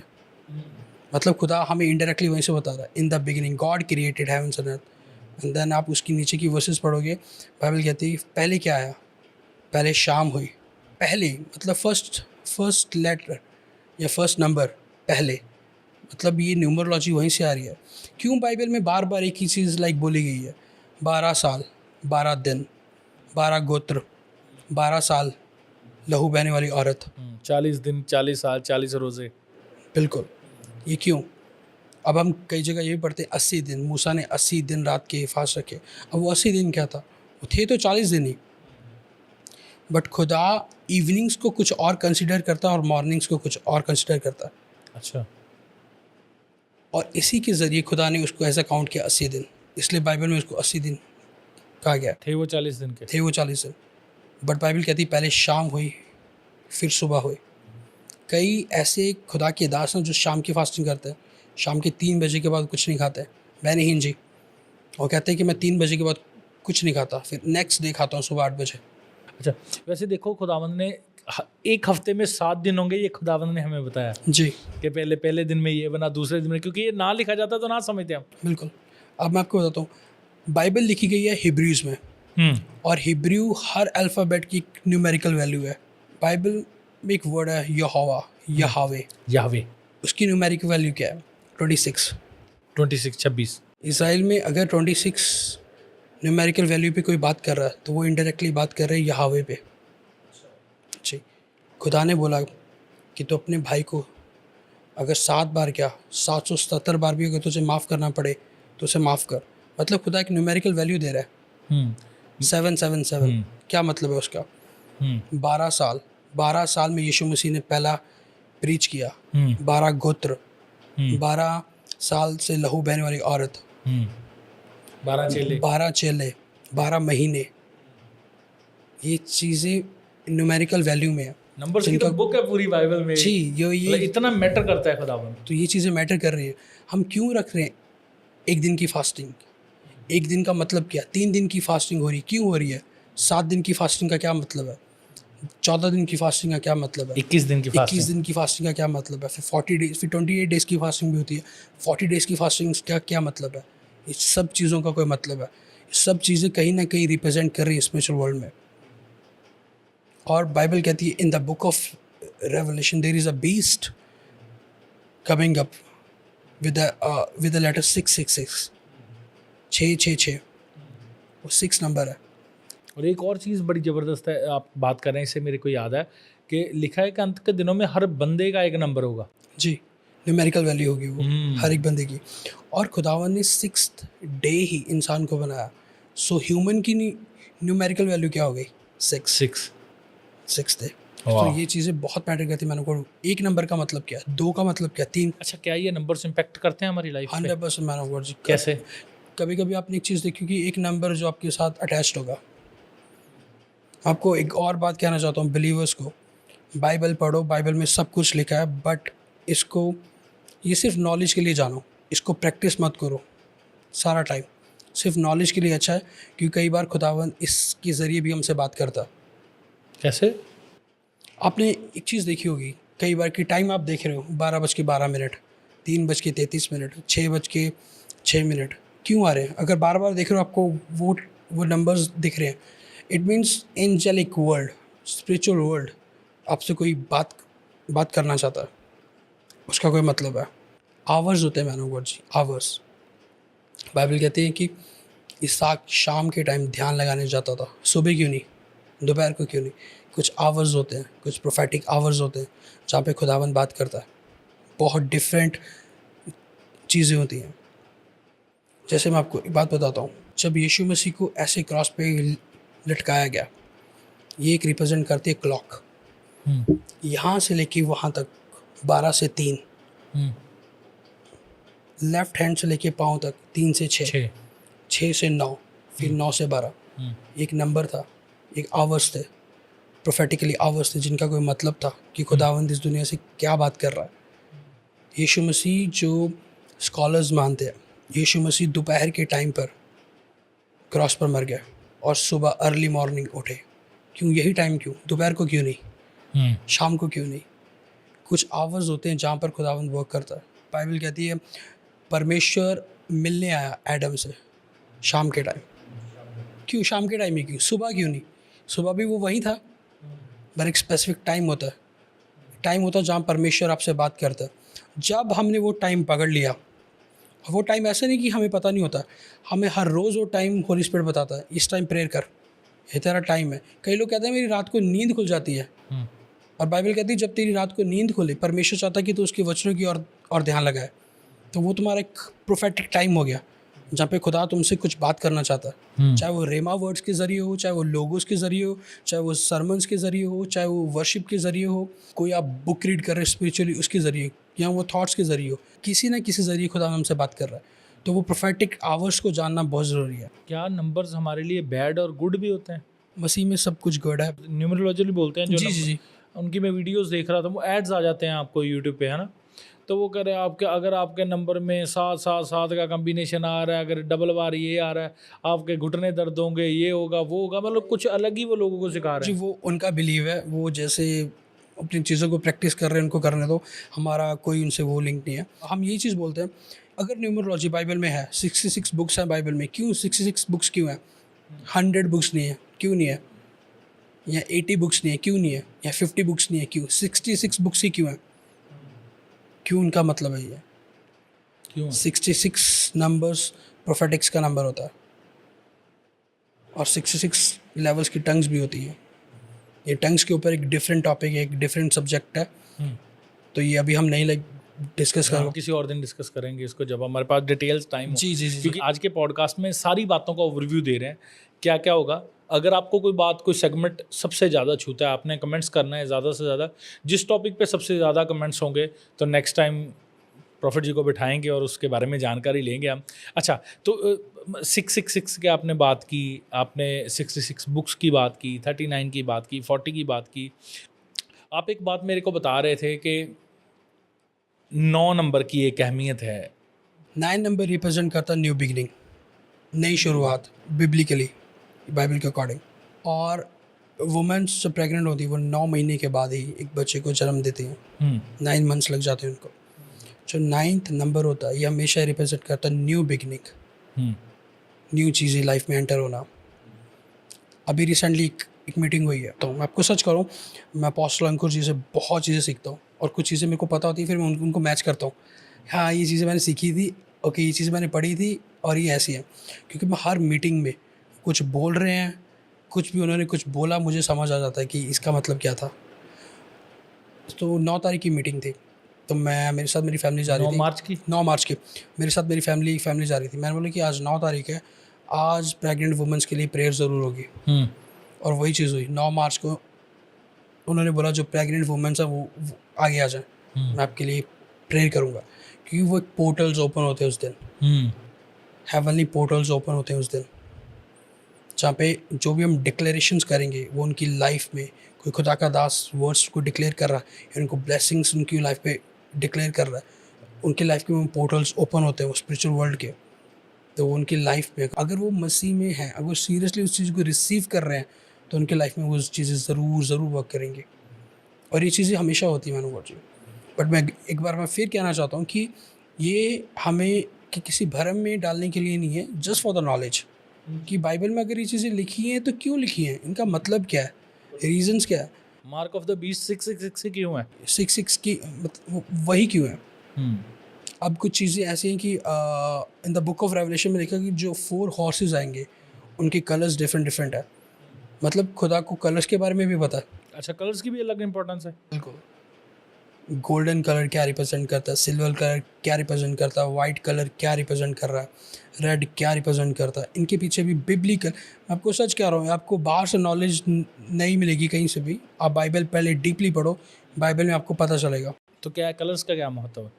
मतलब खुदा हमें इनडायरेक्टली वहीं से बता रहा है, in the beginning God created heavens and earth. And then आप उसकी नीचे की वर्सेस पढ़ोगे, बाइबल कहती है पहले क्या आया? पहले शाम हुई। पहले मतलब फर्स्ट लेटर या फर्स्ट नंबर, पहले, मतलब ये न्यूमरोलॉजी वहीं से आ रही है। क्यों बाइबल में बार बार एक ही चीज़ लाइक बोली गई है? 12 साल, 12 दिन, 12 गोत्र, 12 साल लहू बहने वाली औरत। 40 दिन, 40 साल, 40 रोज़े। बिल्कुल। ये क्यों? अब हम कई जगह ये भी पढ़ते हैं 80 दिन, मूसा ने 80 दिन रात के फास्ट रखे। अब वो 80 दिन क्या था? वो थे तो 40 दिन ही, बट खुदा इवनिंग्स को कुछ और कंसिडर करता है और मॉर्निंग्स को कुछ और कंसिडर करता है। अच्छा। और इसी के ज़रिए खुदा ने उसको ऐसा काउंट किया 80 दिन, इसलिए बाइबल में उसको 80 दिन कहा गया। थे वो 40 दिन के। थे वो 40 दिन, बट बाइबल कहती पहले शाम हुई फिर सुबह हुई। कई ऐसे खुदा के दास हैं जो शाम की फास्टिंग करते हैं, शाम के 3 बजे के बाद कुछ नहीं खाते। मैंने ही जी, वो कहते हैं कि मैं 3 बजे के बाद कुछ नहीं खाता, फिर नेक्स्ट डे खाता हूँ सुबह 8 बजे। अच्छा, वैसे देखो खुदावंद ने एक हफ्ते में 7 दिन होंगे, ये खुदावंद ने हमें बताया जी कि पहले दिन में ये बना, दूसरे दिन में, क्योंकि ये ना लिखा जाता तो ना समझते हम। बिल्कुल। अब मैं आपको बताता हूँ, बाइबल लिखी गई है हिब्रूज में, और हिब्रू हर अल्फ़ाबेट की न्यूमेरिकल वैल्यू है। बाइबल में एक वर्ड है यहोवा, यावे, उसकी न्यूमेरिकल वैल्यू क्या है? 26। 26। इसराइल में अगर 26 न्यूमेरिकल वैल्यू पे कोई बात कर रहा है, तो वो इनडायरेक्टली बात कर रहे हैं यहावे पे। जी, खुदा ने बोला कि तो अपने भाई को अगर 7 बार क्या 777 बार भी अगर तुझे माफ़ करना पड़े तो उसे माफ़ कर। मतलब खुदा एक न्यूमेरिकल वैल्यू दे रहा है। 777 क्या मतलब है उसका? 12 साल में यीशु मसीह ने पहला प्रीच किया। 12 गोत्र, 12 साल से लहू बहने वाली औरत, 12 चेले, 12 महीने, ये चीज़ें न्यूमेरिकल वैल्यू में है। नंबर्स की तो बुक है पूरी बाइबल में। जी, ये इतना मैटर करता है खुदावंद। तो ये चीज़ें मैटर कर रही है। हम क्यों रख रहे हैं एक दिन की फास्टिंग? एक दिन का मतलब क्या? 3 दिन की फास्टिंग हो रही, क्यों हो रही है? 7 दिन की फास्टिंग का क्या मतलब है, 14 दिन की फास्टिंग का क्या मतलब है, 21 दिन की 21 फास्टिंग। दिन की फास्टिंग का क्या मतलब है, फिर 40 डेज, फिर 28 डेज़ की फास्टिंग भी होती है, 40 डेज़ की फास्टिंग का क्या मतलब है। इस सब चीज़ों का कोई मतलब है, ये सब चीज़ें कहीं ना कहीं रिप्रेजेंट कर रही है स्पिरिचुअल वर्ल्ड में। और बाइबल कहती है in the book of Revelation there is a beast coming up with the letter 666, 666, वो 6 नंबर है। और एक और चीज़ बड़ी ज़बरदस्त है, आप बात कर रहे हैं, इससे मेरे को याद है कि लिखा है कि अंत के दिनों में हर बंदे का एक नंबर होगा। जी, न्यूमेरिकल वैल्यू होगी वो हर एक बंदे की। और खुदावन ने 6th डे ही इंसान को बनाया, सो ह्यूमन की न्यूमेरिकल वैल्यू क्या हो गई, 6 6। 6th day. तो वाह। ये चीज़ें बहुत मैटर करती है। मैंने को एक नंबर का मतलब क्या, 2 का मतलब क्या, 3, अच्छा, क्या ये नंबर्स इम्पैक्ट करते हैं हमारी लाइफ पे? 100% मैन ऑफ गॉड जी। कैसे? कभी कभी आपने एक चीज़ देखी कि एक नंबर जो आपके साथ अटैच्ड होगा। आपको एक और बात कहना चाहता हूँ बिलीवर्स को, बाइबल पढ़ो, बाइबल में सब कुछ लिखा है, बट इसको, ये सिर्फ नॉलेज के लिए जानो, इसको प्रैक्टिस मत करो सारा टाइम। सिर्फ नॉलेज के लिए अच्छा है, क्योंकि कई बार खुदावंद इसके ज़रिए भी हमसे बात करता। कैसे? आपने एक चीज़ देखी होगी, कई बार की टाइम आप देख रहे हो 12:12, 3:33, 6:06, क्यों आ रहे हैं? अगर बार बार देख रहे हो आपको वो नंबर्स दिख रहे हैं, it means angelic world, spiritual world आपसे कोई बात करना चाहता है, उसका कोई मतलब है। आवर्स होते हैं man of God ji, hours. Bible कहती है कि इसहाक शाम के टाइम ध्यान लगाने जाता था, सुबह क्यों नहीं, दोपहर को क्यों नहीं। कुछ आवर्स होते हैं, कुछ प्रोफेटिक आवर्स होते हैं जहाँ पे खुदावंद बात करता है। बहुत डिफरेंट चीज़ें होती हैं। जैसे मैं आपको एक बात बताता हूँ, जब यीशु मसीह को ऐसे क्रॉस पे लटकाया गया, ये एक रिप्रेजेंट करती है क्लॉक। यहाँ से लेके वहाँ तक 12 से 3, लेफ्ट हैंड से लेके पाँव तक 3 से 6, 6 से 9, फिर 9 से 12, एक नंबर था, एक आवर्स थे, प्रोफेटिकली आवर्स थे जिनका कोई मतलब था कि खुदावंद इस दुनिया से क्या बात कर रहा है। यीशु मसीह जो स्कॉलर्स मानते हैं, यीशु मसीह दोपहर के टाइम पर क्रॉस पर मर गया और सुबह अर्ली मॉर्निंग उठे। क्यों यही टाइम, क्यों दोपहर को, क्यों नहीं शाम को, क्यों नहीं। कुछ आवर्स होते हैं जहाँ पर खुदावंद वर्क करता है। बाइबल कहती है परमेश्वर मिलने आया एडम से शाम के टाइम। क्यों शाम के टाइम ही, क्यों सुबह क्यों नहीं? सुबह भी वो वही था, पर एक स्पेसिफिक टाइम होता है जहाँ परमेश्वर आपसे बात करता है। जब हमने वो टाइम पकड़ लिया, वो टाइम ऐसे नहीं कि हमें पता नहीं होता, हमें हर रोज़ वो टाइम होली स्पिरिट बताता है, इस टाइम प्रेयर कर, ये तेरा टाइम है। कई लोग कहते हैं मेरी रात को नींद खुल जाती है, और बाइबल कहती है जब तेरी रात को नींद खुले, परमेश्वर चाहता है कि तू उसके वचनों की और ध्यान लगाए। तो वो तुम्हारा एक प्रोफेटिक टाइम हो गया जहाँ पे खुदा तुमसे कुछ बात करना चाहता है, चाहे वो रेमा वर्ड्स के ज़रिए हो, चाहे वो लोगोस के ज़रिए हो, चाहे वो सरमन्स के ज़रिए हो, चाहे वो वर्शिप के ज़रिए हो, कोई आप बुक रीड कर रहे हो स्पिरिचुअली उसके ज़रिए, या वो थॉट्स के ज़रिए हो, किसी ना किसी ज़रिए खुदा हमसे बात कर रहा है। तो वो प्रोफेटिक आवर्स को जानना बहुत ज़रूरी है। क्या नंबर्स हमारे लिए बैड और गुड भी होते हैं? मसीह में सब कुछ गुड है। न्यूमरोलॉजी बोलते हैं जो जी जी जी, उनकी मैं वीडियोस देख रहा था, वो एड्स आ जाते हैं आपको यूट्यूब पे, है ना। तो वो कह रहे हैं आपके, अगर आपके नंबर में 7 का कम्बिनेशन आ रहा है, अगर डबल बार ये आ रहा है, आपके घुटने दर्द होंगे, ये होगा वो होगा, मतलब कुछ अलग ही वो लोगों को सिखा रहे जी हैं। वो उनका बिलीव है, वो जैसे अपनी चीज़ों को प्रैक्टिस कर रहे हैं उनको करने दो, हमारा कोई उनसे वो लिंक नहीं है। हम यही चीज़ बोलते हैं, अगर न्यूमरोलॉजी बाइबल में है, 66 बुक्स हैं बाइबल में, क्यों 66 बुक्स क्यों हैं? 100 बुक्स नहीं है, क्यों नहीं है? या 80 बुक्स नहीं है, क्यों नहीं है? या 50 बुक्स नहीं है, क्यों 66 बुक्स ही क्यों है? क्यों उनका मतलब है ये? क्यों? 66 नंबर्स प्रोफेटिक्स का नंबर होता है, और 66 लेवल्स की टंग्स भी होती हैं। ये टंग्स के ऊपर एक डिफरेंट टॉपिक है, एक डिफरेंट सब्जेक्ट है, तो ये अभी हम नहीं डिस्कस हम करेंगे। किसी और दिन डिस्कस करेंगे इसको, जब हमारे पास डिटेल्स टाइम हो। जी जी जी, क्योंकि आज के पॉडकास्ट में सारी बातों का ओवरव्यू दे रहे हैं, क्या क्या होगा। अगर आपको कोई बात, कोई सेगमेंट सबसे ज़्यादा छूता है, आपने कमेंट्स करना है ज़्यादा से ज़्यादा। जिस टॉपिक पे सबसे ज़्यादा कमेंट्स होंगे तो नेक्स्ट टाइम प्रॉफिट जी को बिठाएंगे और उसके बारे में जानकारी लेंगे हम। अच्छा, तो 666 की आपने बात की, आपने 66 बुक्स की बात की, 39 की बात की, 40 की बात की। आप एक बात मेरे को बता रहे थे कि 9 नंबर की एक अहमियत है। 9 नंबर रिप्रेजेंट करता है न्यू बिगिनिंग, नई शुरुआत, बिब्लिकली बाइबल के अकॉर्डिंग। और वुमेन्स जब प्रेग्नेंट होती है वो 9 महीने के बाद ही एक बच्चे को जन्म देती हैं। 9 मंथ्स लग जाते हैं उनको। जो 9th नंबर होता है ये हमेशा रिप्रेजेंट करता है न्यू बिगनिंग, न्यू चीज़ें लाइफ में एंटर होना। अभी रिसेंटली एक मीटिंग हुई है, तो मैं आपको सच करूँ, मैं अपोस्टल अंकुर जी से बहुत चीज़ें सीखता हूँ और कुछ चीज़ें मेरे को पता होती है, फिर मैं उनको मैच करता हूँ। हाँ, ये चीज़ें मैंने सीखी थी, ओके ये चीज़ें मैंने पढ़ी थी और ये ऐसी है। क्योंकि मैं हर मीटिंग में कुछ बोल रहे हैं, कुछ भी उन्होंने कुछ बोला मुझे समझ आ जाता है कि इसका मतलब क्या था। तो 9 तारीख की मीटिंग थी, तो मैं मेरे साथ मेरी फैमिली जा रही 9 थी। मार्च की? 9 मार्च की मेरे साथ मेरी फैमिली जा रही थी। मैंने बोला कि आज 9 तारीख है, आज प्रेग्नेंट वुमेंस के लिए प्रेयर ज़रूर होगी। और वही चीज़ हुई। 9 मार्च को उन्होंने बोला जो प्रेग्नेंट वुमेन्स हैं वो आगे आ जाएं, मैं आपके लिए प्रेयर करूँगा। क्योंकि वो पोर्टल्स ओपन होते हैं उस दिन, हेवनली पोर्टल्स ओपन होते हैं उस दिन, जहाँ पे जो भी हम डिक्लेरेशंस करेंगे वो उनकी लाइफ में, कोई खुदा का दास वर्ड्स को डिक्लेयर कर रहा है या उनको ब्लेसिंग्स उनकी लाइफ पे डिक्लेयर कर रहा है, उनकी लाइफ के वो पोर्टल्स ओपन होते हैं वो स्पिरिचुअल वर्ल्ड के। तो उनकी लाइफ में अगर वो मसीह में हैं, अगर सीरियसली उस चीज़ को रिसीव कर रहे हैं, तो उनकी लाइफ में वो चीज़ें ज़रूर वर्क करेंगी। और ये चीज़ें हमेशा होती हैं, मैंने बोला। बट मैं एक बार मैं फिर कहना चाहता हूँ कि ये हमें कि किसी भरम में डालने के लिए नहीं है, जस्ट फॉर द नॉलेज कि बाइबल में अगर ये चीज़ें लिखी हैं तो क्यों लिखी हैं, इनका मतलब क्या है, रीजंस क्या है, मार्क ऑफ द बीस्ट 666 से क्यों है? 6 की वही क्यों है। अब कुछ चीज़ें ऐसी हैं कि इन द बुक ऑफ रेवलेशन में लिखा कि जो 4 हॉर्सेस आएंगे उनके कलर्स डिफरेंट है। मतलब खुदा को कलर्स के बारे में भी पता है। अच्छा, कलर्स की भी अलग इंपॉर्टेंस है? बिल्कुल। गोल्डन कलर क्या रिप्रेजेंट करता है, सिल्वर कलर क्या रिप्रेजेंट करता है, वाइट कलर क्या रिप्रेजेंट कर रहा है, रेड क्या रिप्रेजेंट करता है, इनके पीछे भी बिब्लिकल, मैं आपको सच कह रहा हूँ, आपको बाहर से नॉलेज नहीं मिलेगी कहीं से भी। आप बाइबल पहले डीपली पढ़ो, बाइबल में आपको पता चलेगा। तो क्या कलर्स का क्या महत्व है?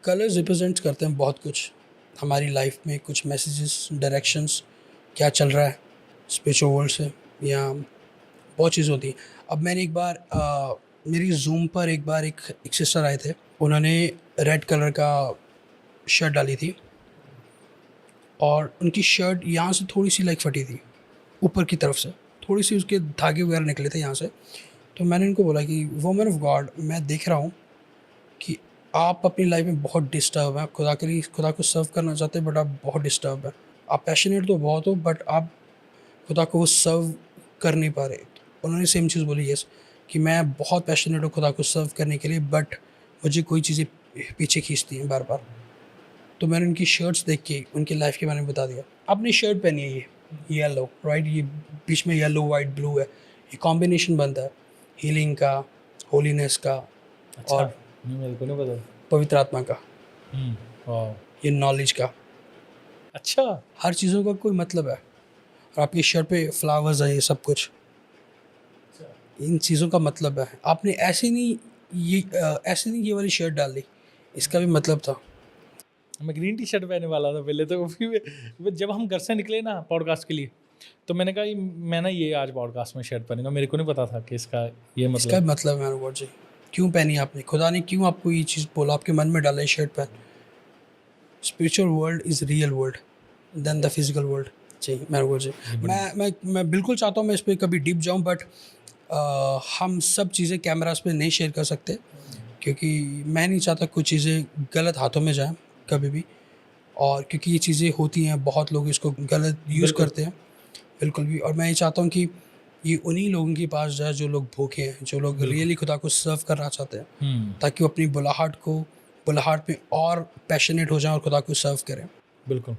कलर्स रिप्रेजेंट करते हैं बहुत कुछ हमारी लाइफ में, कुछ मैसेजेस, डायरेक्शंस, क्या चल रहा है स्पिरिचुअल वर्ल्ड से, या बहुत चीज़ होती है। अब मैंने एक बार मेरी जूम पर एक सिस्टर आए थे, उन्होंने रेड कलर का शर्ट डाली थी और उनकी शर्ट यहाँ से थोड़ी सी फटी थी, ऊपर की तरफ से थोड़ी सी उसके धागे वगैरह निकले थे यहाँ से। तो मैंने उनको बोला कि वुमन ऑफ गॉड, मैं देख रहा हूँ कि आप अपनी लाइफ में बहुत डिस्टर्ब हैं, खुदा के लिए खुदा को सर्व करना चाहते हैं बट आप बहुत डिस्टर्ब हैं। आप पैशनेट तो बहुत हो बट आप खुदा को सर्व कर नहीं पा रहे। तो उन्होंने सेम चीज़ बोली, यस, कि मैं बहुत पैशनेट हूँ खुदा को सर्व करने के लिए बट मुझे कोई चीज़ें पीछे खींचती हैं बार बार। तो मैंने उनकी शर्ट्स देख के उनकी लाइफ के बारे में बता दिया। आपने शर्ट पहनी है ये येलो, राइट, ये बीच में येलो वाइट ब्लू है, ये कॉम्बिनेशन बनता है हीलिंग का, होलीनेस का, अच्छा, और मेरे को नहीं पता। पवित्र आत्मा का, वाह, ये नॉलेज का। अच्छा, हर चीज़ों का कोई मतलब है। और आपकी शर्ट पे फ्लावर्स है, ये सब कुछ इन चीज़ों का मतलब है। आपने ऐसे नहीं ये वाली शर्ट डाल दी, इसका भी मतलब था। मैं ग्रीन टी शर्ट पहनने वाला था पहले, तो फिर जब हम घर से निकले ना पॉडकास्ट के लिए, तो मैंने कहा मैं ना ये आज पॉडकास्ट में शर्ट पहनूंगा। मेरे को नहीं पता था कि इसका ये मतलब। इसका मतलब है मेरे जी, क्यों पहनी आपने, खुदा ने क्यों आपको ये चीज़ बोला, आपके मन में डाला ये शर्ट पहन। Spiritual world is real world then the physical world. जी मेरे जी, मैं बिल्कुल चाहता हूँ मैं इस पर कभी डीप जाऊँ, बट हम सब चीज़ें कैमरास पे नहीं शेयर कर सकते, क्योंकि मैं नहीं चाहता कुछ चीज़ें गलत हाथों में जाएं कभी भी। और क्योंकि ये चीज़ें होती हैं, बहुत लोग इसको गलत यूज़ करते हैं, बिल्कुल भी। और मैं ये चाहता हूँ कि ये उन्हीं लोगों के पास जाए जो लोग भूखे हैं, जो लोग रियली खुदा को सर्व करना चाहते हैं, ताकि वो अपनी बुलाहट में और पैशनेट हो जाएं और खुदा को सर्व करें। बिल्कुल।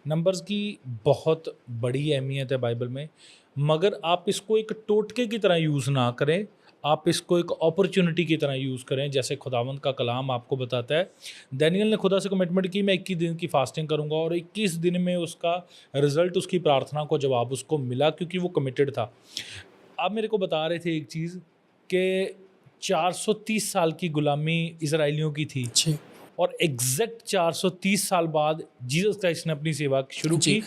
नंबर्स की बहुत बड़ी अहमियत है बाइबल में, मगर आप इसको एक टोटके की तरह यूज़ ना करें, आप इसको एक अपॉर्चुनिटी की तरह यूज़ करें। जैसे खुदावंद का कलाम आपको बताता है, दानियल ने खुदा से कमिटमेंट की मैं 21 दिन की फास्टिंग करूंगा, और 21 दिन में उसका रिजल्ट, उसकी प्रार्थना को जवाब उसको मिला, क्योंकि वो कमिटेड था। आप मेरे को बता रहे थे एक चीज़ कि 430 साल की गुलामी इजराइलियों की थी, और एग्जैक्ट 430 साल बाद जीसस क्राइस्ट ने अपनी सेवा शुरू की,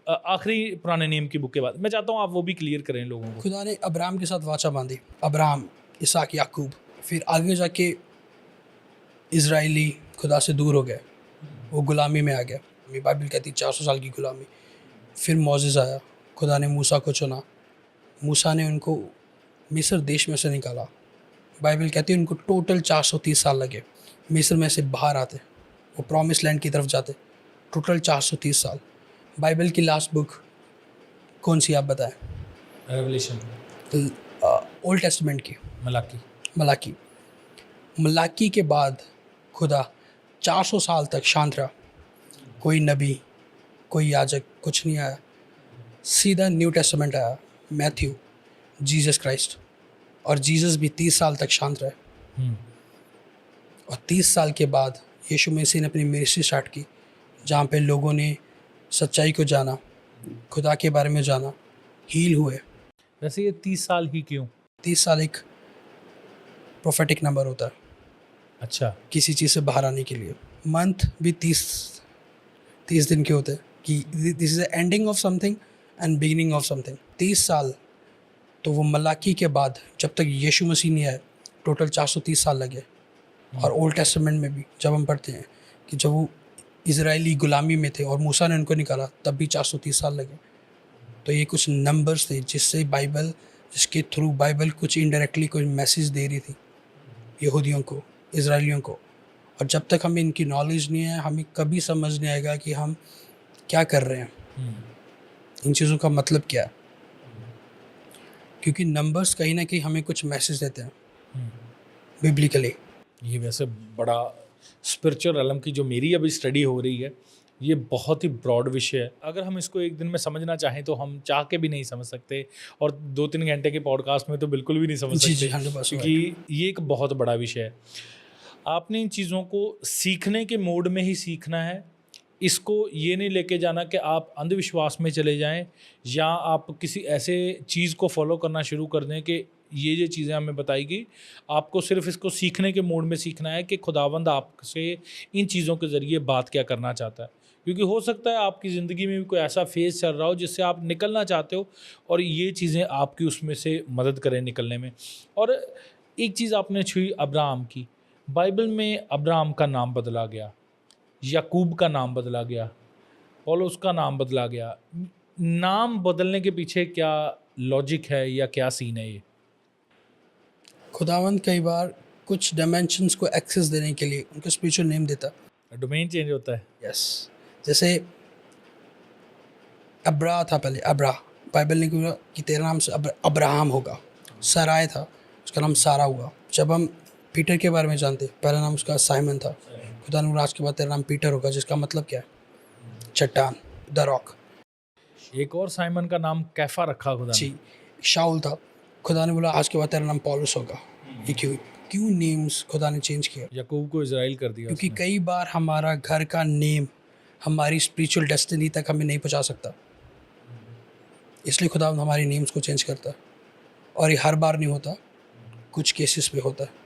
आखिरी पुराने नियम की बुक के बाद। मैं चाहता हूँ आप वो भी क्लियर करें लोगों को। खुदा ने अब्राहम के साथ वाचा बांधी, अब्राहम, इसहाक, याकूब। फिर आगे जाके इजराइली खुदा से दूर हो गए, वो गुलामी में आ गया। बाइबल कहती 400 साल की गुलामी। फिर मोसेस आया, खुदा ने मूसा को चुना, मूसा ने उनको मिस्र देश में से निकाला। बाइबल कहती है उनको टोटल 430 साल लगे मिस्र में से बाहर आते, वो प्रॉमिस लैंड की तरफ जाते, टोटल 430 साल। बाइबल की लास्ट बुक कौन सी आप बताएं? रेवलेशन, ओल्ड टेस्टामेंट की मलाकी। मलाकी के बाद खुदा 400 साल तक शांत रहा, कोई नबी, कोई याजक, कुछ नहीं आया। सीधा न्यू टेस्टामेंट आया, मैथ्यू, जीसस क्राइस्ट, और जीसस भी 30 साल तक शांत रहे। और 30 साल के बाद यीशु मसीह ने अपनी मिनिस्ट्री स्टार्ट की, जहाँ पे लोगों ने सच्चाई को जाना, खुदा के बारे में जाना, हील हुए। वैसे ये 30 साल ही क्यों? 30 साल एक प्रोफेटिक नंबर होता है अच्छा, किसी चीज़ से बाहर आने के लिए। मंथ भी 30 दिन के होते हैं कि this is the ending of something and beginning of something. 30 साल तो वो मलाकी के बाद जब तक यीशु मसीह नहीं आए टोटल 430 साल लगे। और ओल्ड टेस्टामेंट में भी जब हम पढ़ते हैं कि जब वो इजरायली गुलामी में थे और मूसा ने उनको निकाला तब भी 430 साल लगे। तो ये कुछ नंबर्स थे जिसके थ्रू बाइबल कुछ इनडायरेक्टली कोई मैसेज दे रही थी यहूदियों को, इजरायलियों को। और जब तक हमें इनकी नॉलेज नहीं है हमें कभी समझ नहीं आएगा कि हम क्या कर रहे हैं, इन चीज़ों का मतलब क्या है। क्योंकि नंबर्स कहीं ना कहीं हमें कुछ मैसेज देते हैं बिब्लिकली। ये वैसे बड़ा स्पिरिचुअल एलम की जो मेरी अभी स्टडी हो रही है, ये बहुत ही ब्रॉड विषय है। अगर हम इसको एक दिन में समझना चाहें तो हम चाह के भी नहीं समझ सकते, और 2-3 घंटे के पॉडकास्ट में तो बिल्कुल भी नहीं समझ जी, सकते, 100% क्योंकि ये एक बहुत बड़ा विषय है। आपने इन चीज़ों को सीखने के मोड में ही सीखना है। इसको ये नहीं लेके जाना कि आप अंधविश्वास में चले जाएं या आप किसी ऐसे चीज़ को फॉलो करना शुरू कर दें कि ये चीज़ें हमें बताएगी। आपको सिर्फ इसको सीखने के मोड में सीखना है कि खुदावंद आपसे इन चीज़ों के ज़रिए बात क्या करना चाहता है। क्योंकि हो सकता है आपकी ज़िंदगी में भी कोई ऐसा फेज़ चल रहा हो जिससे आप निकलना चाहते हो, और ये चीज़ें आपकी उसमें से मदद करें निकलने में। और एक चीज़ आपने छुई अब्राहम की। बाइबल में अब्राहम का नाम बदला गया, याकूब का नाम बदला गया, पौलुस का नाम बदला गया। नाम बदलने के पीछे क्या लॉजिक है या क्या सीन है ये? खुदावंद कई बार कुछ डायमेंशंस को एक्सेस देने के लिए उनको स्पिरिचुअल नेम देता। डोमेन चेंज होता है। यस, जैसे अब्रा था पहले, अब्रा, बाइबल ने कहा कि तेरा नाम से अब्राहम होगा। सराय था, उसका नाम सारा हुआ। जब हम पीटर के बारे में जानते, पहला नाम उसका साइमन था। खुदा ने आज के बाद तेरा नाम पीटर होगा, जिसका मतलब क्या है? चट्टान, द रॉक। एक और साइमन का नाम कैफा रखा खुदा ने। जी, शाउल था, खुदा ने बोला आज के बाद तेरा नाम पौलुस होगा। ये क्यों नेम्स खुदा ने चेंज किया? याकूब को इजराइल कर दिया क्योंकि उसने। कई बार हमारा घर का नेम हमारी स्पिरिचुअल डेस्टिनी तक हमें नहीं पहुंचा सकता, इसलिए खुदा हमारी नेम्स को चेंज करता है। और ये हर बार नहीं होता, कुछ केसेस पे होता है।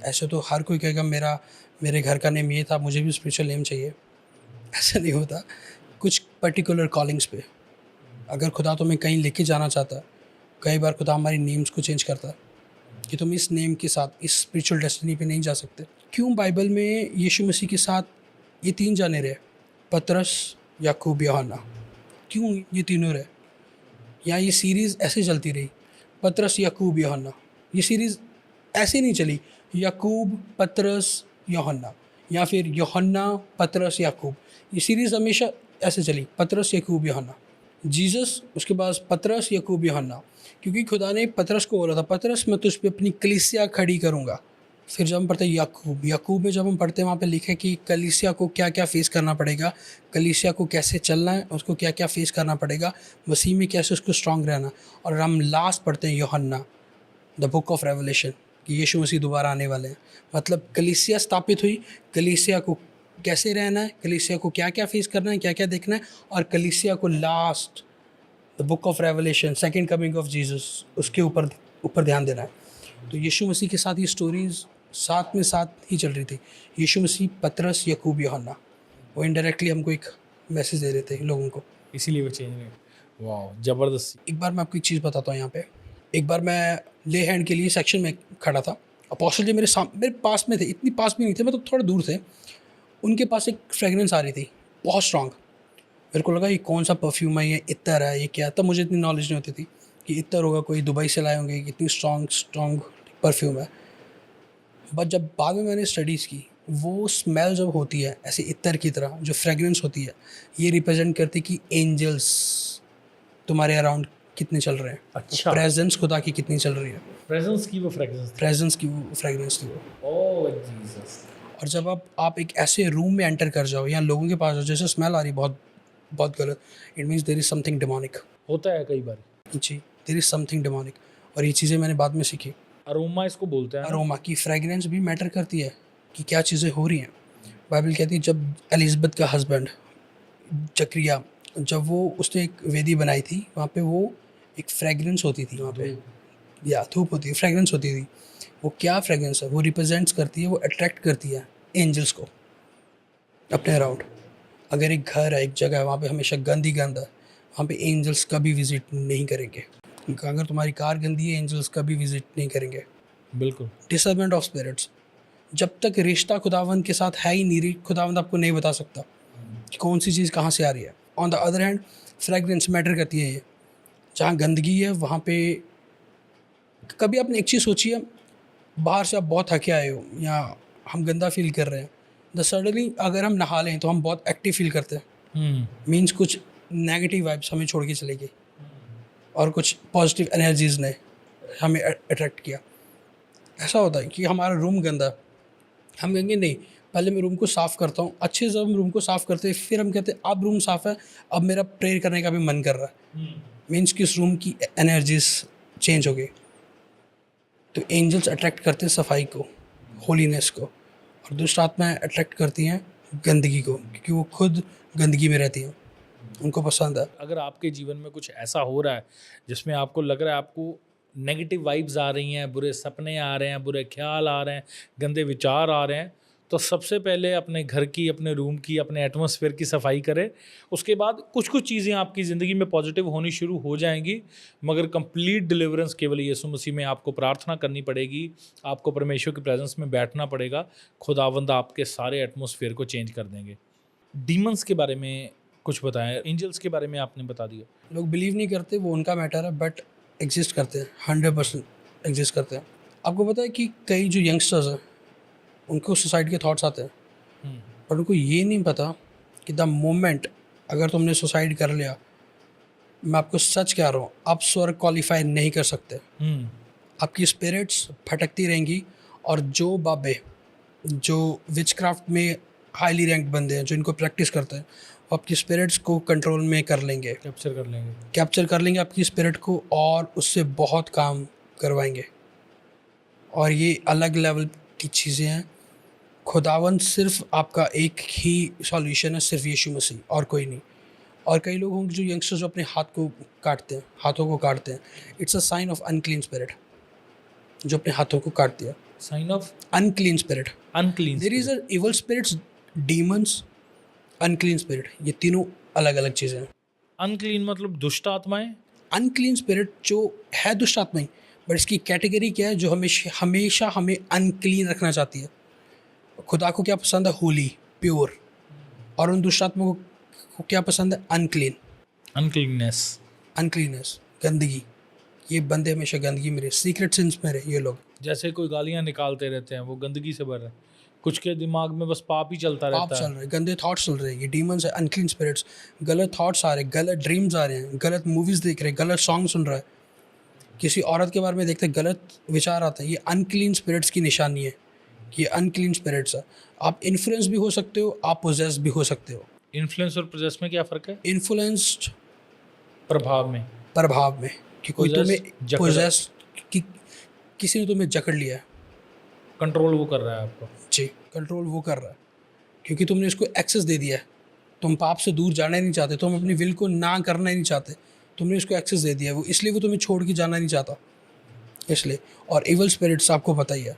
ऐसे तो हर कोई कहेगा मेरे घर का नेम ये था, मुझे भी स्पिरिचुअल नेम चाहिए, ऐसा नहीं होता। कुछ पर्टिकुलर कॉलिंग्स पे अगर खुदा तुम्हें कहीं लेके जाना चाहता है, कई बार खुदा हमारी नेम्स को चेंज करता है कि तुम इस नेम के साथ इस स्पिरिचुअल डेस्टिनी पे नहीं जा सकते। क्यों बाइबल में यीशु मसीह के साथ ये 3 जाने रहे, पतरस, याकूब, यूहन्ना? क्यों ये तीनों रहे? या ये सीरीज़ ऐसे चलती रही, पतरस, याकूब, यूहन्ना? ये सीरीज़ ऐसे नहीं चली, याकूब, पतरस, यूहन्ना, या फिर यूहन्ना, पतरस, याकूब। ये सीरीज़ हमेशा ऐसे चली, पतरस, याकूब, यूहन्ना। जीसस, उसके बाद पतरस, याकूब, यूहन्ना, क्योंकि खुदा ने पतरस को बोला था, पतरस मैं तुझ पे अपनी कलीसिया खड़ी करूँगा। फिर जब हम पढ़ते हैं याकूब में जब हम पढ़ते हैं वहाँ पे लिखा है कि कलीसिया को क्या क्या फेस करना पड़ेगा, कलीसिया को कैसे चलना है, उसको क्या क्या फेस करना पड़ेगा, मसीह में कैसे उसको स्ट्रांग रहना। और हम लास्ट पढ़ते हैं यूहन्ना, द बुक ऑफ रेवलेशन, कि यीशु मसीह दोबारा आने वाले हैं। मतलब कलीसिया स्थापित हुई, कलीसिया को कैसे रहना है, कलीसिया को क्या क्या फेस करना है, क्या क्या देखना है, और कलीसिया को last the book of revelation, second coming of Jesus, उसके ऊपर ध्यान देना है। तो यीशु मसीह के साथ ये स्टोरीज़ साथ ही चल रही थी। यीशु मसीह, पतरस, याकूब, यूहन्ना, वो इनडायरेक्टली हमको एक मैसेज दे रहे थे लोगों को, इसीलिए वो चेंज नहीं। वाह, ज़बरदस्त। एक बार मैं आपको एक चीज़ बताता हूँ यहाँ पे। एक बार मैं ले हैंड के लिए सेक्शन में खड़ा था, अपोस्टल जी मेरे पास में थे, इतनी पास भी नहीं थे, मतलब थोड़ा दूर थे। उनके पास एक फ्रेगरेंस आ रही थी बहुत स्ट्रॉन्ग। मेरे को लगा ये कौन सा परफ्यूम है, ये इत्तर है, ये क्या? तब मुझे इतनी नॉलेज नहीं होती थी। कि इत्र होगा, कोई दुबई से लाए होंगे, कितनी स्ट्रॉन्ग परफ्यूम है। बट जब बाद में मैंने स्टडीज़ की, वो स्मेल जब होती है ऐसे इत्र की तरह, जो फ्रेगरेंस होती है, ये रिप्रेजेंट करती कि एंजल्स तुम्हारे अराउंड कितने चल रहे हैं। अच्छा। प्रेजेंस खुदा की कितनी चल रही है, प्रेजेंस की वो फ्रेगरेंस। प्रेजेंस की वो फ्रेगरेंस थी वो। ओह जीसस। और जब आप एक ऐसे रूम में एंटर कर जाओ या लोगों के पास जाओ, जैसे स्मेल आ रही है बहुत बहुत गलत, it means there is something demonic. होता है कई बार। जी, देयर इज़ समथिंग डिमोनिक। और ये चीज़ें मैंने बाद में सीखी। अरोमा इसको बोलते हैं ना? अरोमा की फ्रेगरेंस भी मैटर करती है कि क्या चीज़ें हो रही हैं। बाइबल कहती है जब एलिज़ाबेथ का हस्बैंड जकरिया, जब वो उसने एक वेदी बनाई थी, वहाँ पे वो एक फ्रेगरेंस होती थी वहाँ पे, या धूप होती है, फ्रेगरेंस होती थी। वो क्या फ्रेगरेंस है, वो रिप्रेजेंट्स करती है, वो अट्रैक्ट करती है एंजल्स को अपने अराउंड। अगर एक घर है, एक जगह है, वहाँ पे हमेशा गंद ही गंद है, वहाँ पे एंजल्स कभी विजिट नहीं करेंगे। अगर तुम्हारी कार गंदी है, एंजल्स कभी विजिट नहीं करेंगे। बिल्कुल। डिसर्नमेंट ऑफ स्पिरिट्स, जब तक रिश्ता खुदावंद के साथ है ही नहीं, खुदावंद आपको नहीं बता सकता कि कौन सी चीज़ कहाँ से आ रही है। On the other hand fragrance matter करती है। ये जहाँ गंदगी है वहाँ पे, कभी आपने एक चीज़ सोची है, बाहर से आप बहुत थके आए हो या हम गंदा फील कर रहे हैं, द सडनली अगर हम नहा लें तो हम बहुत एक्टिव फील करते हैं। मीन्स कुछ नेगेटिव वाइब्स हमें छोड़ के चले गई और कुछ पॉजिटिव एनर्जीज़ ने हमें अट्रैक्ट किया। ऐसा होता है कि हमारा रूम गंदा है, हम कहेंगे नहीं पहले मैं रूम को साफ़ करता हूँ, अच्छे से हम रूम को साफ़ करते हैं, फिर हम कहते हैं अब रूम साफ़ है, अब मेरा प्रेयर करने का भी मन कर रहा है। मीन्स कि उस रूम की एनर्जीज चेंज हो गई। तो एंजल्स अट्रैक्ट करते हैं सफाई को, होलीनेस को, और दुष्ट आत्माएं अट्रैक्ट करती हैं गंदगी को, क्योंकि वो खुद गंदगी में रहती हैं, उनको पसंद है। अगर आपके जीवन में कुछ ऐसा हो रहा है जिसमें आपको लग रहा है आपको नेगेटिव वाइब्स आ रही हैं, बुरे सपने आ रहे हैं, बुरे ख्याल आ रहे हैं, गंदे विचार आ रहे हैं, तो सबसे पहले अपने घर की, अपने रूम की, अपने एटमॉस्फेयर की सफाई करें। उसके बाद कुछ कुछ चीज़ें आपकी ज़िंदगी में पॉजिटिव होनी शुरू हो जाएंगी, मगर कंप्लीट डिलीवरेंस केवल यीशु मसीह में आपको प्रार्थना करनी पड़ेगी, आपको परमेश्वर की प्रेजेंस में बैठना पड़ेगा। खुदावंद आपके सारे एटमॉस्फेयर को चेंज कर देंगे। डीमंस के बारे में कुछ बताएं, एंजल्स के बारे में आपने बता दिया। लोग बिलीव नहीं करते, वो उनका मैटर है, बट एग्जिस्ट करते हैं, 100% एग्जिस्ट करते हैं। आपको पता है कि कई जो यंगस्टर्स हैं उनको सुसाइड के थॉट्स आते हैं, पर उनको ये नहीं पता कि द मोमेंट अगर तुमने सुसाइड कर लिया, मैं आपको सच कह रहा हूँ, आप स्वर्ग क्वालिफाई नहीं कर सकते। आपकी स्पिरिट्स भटकती रहेंगी, और जो बाबे जो विचक्राफ्ट में हाईली रैंक्ड बंदे हैं, जो इनको प्रैक्टिस करते हैं, वो आपकी स्पिरिट्स को कंट्रोल में कर लेंगे, कैप्चर कर लेंगे आपकी स्पिरिट को, और उससे बहुत काम करवाएंगे। और ये अलग लेवल की चीज़ें हैं। खुदावंद सिर्फ आपका एक ही सॉल्यूशन है, सिर्फ यीशु मसीह, और कोई नहीं। और कई लोग होंगे जो यंगस्टर्स जो अपने हाथों को काटते हैं, it's a sign of unclean spirit, जो अपने हाथों को काटती है, sign of unclean spirit. There is a evil spirits, demons, unclean spirit, ये तीनों अलग अलग चीज़ें हैं। अनक्लीन मतलब दुष्ट आत्माएं। अनक्लीन स्पिरिट जो है दुष्ट आत्माएं, बट इसकी कैटेगरी क्या है, जो हमेशा हमें अनक्लीन रखना चाहती है। खुदा को क्या पसंद है, होली, प्योर, और उन दुष्ट आत्माओं को क्या पसंद है, अनक्लीन, अनक्लीननेस, गंदगी। ये बंदे हमेशा गंदगी में रहे, सीक्रेट सिंस में रहे ये लोग। जैसे कोई गालियां निकालते रहते हैं, वो गंदगी से भर रहे हैं, कुछ के दिमाग में बस पाप ही चलता रहता है, पाप चल रहे, गंदे थॉट्स चल रहे हैं, ये डीमंस है, अनक्लीन स्पिरिट्स। गलत थॉट्स आ रहे, गलत ड्रीम्स आ रहे हैं, गलत मूवीज़ देख रहे, गलत सॉन्ग सुन रहा है, किसी औरत के बारे में देखते गलत विचार आते हैं, ये अनक्लीन स्पिरिट्स की निशानी है, ये अनक्लीन स्पिरिट्स है। आप इन्फ्लुएंस भी हो सकते हो, आप पोजेस भी हो सकते हो। इन्फ्लुएंस और पोजेस में क्या फ़र्क है? इन्फ्लुएंस्ड प्रभाव में कि कोई तुम्हें पोजेस, किसी ने तुम्हें जकड़ लिया है, कंट्रोल वो कर रहा है आपको। जी, कंट्रोल वो कर रहा है, क्योंकि तुमने इसको एक्सेस दे दिया है। तुम पाप से दूर जाना ही नहीं चाहते, तुम अपनी विल को ना करना ही नहीं चाहते, तुमने इसको एक्सेस दे दिया है, वो इसलिए वो तुम्हें छोड़ के जाना नहीं चाहता, इसलिए। और इवल स्पिरिट्स आपको पता ही है,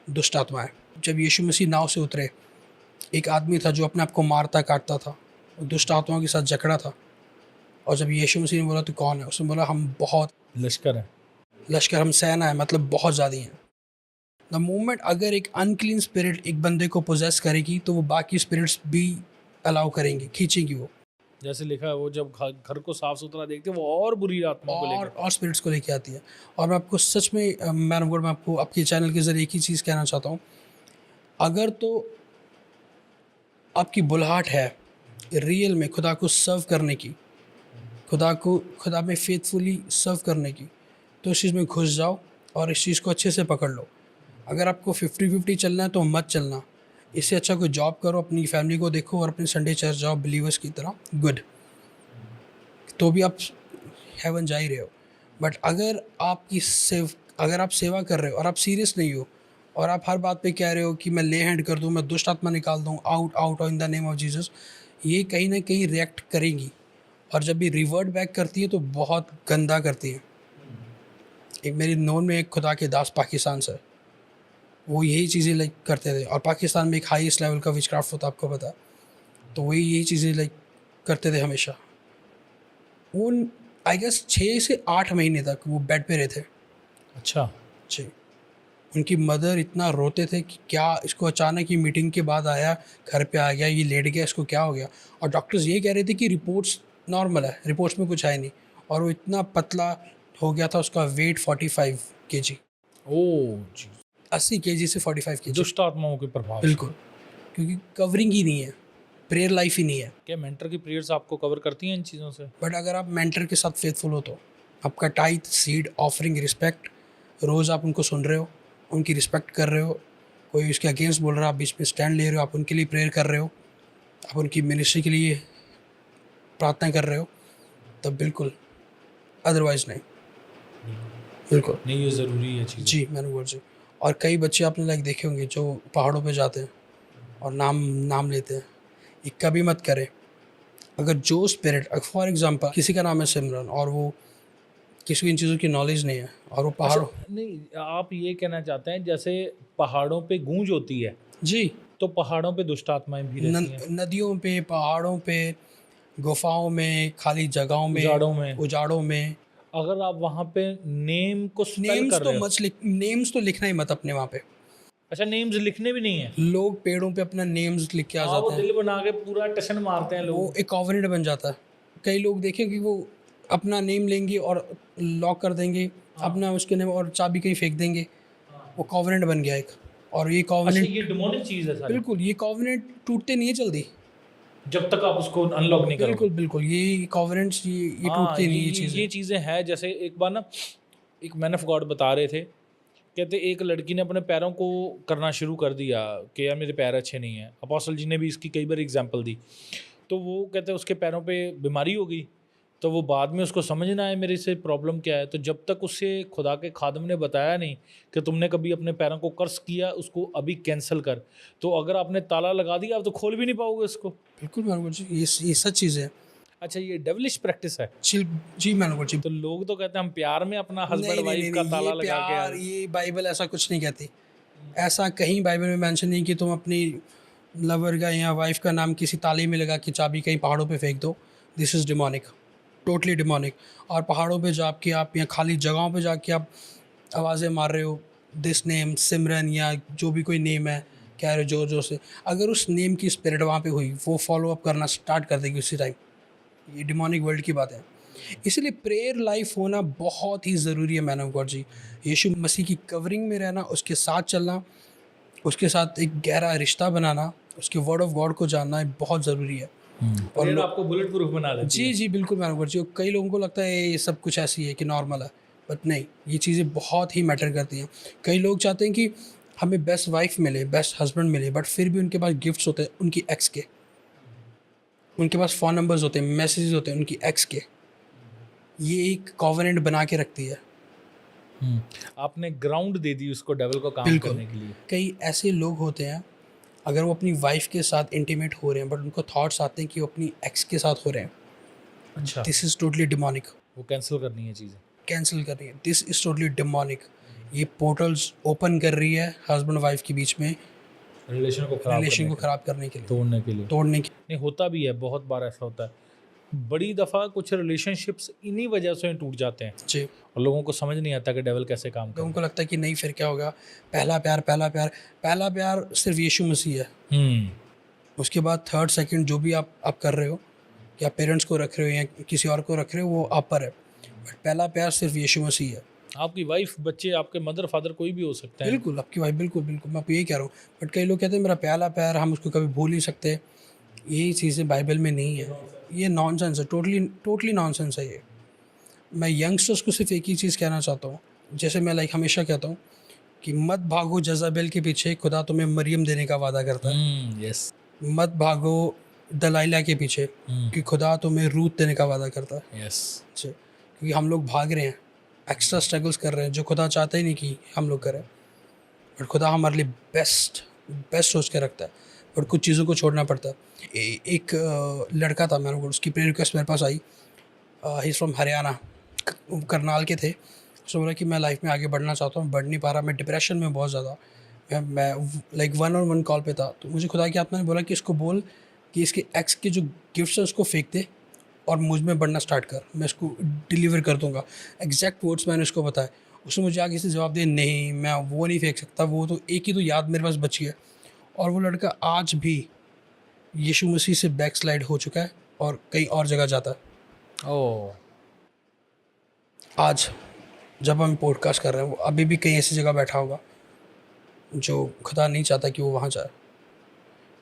दुष्ट आत्माएं। जब यीशु मसीह नाव से उतरे, एक आदमी था जो अपने आप को मारता काटता था, वो दुष्ट आत्माओं के साथ जकड़ा था। और जब यीशु मसीह ने बोला तो कौन है, उसने बोला हम बहुत लश्कर है, हम सेना है, मतलब बहुत ज़्यादा हैं। द मोमेंट अगर एक अनक्लीन स्पिरिट एक बंदे को पोजेस करेगी, तो वो बाकी स्पिरिट्स भी अलाउ करेंगी, खींचेंगी वो। जैसे लिखा है वो जब घर को साफ सुथरा देखते हैं वो और बुरी आत्माओं को लेकर और स्पिरिट्स को लेके आती है। और मैं आपको सच में मैन ऑफ गॉड, मैं आपको आपके चैनल के ज़रिए एक ही चीज़ कहना चाहता हूँ, अगर तो आपकी बुलाहट है रियल में खुदा को सर्व करने की, खुदा में फेथफुली सर्व करने की, तो इस चीज़ में घुस जाओ और इस चीज़ को अच्छे से पकड़ लो। अगर आपको 50-50 चलना है तो मत चलना, इससे अच्छा कोई जॉब करो, अपनी फैमिली को देखो और अपने संडे चर्च जाओ बिलीवर्स की तरह, गुड, तो भी आप हेवन जा ही रहे हो। बट अगर आप सेवा कर रहे हो और आप सीरियस नहीं हो और आप हर बात पे कह रहे हो कि मैं ले हैंड कर दूँ, मैं दुष्ट आत्मा निकाल दूँ, out out in the name of Jesus, ये कहीं ना कहीं रिएक्ट करेंगी और जब भी रिवर्ट बैक करती है तो बहुत गंदा करती है। एक मेरी नोन में एक खुदा के दास पाकिस्तान से, वो यही चीज़ें लाइक करते थे, और पाकिस्तान में एक हाईएस्ट लेवल का विचक्राफ्ट होता है, आपको पता, तो वही यही चीज़ें लाइक करते थे हमेशा। उन आई गेस 6 से 8 महीने तक वो बेड पे रहते। अच्छा जी, उनकी मदर इतना रोते थे कि क्या इसको अचानक ही मीटिंग के बाद आया, घर पे आ गया, ये लेट गया, इसको क्या हो गया, और डॉक्टर्स ये कह रहे थे कि रिपोर्ट्स नॉर्मल है, रिपोर्ट्स में कुछ है नहीं, और वो इतना पतला हो गया था, उसका वेट 45 kg, ओ जी, 80 kg से 45 kg, दुष्ट आत्माओं के प्रभाव से। बिल्कुल, क्योंकि कवरिंग ही नहीं है, प्रेयर लाइफ ही नहीं है। क्या मेंटर की प्रेयर्स आपको कवर करती हैं इन चीज़ों से? बट अगर आप मेंटर के साथ फेथफुल हो तो आपका टाइथ, सीड, ऑफरिंग, रिस्पेक्ट, रोज़ आप उनको सुन रहे हो, उनकी रिस्पेक्ट कर रहे हो, कोई उसके अगेंस्ट बोल रहा है आप बीच में स्टैंड ले रहे हो, आप उनके लिए प्रेयर कर रहे हो, आप उनकी मिनिस्ट्री के लिए प्रार्थना कर रहे हो, तब बिल्कुल, अदरवाइज़ नहीं, बिल्कुल नहीं, ये ज़रूरी है चीज़। जी, मैंने बोल जी। और कई बच्चे आपने लाइक देखे होंगे जो पहाड़ों पे जाते हैं और नाम लेते हैं, ये कभी मत करें। अगर जो स्पिरिट, फॉर एग्जांपल किसी का नाम है सिमरन और वो किसी को इन चीज़ों की नॉलेज नहीं है और वो पहाड़ों, नहीं, आप ये कहना चाहते हैं जैसे पहाड़ों पे गूंज होती है जी, तो पहाड़ों पे दुष्ट आत्माएं भी रहती हैं, नदियों पे, पहाड़ों पे, गुफाओं में, खाली जगहों में, उजाड़ों में। अगर आप वहाँ पे नेम को स्पेल नेम्स कर तो रहे हो। नेम्स तो लिखना ही मत अपने वहाँ पे। अच्छा, नेम्स लिखने भी नहीं है? लोग पेड़ों पे अपना नेम्स लिख के आ हाँ, वो जाते हैं, दिल बना के पूरा टशन मारते हैं वो लोग। एक कॉवरेंट बन जाता है। कई लोग देखें कि वो अपना नेम लेंगे और लॉक कर देंगे अपना उसके नेम और चाबी कहीं फेंक देंगे, वो कॉवरेंट बन गया एक। और ये अच्छा, कॉवरेंट, ये डिमोनिक चीज़ है सारी, बिल्कुल, ये कॉवरेंट टूटते नहीं है जल्दी, जब तक आप उसको अनलॉक नहीं करोगे। बिल्कुल बिल्कुल, ये कॉवरेंट्स ये हाँ, टूटते नहीं, ये चीज़ें। ये चीज़ें हैं। जैसे एक बार ना एक मैन ऑफ गॉड बता रहे थे, कहते एक लड़की ने अपने पैरों को करना शुरू कर दिया कि यार मेरे पैर अच्छे नहीं हैं। अपोस्टल जी ने भी इसकी कई बार एग्जांपल दी। तो वो कहते उसके पैरों पे बीमारी हो गई, तो वो बाद में उसको समझ ना आए मेरे से प्रॉब्लम क्या है। तो जब तक उससे खुदा के खादम ने बताया नहीं कि तुमने कभी अपने पैरों को कर्स किया, उसको अभी कैंसिल कर, तो अगर आपने ताला लगा दिया आप तो खोल भी नहीं पाओगे उसको। बिल्कुल मैंने जी, ये सच चीज़ है। अच्छा, ये डेविलिश प्रैक्टिस है। जी मैंने जी, तो लोग तो कहते हैं हम प्यार में अपना हस्बैंड नहीं, वाइफ का ताला लगा के प्यार, आए। ये बाइबल ऐसा कुछ नहीं कहती। ऐसा कहीं बाइबल में मेंशन नहीं कि तुम अपनी लवर का या वाइफ का नाम किसी ताले में लगा के चाबी कहीं पहाड़ों पे फेंक दो। This is demonic, totally demonic. और पहाड़ों पे जाके आप या खाली जगहों पे जाके आप आवाज़ें मार रहे हो, दिस नेम, सिमरन या जो भी कोई नेम है, कह रहे हो जोर जोर से, अगर उस नेम की स्पिरिट वहाँ पे हुई, वो फॉलो अप करना स्टार्ट कर देगी उसी टाइम। ये डिमोनिक वर्ल्ड की बात है। इसलिए प्रेयर लाइफ होना बहुत ही ज़रूरी है मैन ऑफ गॉड जी। यीशु मसीह की कवरिंग में रहना, उसके साथ चलना, उसके साथ एक गहरा रिश्ता बनाना, उसके वर्ड ऑफ गॉड को जानना बहुत ज़रूरी है। और ये आपको बुलेट प्रूफ बना देती जी है। जी बिल्कुल मैन ऑफ गॉड जी। कई लोगों को लगता है ये सब कुछ ऐसी है कि नॉर्मल है, बट नहीं, ये चीज़ें बहुत ही मैटर करती हैं। कई लोग चाहते हैं कि हमें बेस्ट वाइफ मिले, बेस्ट हस्बैंड मिले, बट फिर भी उनके पास गिफ्ट्स होते हैं उनकी एक्स के, उनके पास फ़ोन नंबर्स होते हैं, मैसेजेस होते हैं उनकी एक्स के। ये एक कॉवेनेंट बना के रखती है। आपने ग्राउंड दे दी उसको डेविल को काम बिल्कुल। करने के लिए। कई ऐसे लोग होते हैं, अगर वो अपनी वाइफ के साथ इंटीमेट हो रहे हैं बट उनको थॉट्स आते हैं कि वो अपनी एक्स के साथ हो रहे हैं, अच्छा, दिस इज़ टोटली डिमोनिक। वो कैंसिल करनी है चीज़ें। कैंसिल कर रही है, दिस इज़ टोटली डिमोनिक। ये पोर्टल्स ओपन कर रही है हस्बैंड वाइफ के बीच में, रिलेशन को ख़राब करने के लिए, तोड़ने के लिए। तोड़ने की। नहीं, होता भी है, बहुत बार ऐसा होता है। बड़ी दफ़ा कुछ रिलेशनशिप्स इन्हीं वजह से टूट जाते हैं जी, और लोगों को समझ नहीं आता कि डेविल कैसे काम लोगों को लगता है कि नहीं फिर क्या होगा, पहला प्यार सिर्फ यीशु मसीह है। करे। उसके बाद थर्ड सेकंड जो भी आप कर रहे हो कि आप पेरेंट्स को रख रहे हो या किसी और को रख रहे हो, वो आप पर है। बट पहला प्यार सिर्फ यीशु मसीह है। आपकी वाइफ, बच्चे, आपके मदर फादर कोई भी हो सकता है। बिल्कुल आपकी भाई, बिल्कुल बिल्कुल, मैं आपको यही कह रहा हूँ। बट कई लोग कहते हैं मेरा पहला प्यार, हम उसको कभी भूल नहीं सकते। यही चीज़ें बाइबल में नहीं है, ये नॉनसेंस है, टोटली टोटली नॉनसेंस है ये। मैं यंगस्टर्स को सिर्फ एक ही चीज़ कहना चाहता हूँ, जैसे मैं हमेशा कहता हूँ कि मत भागो जज़ाबेल के पीछे, खुदा तुम्हें मरियम देने का वादा करता है। यस। मत भागो दलाइला के पीछे, कि खुदा तुम्हें रूत देने का वादा करता है। यस। जी, क्योंकि हम लोग भाग रहे हैं, एक्स्ट्रा स्ट्रगल्स कर रहे हैं जो खुदा चाहता ही नहीं कि हम लोग करें। बट खुदा हमारे लिए बेस्ट सोच के रखता है, बट कुछ चीज़ों को छोड़ना पड़ता है। एक लड़का था, मैंने उसकी प्रेयर रिक्वेस्ट मेरे पास आई। He is from Haryana, Karnal के थे। उसने बोला कि मैं लाइफ में आगे बढ़ना चाहता हूँ, बढ़ नहीं पा रहा, मैं डिप्रेशन में बहुत ज़्यादा। मैं 1-on-1 कॉल पे था, तो मुझे खुदा की आत्मा ने बोला कि इसको बोल कि इसके एक्स के जो गिफ्ट्स हैं उसको फेंक दे और मुझ में बढ़ना स्टार्ट कर, मैं इसको डिलीवर कर दूंगा। एग्जैक्ट वर्ड्स मैंने उसको बताए। उसने मुझे आगे से जवाब दिया, नहीं मैं वो नहीं फेंक सकता, वो तो एक ही तो याद मेरे पास बची है। और वो लड़का आज भी यीशु मसीह से बैक स्लाइड हो चुका है और कहीं और जगह जाता है। ओह। आज जब हम पॉडकास्ट कर रहे हैं, वो अभी भी कहीं ऐसी जगह बैठा होगा जो खुदा नहीं चाहता कि वो वहाँ जाए,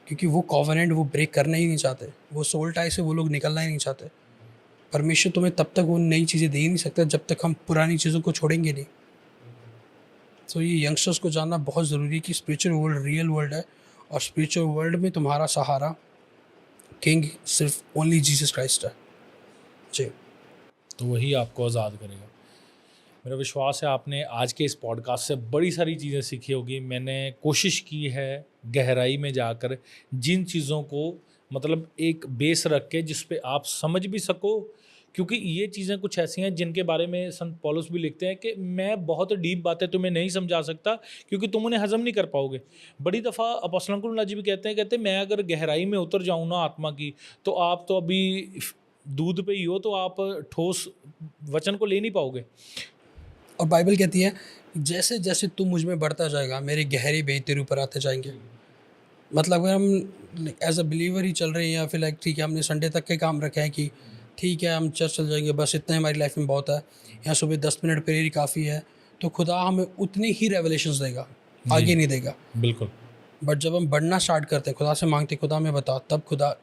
क्योंकि वो कॉवेनेंट वो ब्रेक करना ही नहीं चाहते, वो सोल टाई से वो लोग निकलना ही नहीं चाहते। परमेश्वर तुम्हें तब तक वो नई चीज़ें दे ही नहीं सकता जब तक हम पुरानी चीज़ों को छोड़ेंगे नहीं। तो ये यंगस्टर्स को जानना बहुत ज़रूरी है कि स्पिरिचुअल वर्ल्ड रियल वर्ल्ड है, और स्पिरिचुअल वर्ल्ड में तुम्हारा सहारा किंग सिर्फ ओनली जीसस क्राइस्ट है। जी, तो वही आपको आज़ाद करेगा। मेरा विश्वास है आपने आज के इस पॉडकास्ट से बड़ी सारी चीज़ें सीखी होगी। मैंने कोशिश की है गहराई में जाकर जिन चीज़ों को मतलब एक बेस रख के जिस पे आप समझ भी सको, क्योंकि ये चीज़ें कुछ ऐसी हैं जिनके बारे में संत पौलुस भी लिखते हैं कि मैं बहुत डीप बातें तुम्हें नहीं समझा सकता क्योंकि तुम उन्हें हजम नहीं कर पाओगे। बड़ी दफ़ा अपोस्तल अंकुर जी भी कहते हैं मैं अगर गहराई में उतर जाऊँ ना आत्मा की, तो आप तो अभी दूध पे ही हो, तो आप ठोस वचन को ले नहीं पाओगे। और बाइबल कहती है जैसे जैसे तू मुझ में बढ़ता जाएगा, मेरे गहरे भेद तेरे ऊपर आते जाएंगे। मतलब अगर हम एज अ बिलीवर ही चल रहे हैं, या फिर ठीक है हमने संडे तक के काम रखे हैं कि ठीक है हम चर्च चल जाएंगे, बस इतना हमारी लाइफ में बहुत है, या सुबह 10 मिनट प्रेयर ही काफ़ी है, तो खुदा हमें उतनी ही रेवलेशंस देगा, आगे नहीं देगा। बिल्कुल। बट जब हम बढ़ना स्टार्ट करते हैं, खुदा से मांगते खुदा हमें बता, तब खुदा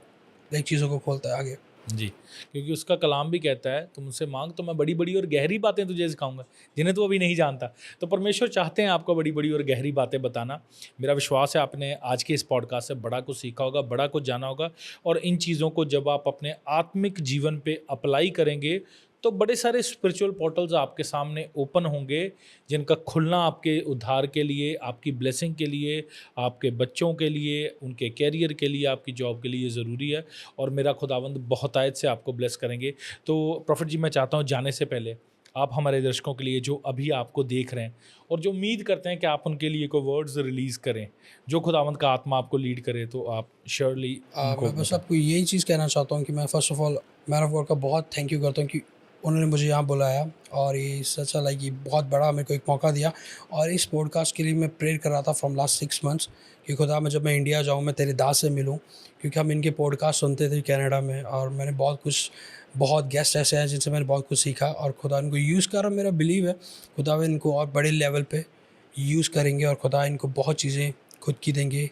एक चीज़ों को खोलता है आगे। जी, क्योंकि उसका कलाम भी कहता है तुमसे मांग तो मैं बड़ी बड़ी और गहरी बातें तुझे सिखाऊंगा जिन्हें तू अभी नहीं जानता। तो परमेश्वर चाहते हैं आपको बड़ी बड़ी और गहरी बातें बताना। मेरा विश्वास है आपने आज के इस पॉडकास्ट से बड़ा कुछ सीखा होगा, बड़ा कुछ जाना होगा, और इन चीज़ों को जब आप अपने आत्मिक जीवन पे अप्लाई करेंगे तो बड़े सारे स्पिरिचुअल पोर्टल्स आपके सामने ओपन होंगे जिनका खुलना आपके उद्धार के लिए, आपकी ब्लेसिंग के लिए, आपके बच्चों के लिए, उनके कैरियर के लिए, आपकी जॉब के लिए ज़रूरी है। और मेरा खुदावंद बहुत आयत से आपको ब्लेस करेंगे। तो प्रॉफिट जी, मैं चाहता हूँ जाने से पहले आप हमारे दर्शकों के लिए जो अभी आपको देख रहे हैं और जो उम्मीद करते हैं कि आप उनके लिए कोई वर्ड्स रिलीज़ करें, जो खुदावंद का आत्मा आपको लीड करे, तो आप श्योरली। मैं बस आपको यही चीज़ कहना चाहता हूँ कि मैं first of all man of God का बहुत थैंक यू करता हूँ कि उन्होंने मुझे यहाँ बुलाया, और ये सच लाइक कि बहुत बड़ा मेरे को एक मौका दिया। और इस पॉडकास्ट के लिए मैं प्रेयर कर रहा था फ्रॉम लास्ट 6 मंथ्स कि खुदा मैं जब मैं इंडिया जाऊँ मैं तेरे दास से मिलूँ, क्योंकि हम इनके पॉडकास्ट सुनते थे कनाडा में, और मैंने बहुत गेस्ट ऐसे हैं जिनसे मैंने बहुत कुछ सीखा, और खुदा इनको यूज़ कर रहा। मेरा बिलीव है खुदा वे इनको और बड़े लेवल पे यूज़ करेंगे और खुदा इनको बहुत चीज़ें खुद की देंगे।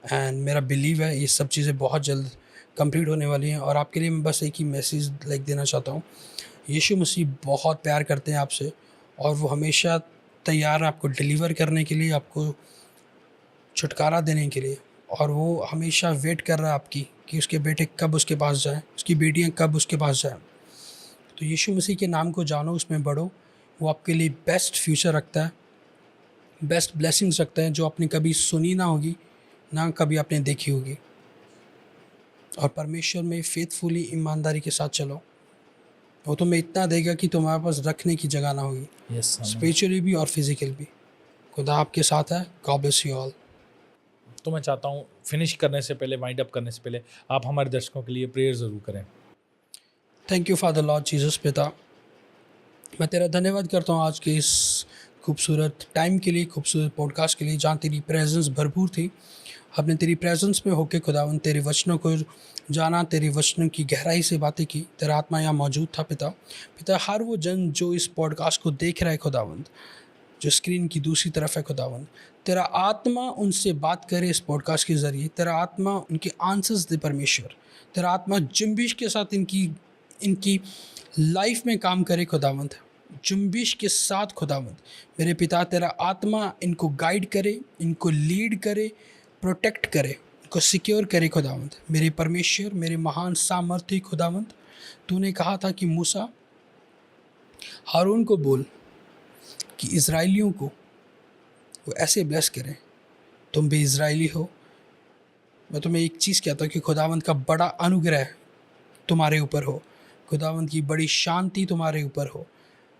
एंड मेरा बिलीव है ये सब चीज़ें बहुत जल्द कंप्लीट होने वाली हैं। और आपके लिए मैं बस एक ही मैसेज देना चाहता हूँ, यीशु मसीह बहुत प्यार करते हैं आपसे, और वो हमेशा तैयार है आपको डिलीवर करने के लिए, आपको छुटकारा देने के लिए, और वो हमेशा वेट कर रहा है आपकी कि उसके बेटे कब उसके पास जाएं, उसकी बेटियां कब उसके पास जाएं। तो यीशु मसीह के नाम को जानो, उसमें बढ़ो, वो आपके लिए बेस्ट फ्यूचर रखता है, बेस्ट ब्लेसिंग्स रखता है जो आपने कभी सुनी ना होगी, ना कभी आपने देखी होगी। और परमेश्वर में फेथफुली ईमानदारी के साथ चलो, वो तुम्हें इतना देगा कि तुम्हारे पास रखने की जगह ना होगी, स्पिरिचुअली भी और फिजिकल भी। खुदा आपके साथ है। God bless you all. तो मैं चाहता हूँ फिनिश करने से पहले, वाइंड अप करने से पहले, आप हमारे दर्शकों के लिए प्रेयर ज़रूर करें। Thank you father Lord Jesus पिता, मैं तेरा धन्यवाद करता हूँ आज के इस खूबसूरत टाइम के लिए, खूबसूरत पॉडकास्ट के लिए, जहाँ तेरी प्रेजेंस भरपूर थी। हमने तेरी प्रेजेंस में होके खुदावन तेरे वचनों को जाना, तेरे वचनों की गहराई से बातें की। तेरा आत्मा यहाँ मौजूद था पिता, हर वो जन जो इस पॉडकास्ट को देख रहा है खुदावंद, जो स्क्रीन की दूसरी तरफ है खुदावंद, तेरा आत्मा उनसे बात करे इस पॉडकास्ट के ज़रिए। तेरा आत्मा उनके आंसर्स दे परमेश्वर। तेरा आत्मा जुम्बिश के साथ इनकी लाइफ में काम करे खुदावंद, जुम्बिश के साथ खुदावंद। मेरे पिता, तेरा आत्मा इनको गाइड करे, इनको लीड करे, प्रोटेक्ट करे, इनको सिक्योर करे खुदावंद। मेरे परमेश्वर, मेरे महान सामर्थ्य खुदावंद, तूने कहा था कि मूसा हारून को बोल कि इज़राइलियों को वो ऐसे ब्लेस करें। तुम भी इज़राइली हो। मैं तुम्हें एक चीज़ कहता हूँ कि खुदावंद का बड़ा अनुग्रह तुम्हारे ऊपर हो, खुदावंद की बड़ी शांति तुम्हारे ऊपर हो,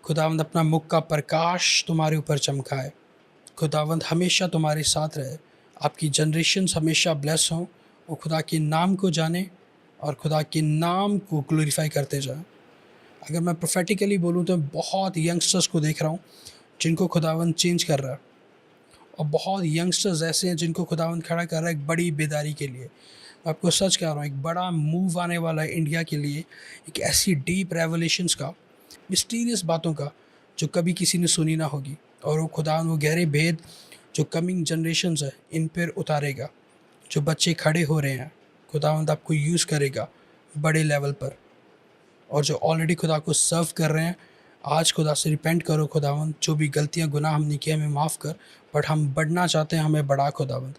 खुदावंद अपना मुख का प्रकाश तुम्हारे ऊपर चमकाए, खुदावंद हमेशा तुम्हारे साथ रहे, आपकी जनरेशन्स हमेशा ब्लेस हों, वो खुदा के नाम को जाने और खुदा के नाम को ग्लोरीफाई करते जाएं। अगर मैं प्रोफेटिकली बोलूँ तो बहुत यंगस्टर्स को देख रहा हूँ जिनको खुदावंद चेंज कर रहा है, और बहुत यंगस्टर्स ऐसे हैं जिनको खुदावंद खड़ा कर रहा है एक बड़ी बेदारी के लिए। मैं आपको सच कह रहा हूँ, एक बड़ा मूव आने वाला है इंडिया के लिए, एक ऐसी डीप रेवलेशंस का, मिस्टीरियस बातों का जो कभी किसी ने सुनी ना होगी, और वो खुदावंद वो गहरे भेद जो कमिंग जनरेशन्स है इन पर उतारेगा। जो बच्चे खड़े हो रहे हैं खुदावंद आपको यूज़ करेगा बड़े लेवल पर, और जो ऑलरेडी खुदा को सर्व कर रहे हैं, आज खुदा से रिपेंट करो खुदावंद, जो भी गलतियां गुनाह हमने किए हमें माफ़ कर, बट हम बढ़ना चाहते हैं, हमें बढ़ा खुदावंद।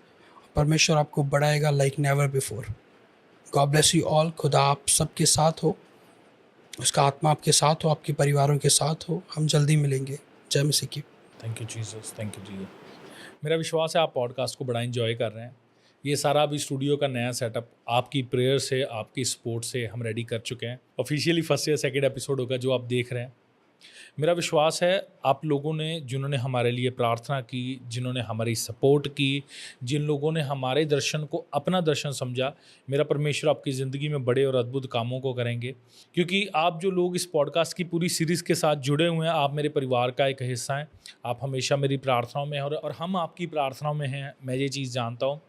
परमेश्वर आपको बढ़ाएगा like never before. God bless you all. खुदा आप सबके साथ हो, उसका आत्मा आपके साथ हो, आपके परिवारों के साथ हो। हम जल्दी मिलेंगे। जय मसीह की। Thank you Jesus, thank you Jesus. मेरा विश्वास है आप पॉडकास्ट को बड़ा एंजॉय कर रहे हैं। ये सारा अभी स्टूडियो का नया सेटअप आपकी प्रेयर से, आपकी सपोर्ट से हम रेडी कर चुके हैं। ऑफिशियली फर्स्ट या सेकंड एपिसोड होगा जो आप देख रहे हैं। मेरा विश्वास है आप लोगों ने, जिन्होंने हमारे लिए प्रार्थना की, जिन्होंने हमारी सपोर्ट की, जिन लोगों ने हमारे दर्शन को अपना दर्शन समझा, मेरा परमेश्वर आपकी ज़िंदगी में बड़े और अद्भुत कामों को करेंगे। क्योंकि आप जो लोग इस पॉडकास्ट की पूरी सीरीज़ के साथ जुड़े हुए हैं, आप मेरे परिवार का एक हिस्सा हैं। आप हमेशा मेरी प्रार्थनाओं में हैं और हम आपकी प्रार्थनाओं में हैं। मैं ये चीज़ जानता हूँ।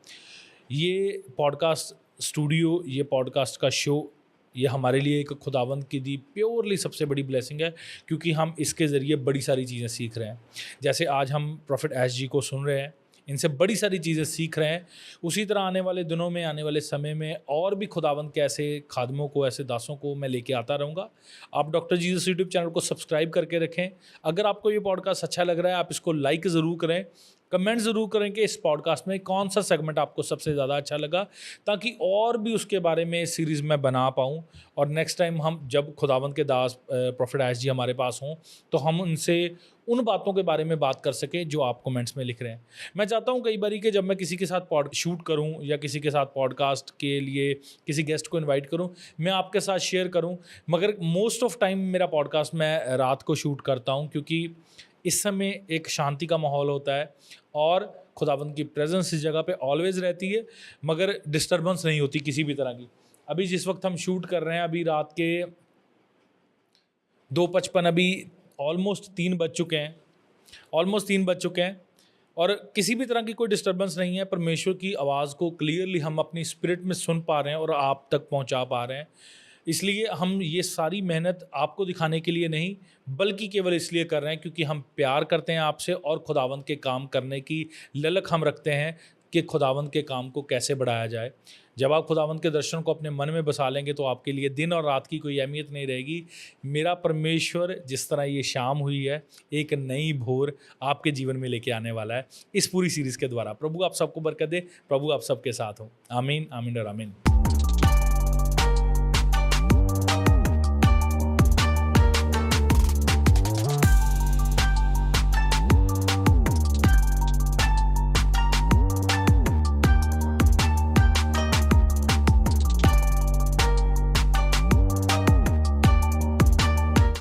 ये पॉडकास्ट स्टूडियो, ये पॉडकास्ट का शो, ये हमारे लिए एक खुदावंद की दी प्योरली सबसे बड़ी ब्लेसिंग है, क्योंकि हम इसके ज़रिए बड़ी सारी चीज़ें सीख रहे हैं। जैसे आज हम प्रॉफिट एस जी को सुन रहे हैं, इनसे बड़ी सारी चीज़ें सीख रहे हैं। उसी तरह आने वाले दिनों में, आने वाले समय में और भी खुदावंद के ऐसे खादमों को, ऐसे दासों को मैं लेके आता रहूँगा। आप डॉक्टर जीसस यूट्यूब चैनल को सब्सक्राइब करके रखें। अगर आपको ये पॉडकास्ट अच्छा लग रहा है, आप इसको लाइक ज़रूर करें, कमेंट ज़रूर करें कि इस पॉडकास्ट में कौन सा सेगमेंट आपको सबसे ज़्यादा अच्छा लगा, ताकि और भी उसके बारे में सीरीज़ में बना पाऊँ। और नेक्स्ट टाइम हम जब खुदावंद के दास प्रॉफिट एस जी हमारे पास हों, तो हम उनसे उन बातों के बारे में बात कर सकें जो आप कमेंट्स में लिख रहे हैं। मैं चाहता हूँ कई बारी कि जब मैं किसी के साथ शूट करूँ या किसी के साथ पॉडकास्ट के लिए किसी गेस्ट को इनवाइट करूँ, मैं आपके साथ शेयर करूँ, मगर मोस्ट ऑफ टाइम मेरा पॉडकास्ट मैं रात को शूट करता हूँ, क्योंकि इस समय एक शांति का माहौल होता है और खुदावंद की प्रेजेंस इस जगह पे ऑलवेज रहती है, मगर डिस्टर्बेंस नहीं होती किसी भी तरह की। अभी जिस वक्त हम शूट कर रहे हैं, अभी रात के 2:55, अभी ऑलमोस्ट 3 बज चुके हैं और किसी भी तरह की कोई डिस्टर्बेंस नहीं है। परमेश्वर की आवाज़ को क्लियरली हम अपनी स्पिरिट में सुन पा रहे हैं और आप तक पहुंचा पा रहे हैं। इसलिए हम ये सारी मेहनत आपको दिखाने के लिए नहीं, बल्कि केवल इसलिए कर रहे हैं क्योंकि हम प्यार करते हैं आपसे और खुदावंद के काम करने की ललक हम रखते हैं कि खुदावंद के काम को कैसे बढ़ाया जाए। जब आप खुदावंद के दर्शन को अपने मन में बसा लेंगे तो आपके लिए दिन और रात की कोई अहमियत नहीं रहेगी। मेरा परमेश्वर जिस तरह ये शाम हुई है, एक नई भोर आपके जीवन में लेके आने वाला है इस पूरी सीरीज़ के द्वारा। प्रभु आप सबको बरकत दे, प्रभु आप सबके साथ हो। आमीन, आमीन और आमीन।